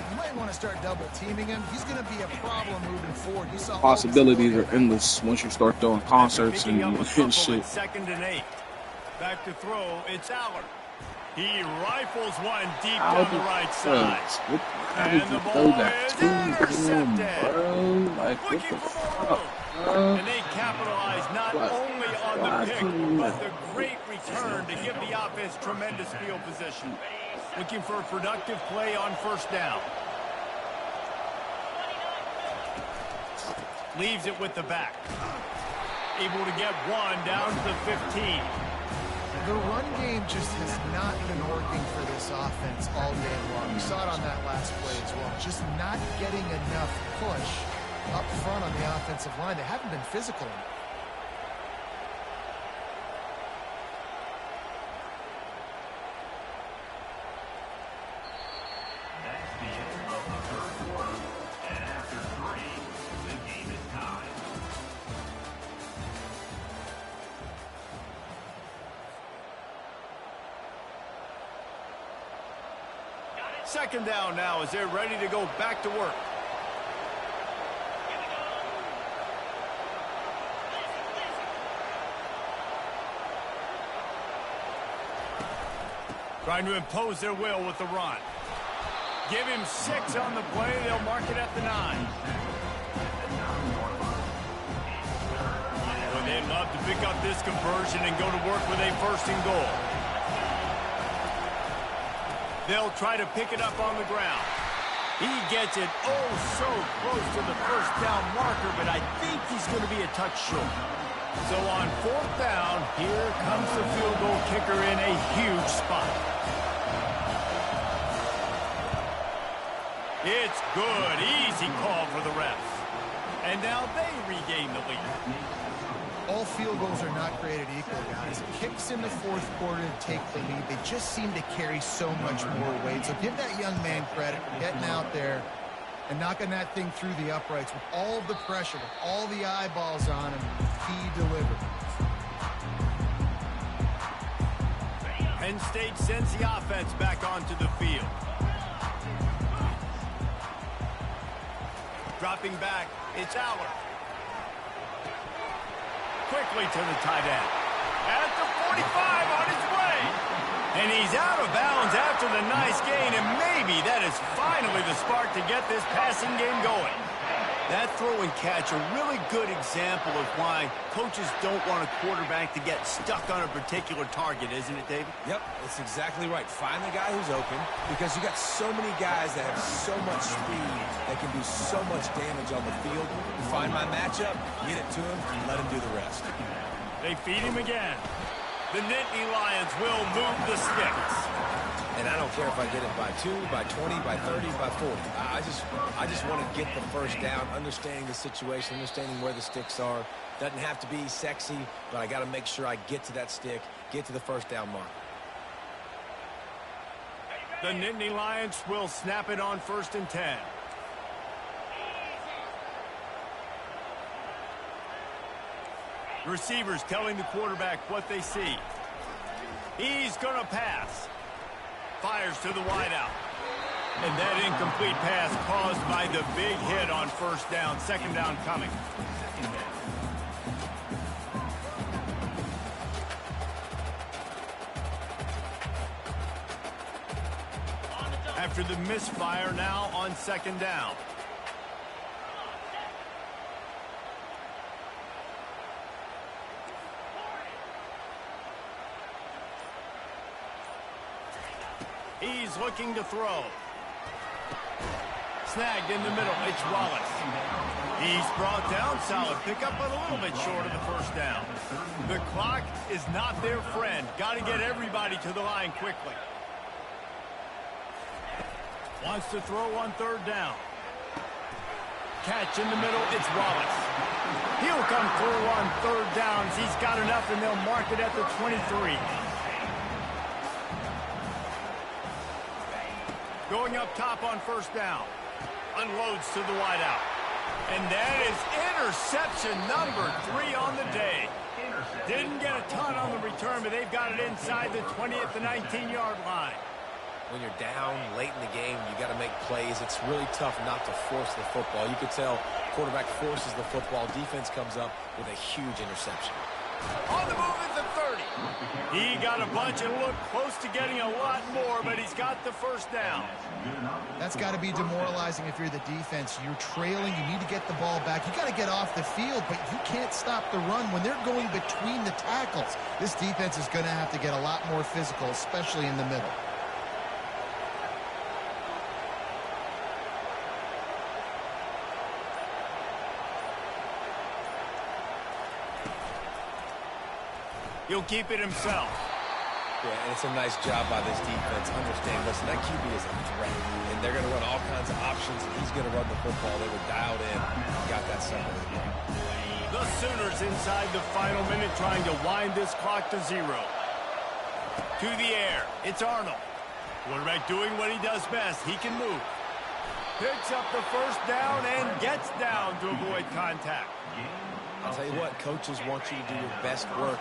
possibilities are endless once you start throwing concerts and shit.
2nd and 8. Back to throw. It's Aller. He rifles one deep down the right side.
How did you throw that to him, bro? Like, what the fuck?
And they capitalize not only on the pick, but the great return to give the offense tremendous field position. Looking for a productive play on 1st down. Leaves it with the back. Able to get one down to the 15.
The run game just has not been working for this offense all day long. We saw it on that last play as well. Just not getting enough push up front on the offensive line. They haven't been physical enough.
Second down now as they're ready to go back to work. Trying to impose their will with the run. Give him 6 on the play. They'll mark it at the 9. Well, they'd love to pick up this conversion and go to work with a 1st and goal. They'll try to pick it up on the ground. He gets it so close to the 1st down marker, but I think he's going to be a touch short. So on 4th down, here comes the field goal kicker in a huge spot. It's good. Easy call for the refs. And now they regain the lead.
All field goals are not created equal, guys. Kicks in the 4th quarter to take the lead. They just seem to carry so much more weight. So give that young man credit for getting out there and knocking that thing through the uprights with all of the pressure, with all the eyeballs on him. He delivered.
Penn State sends the offense back onto the field. Dropping back, it's Aller. Quickly to the tight end. At the 45 on his way. And he's out of bounds after the nice gain, and maybe that is finally the spark to get this passing game going. That throw and catch, a really good example of why coaches don't want a quarterback to get stuck on a particular target, isn't it, David?
Yep, that's exactly right. Find the guy who's open, because you got so many guys that have so much speed that can do so much damage on the field. You find my matchup, get it to him, and let him do the rest.
They feed him again. The Nittany Lions will move the sticks.
And I don't care if I get it by 2, by 20, by 30, by 40. I just want to get the 1st down, understanding the situation, understanding where the sticks are. Doesn't have to be sexy, but I got to make sure I get to that stick, get to the 1st down mark.
The Nittany Lions will snap it on 1st and 10. Receivers telling the quarterback what they see. He's going to pass. Fires to the wideout. And that incomplete pass caused by the big hit on 1st down. 2nd down coming. After the misfire, now on 2nd down. He's looking to throw. Snagged in the middle. It's Wallace. He's brought down. Solid pickup, but a little bit short of the 1st down. The clock is not their friend. Got to get everybody to the line quickly. Wants to throw on 3rd down. Catch in the middle. It's Wallace. He'll come through on 3rd downs. He's got enough, and they'll mark it at the 23. Going up top on 1st down. Unloads to the wideout. And that is interception number 3 on the day. Didn't get a ton on the return, but they've got it inside the 20 at the 19-yard line.
When you're down late in the game, you got to make plays. It's really tough not to force the football. You could tell quarterback forces the football. Defense comes up with a huge interception.
On the move at the 30. He got a bunch and looked close to getting a lot more, but he's got the 1st down.
That's got to be demoralizing if you're the defense. You're trailing. You need to get the ball back. You got to get off the field, but you can't stop the run when they're going between the tackles. This defense is going to have to get a lot more physical, especially in the middle.
He'll keep it himself.
Yeah, and it's a nice job by this defense. Understand, listen, that QB is a threat, and they're going to run all kinds of options, and he's going to run the football. They were dialed in. Got that separated.
The Sooners inside the final minute trying to wind this clock to 0. To the air. It's Arnold. Quarterback doing what he does best. He can move. Picks up the 1st down and gets down to avoid contact.
I'll tell you what, coaches want you to do your best work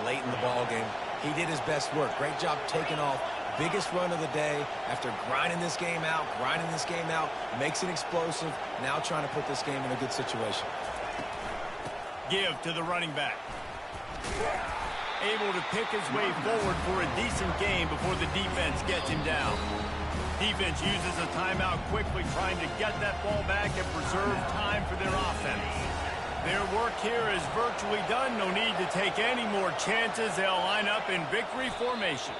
late in the ball game. He did his best work. Great job taking off, biggest run of the day after grinding this game out, makes it explosive, now trying to put this game in a good situation.
Give to the running back. Able to pick his way forward for a decent game before the defense gets him down. Defense uses a timeout quickly, trying to get that ball back and preserve time for their offense. Their work here is virtually done. No need to take any more chances. They'll line up in victory formation.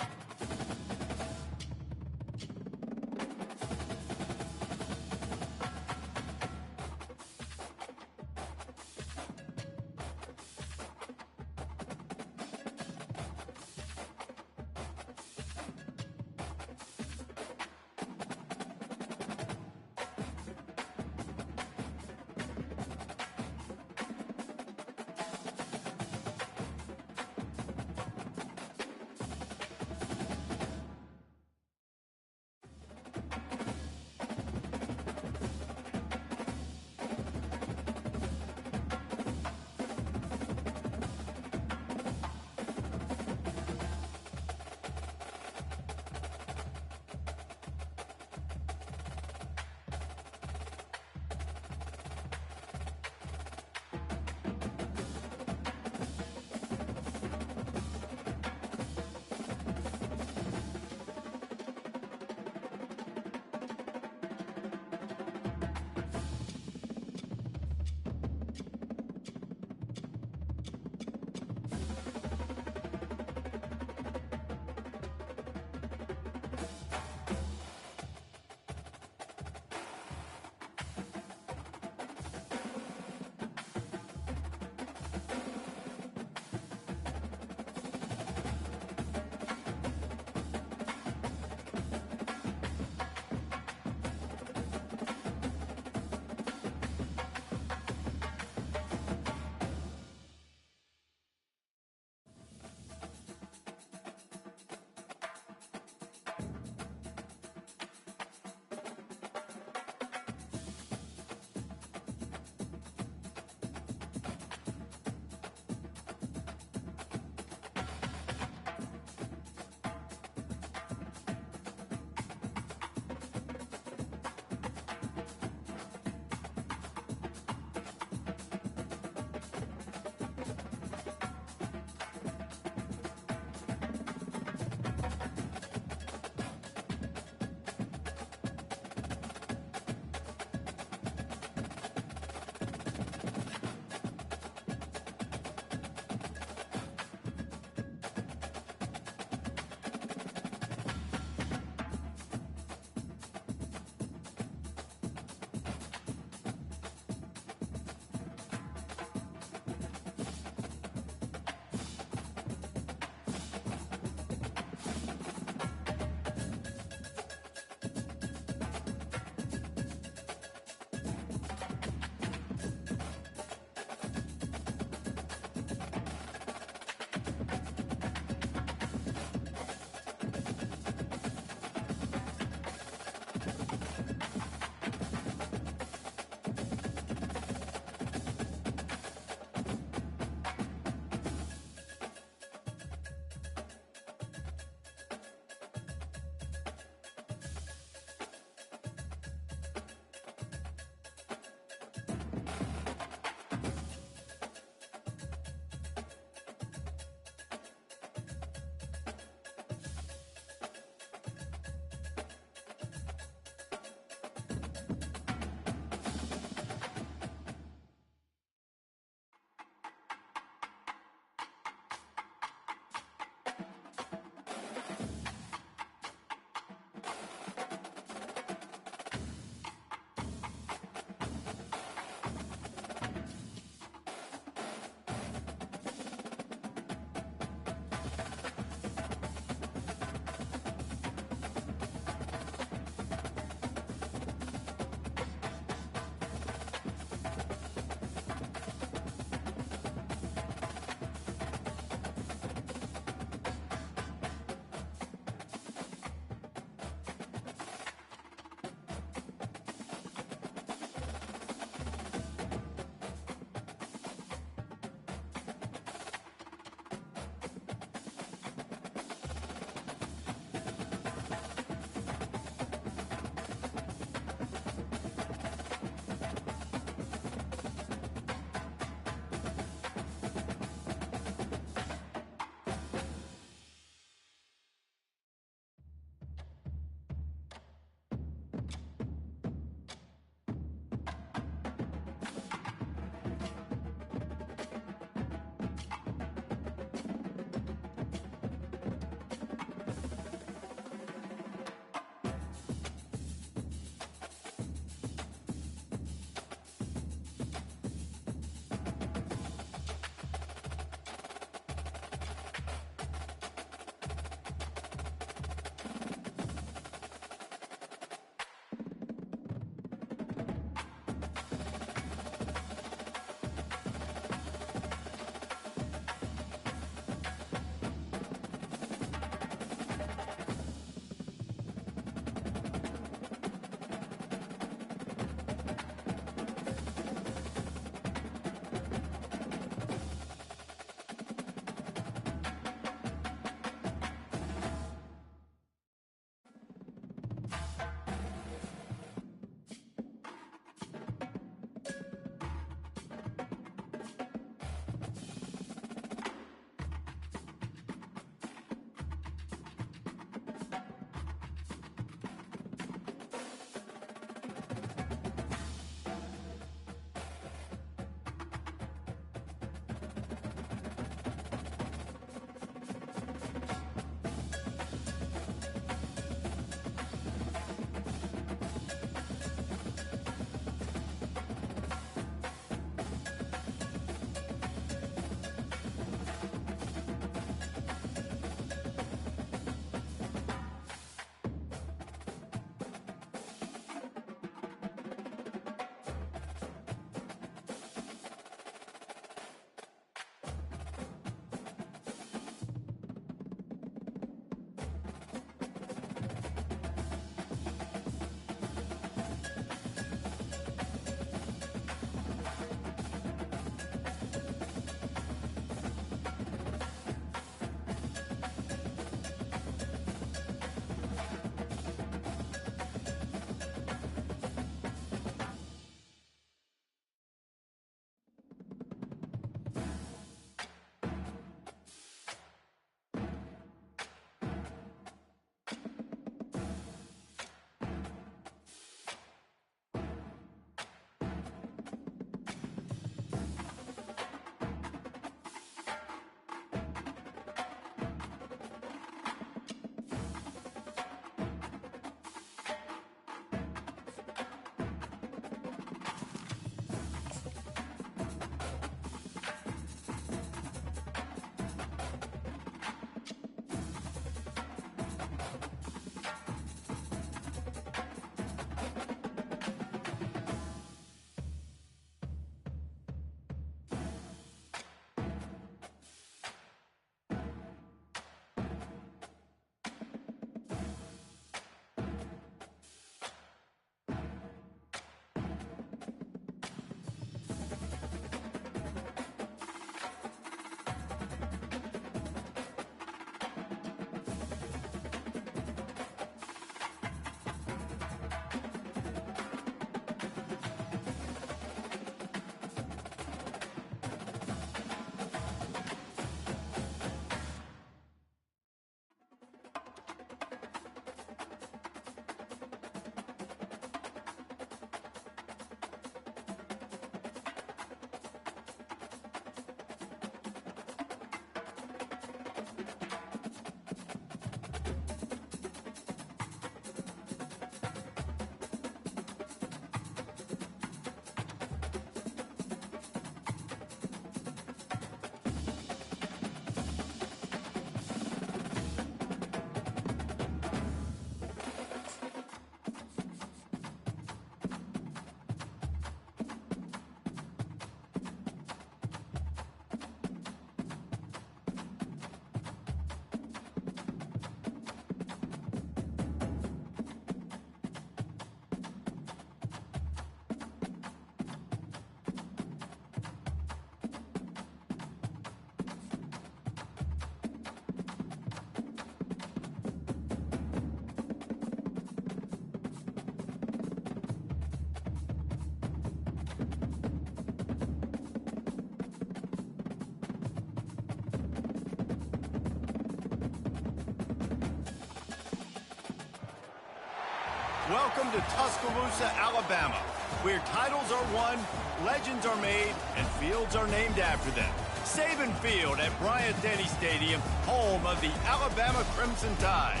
Welcome to Tuscaloosa, Alabama, where titles are won, legends are made, and fields are named after them. Saban Field at Bryant-Denny Stadium, home of the Alabama Crimson Tide.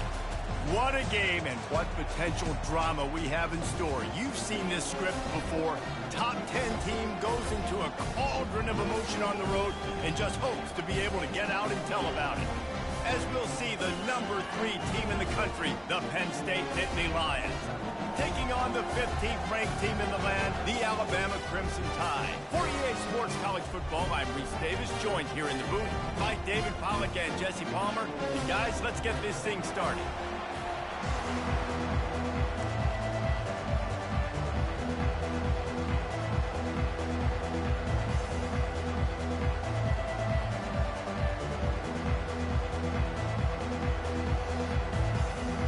What a game and what potential drama we have in store. You've seen this script before. Top 10 team goes into a cauldron of emotion on the road and just hopes to be able to get out and tell about it. As we'll see the number 3 team in the country, the Penn State Nittany Lions, taking on the 15th ranked team in the land, the Alabama Crimson Tide. 48 Sports College Football, I'm Reese Davis, joined here in the booth by David Pollack and Jesse Palmer. And guys, let's get this thing started.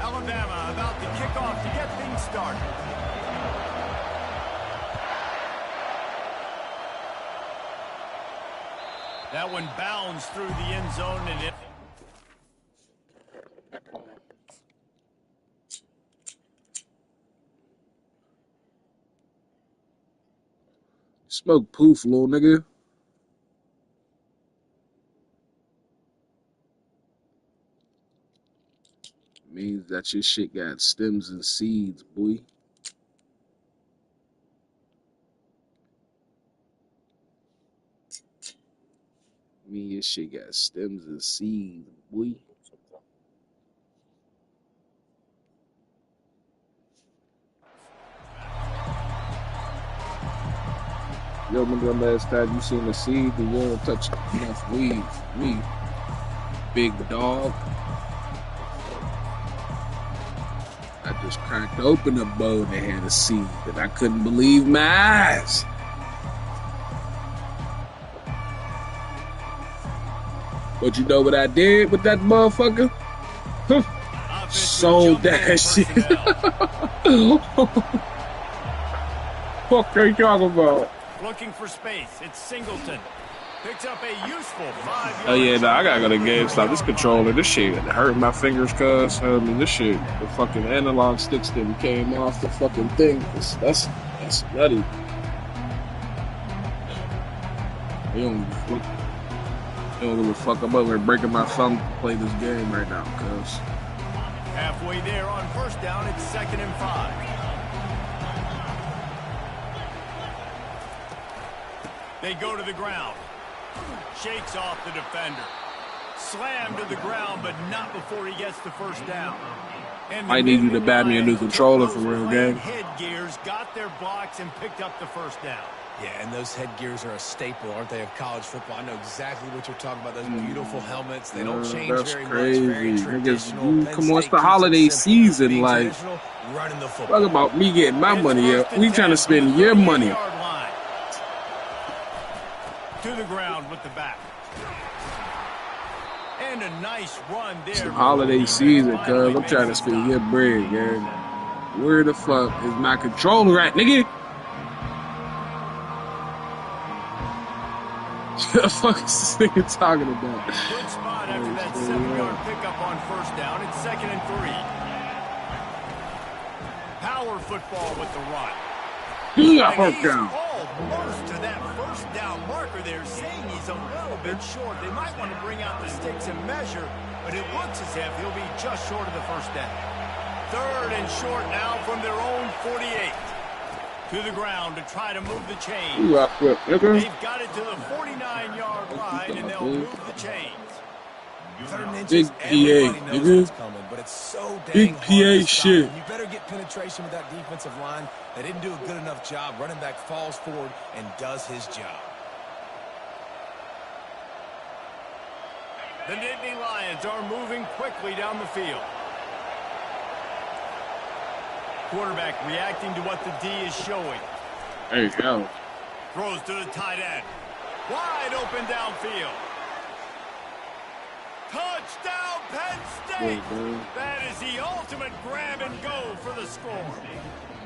Alabama about to kick off to get things started. That one bounds through the end zone and it.
Smoke poof, little nigga. Means that your shit got stems and seeds, boy. Mean your shit got stems and seeds, boy. Yo, remember the last time you seen a seed, the world touch enough weed for me, big dog. I just cracked open a bowl that had a seed and I couldn't believe my eyes. But you know what I did with that motherfucker? Sold that shit. Fuck are you talking about?
Looking for space. It's Singleton. Picks up a useful 5-yard.
Oh yeah, no, I gotta go to GameStop. This controller, this shit hurt my fingers, cuz. I mean, this shit, the fucking analog sticks that came off the fucking thing. That's nutty. They don't give a fuck. I'm over here breaking my thumb to play this game right now, cuz.
Halfway there on first down, it's 2nd and 5. They go to the ground. Shakes off the defender. Slammed to the ground, but not before he gets the first down. And
I need you to buy me a new controller for real, gang.
Headgears got their blocks and picked up the first down.
Yeah, and those headgears are a staple, aren't they, of college football? I know exactly what you're talking about. Those beautiful helmets. They don't change very
crazy.
much. Very traditional.
Come on, it's the holiday season. Like,
running the football.
talk about me getting my money up. We trying to spend your money.
To the ground with the back. And a nice run there.
It's the holiday season, cuz. I'm trying to spend your bread, gang. Where the fuck is my controller at, nigga? What the fuck is this nigga talking about?
Good spot after that 7-yard pickup on first down. It's 2nd and 3. Power football with the run. Almost to that first down marker there, saying he's a little bit short. They might want to bring out the sticks and measure, but it looks as if he'll be just short of the first down. 3rd and short now from their own 48. To the ground to try to move the chains. They've got it to the 49-yard line, and they'll move the chains.
Big PA, nigga.
But it's so
Big PA shit.
You better get penetration with that defensive line. They didn't do a good enough job. Running back falls forward and does his job.
The Nittany Lions are moving quickly down the field. Quarterback reacting to what the D is showing.
There you go.
Throws to the tight end. Wide open downfield. Touchdown, Penn State! That is the ultimate grab and go for the score.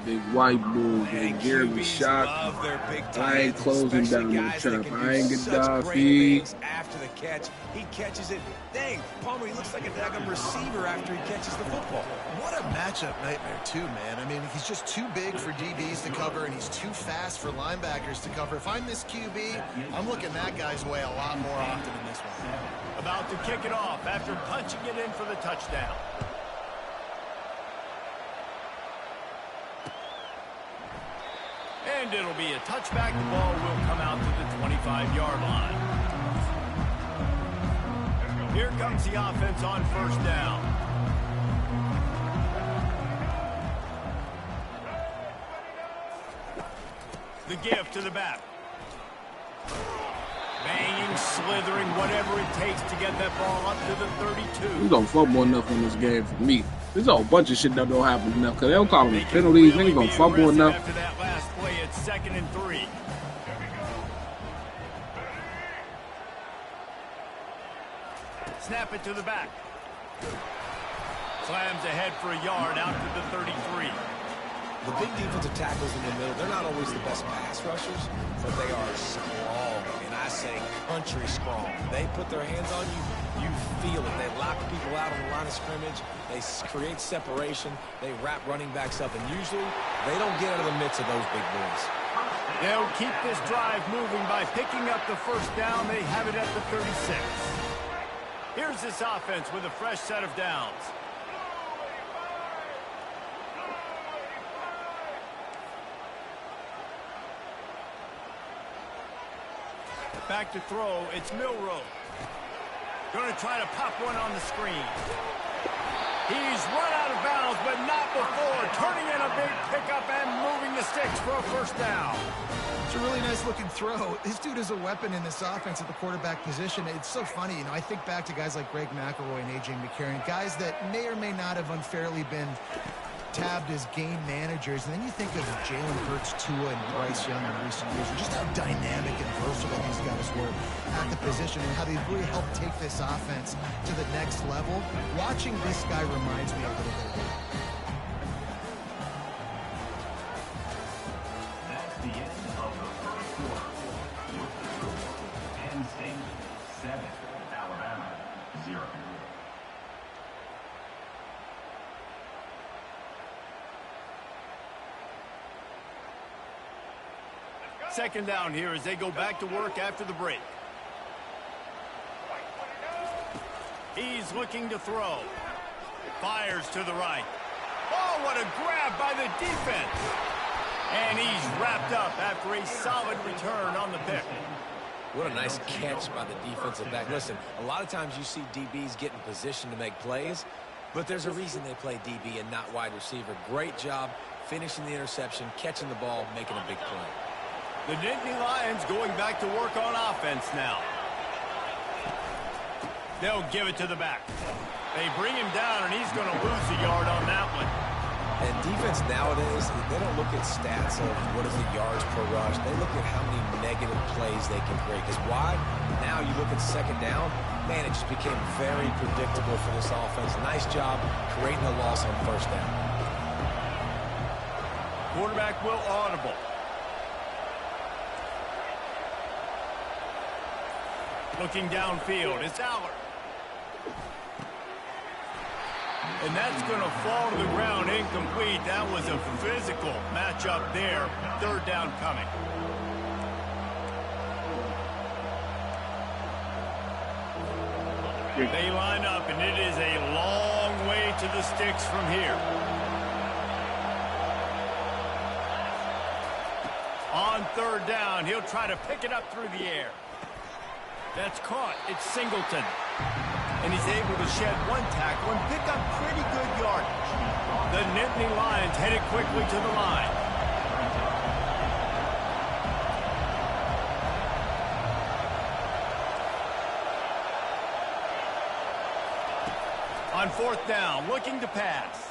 big white bulls
And
and Jeremy
QBs
Shock.
love their big
I
tight
ain't
ends,
closing
especially
down no
guys that
trap.
can
I
do
ain't
such great
Gaddafi.
things after the catch. He catches it. Dang, Palmer, he looks like a daggum receiver after he catches the football.
What a matchup nightmare, too, man. I mean, he's just too big for DBs to cover, and he's too fast for linebackers to cover. If I'm this QB, I'm looking that guy's way a lot more often in this one.
About to kick it off after punching it in for the touchdown. And it'll be a touchback. The ball will come out to the 25-yard line. Here comes the offense on first down. The give to the back. Banging, slithering, whatever it takes to get that ball up to the 32.
He's gonna fumble enough in this game for me. There's a whole bunch of shit that don't happen enough because they don't call them penalties. Niggas gonna fumble enough.
After that last play, it's 2nd and 3. Snap it to the back. Slams ahead for a yard out to the 33.
The big defensive tackles in the middle, they're not always the best pass rushers, but they are strong, and I say country strong. They put their hands on you, you feel it. They lock people out on the line of scrimmage. They create separation. They wrap running backs up, and usually they don't get out of the midst of those big boys.
They'll keep this drive moving by picking up the first down. They have it at the 36. Here's this offense with a fresh set of downs. Back to throw, it's Milroe. Going to try to pop one on the screen. He's run out of bounds, but not before. Turning in a big pickup and moving the sticks for a first down.
It's a really nice-looking throw. This dude is a weapon in this offense at the quarterback position. It's so funny, you know, I think back to guys like Greg McElroy and A.J. McCarron, guys that may or may not have unfairly been tabbed as game managers, and then you think of Jalen Hurts, Tua, and Bryce Young in recent years, and just how dynamic and versatile these guys were at the position and how they really helped take this offense to the next level. Watching this guy reminds me a little bit of that.
That's the end of the first quarter. With the score, Penn State 7, Alabama 0.
Second down here as they go back to work after the break. He's looking to throw. Fires to the right. Oh, what a grab by the defense. And he's wrapped up after a solid return on the pick.
What a nice catch by the defensive back. Listen, a lot of times you see DBs get in position to make plays, but there's a reason they play DB and not wide receiver. Great job finishing the interception, catching the ball, making a big play.
The Nittany Lions going back to work on offense now. They'll give it to the back. They bring him down, and he's going to lose a yard on that one.
And defense nowadays, they don't look at stats of what is the yards per rush. They look at how many negative plays they can create. Because why? Now you look at second down, man, it just became very predictable for this offense. Nice job creating a loss on first down.
Quarterback will audible. Looking downfield, it's Aller. And that's going to fall to the ground incomplete. That was a physical matchup there. Third down coming. They line up, and it is a long way to the sticks from here. On third down, he'll try to pick it up through the air. That's caught. It's Singleton. And he's able to shed one tackle and pick up pretty good yardage. The Nittany Lions headed quickly to the line. On fourth down, looking to pass.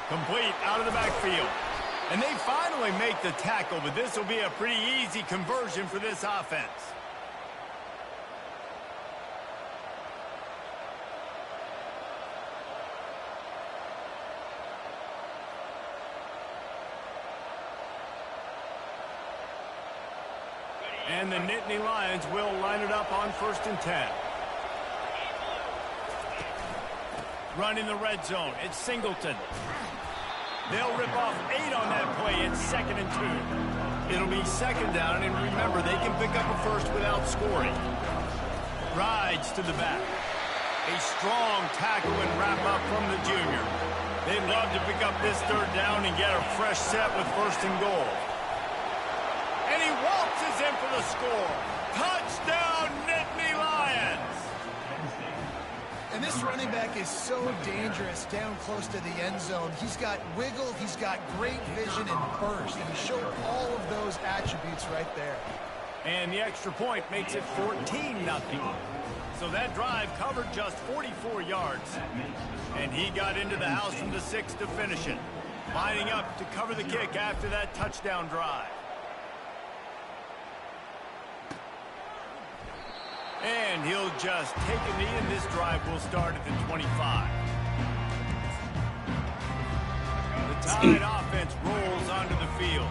Complete out of the backfield. And they finally make the tackle, but this will be a pretty easy conversion for this offense. And the Nittany Lions will line it up on 1st and 10. Running the red zone, it's Singleton. They'll rip off 8 on that play. It's 2nd and 2. It'll be 2nd down, and remember, they can pick up a first without scoring. Rides to the back. A strong tackle and wrap up from the junior. They'd love to pick up this 3rd down and get a fresh set with 1st and goal. And he waltzes in for the score. Touchdown, Nittany Lions!
And this running back is so dangerous down close to the end zone. He's got wiggle, he's got great vision and burst, and he showed all of those attributes right there.
And the extra point makes it 14-0. So that drive covered just 44 yards. And he got into the house from the 6 to finish it. Lining up to cover the kick after that touchdown drive. And he'll just take a knee, and this drive will start at the 25. The Tide offense rolls onto the field.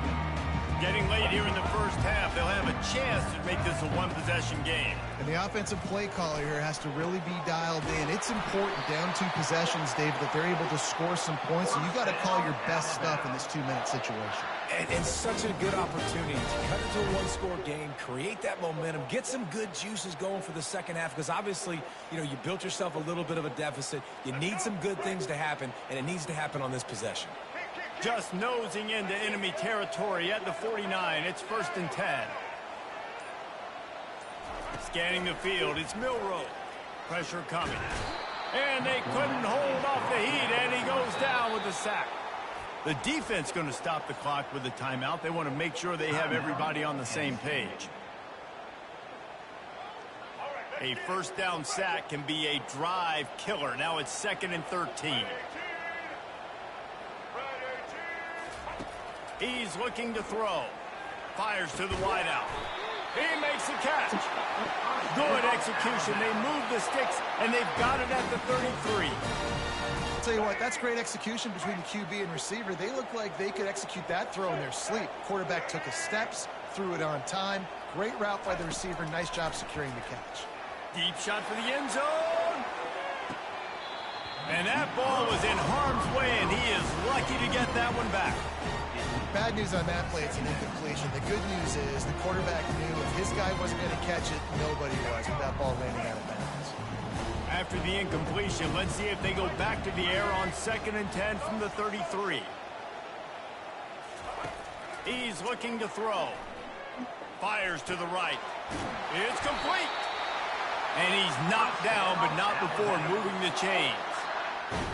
Getting late here in the first half, they'll have a chance to make this a one-possession game.
And the offensive play caller here has to really be dialed in. It's important down 2 possessions, Dave, that they're able to score some points. So you got to call your best stuff in this 2-minute situation.
And such a good opportunity to cut into a one-score game, create that momentum, get some good juices going for the second half, because obviously, you know, you built yourself a little bit of a deficit. You need some good things to happen, and it needs to happen on this possession.
Just nosing into enemy territory at the 49. It's 1st and 10. Scanning the field, it's Milroe. Pressure coming. And they couldn't hold off the heat, and he goes down with the sack. The defense going to stop the clock with a timeout. They want to make sure they have everybody on the same page. A 1st down sack can be a drive killer. Now it's 2nd and 13. He's looking to throw. Fires to the wideout. He makes the catch. Good execution. They move the sticks, and they've got it at the 33.
I'll tell you what, that's great execution between the QB and receiver. They look like they could execute that throw in their sleep. Quarterback took his steps, threw it on time. Great route by the receiver. Nice job securing the catch.
Deep shot for the end zone. And that ball was in harm's way, and he is lucky to get that one back.
Bad news on that play, it's an incompletion. The good news is the quarterback knew if his guy wasn't going to catch it, nobody was with that ball landing out of bounds.
After the incompletion, let's see if they go back to the air on 2nd and 10 from the 33. He's looking to throw. Fires to the right. It's complete. And he's knocked down, but not before moving the chains.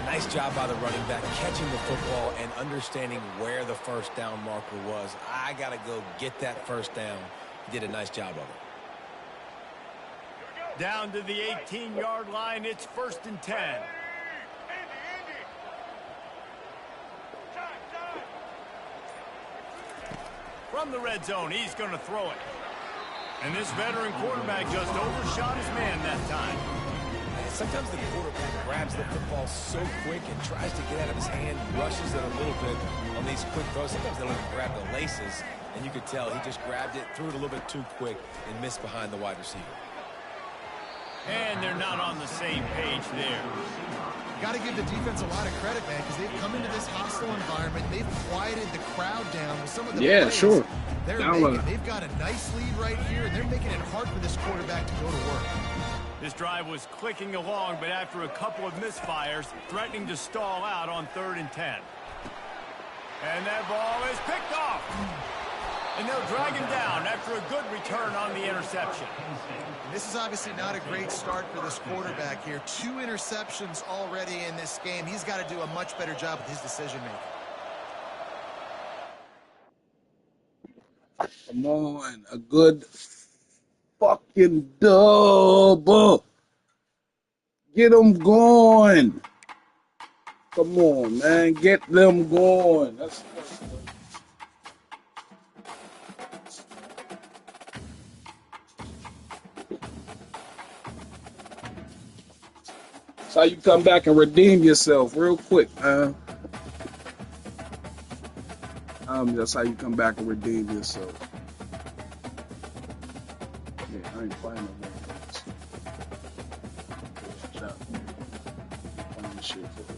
Nice job by the running back, catching the football and understanding where the 1st down marker was. I got to go get that 1st down. He did a nice job of it.
Down to the 18-yard line, it's 1st and 10. From the red zone, he's going to throw it. And this veteran quarterback just overshot his man that time.
Sometimes the quarterback grabs the football so quick and tries to get out of his hand, rushes it a little bit on these quick throws. Sometimes they let him grab the laces, and you could tell he just grabbed it, threw it a little bit too quick, and missed behind the wide receiver.
And they're not on the same page there.
Got to give the defense a lot of credit, man, because they've come into this hostile environment. They've quieted the crowd down with some of the plays.
Sure.
They've got a nice lead right here, and they're making it hard for this quarterback to go to work.
This drive was clicking along, but after a couple of misfires, threatening to stall out on 3rd and 10. And that ball is picked off. And they'll drag him down after a good return on the interception.
This is obviously not a great start for this quarterback here. 2 interceptions already in this game. He's got to do a much better job with his decision-making.
Come on, a good fucking dub. Get them going. Come on, man. Get them going. That's how you come back and redeem yourself real quick, man. That's how you come back and redeem yourself. Yeah, I ain't playing no more. Playing shit for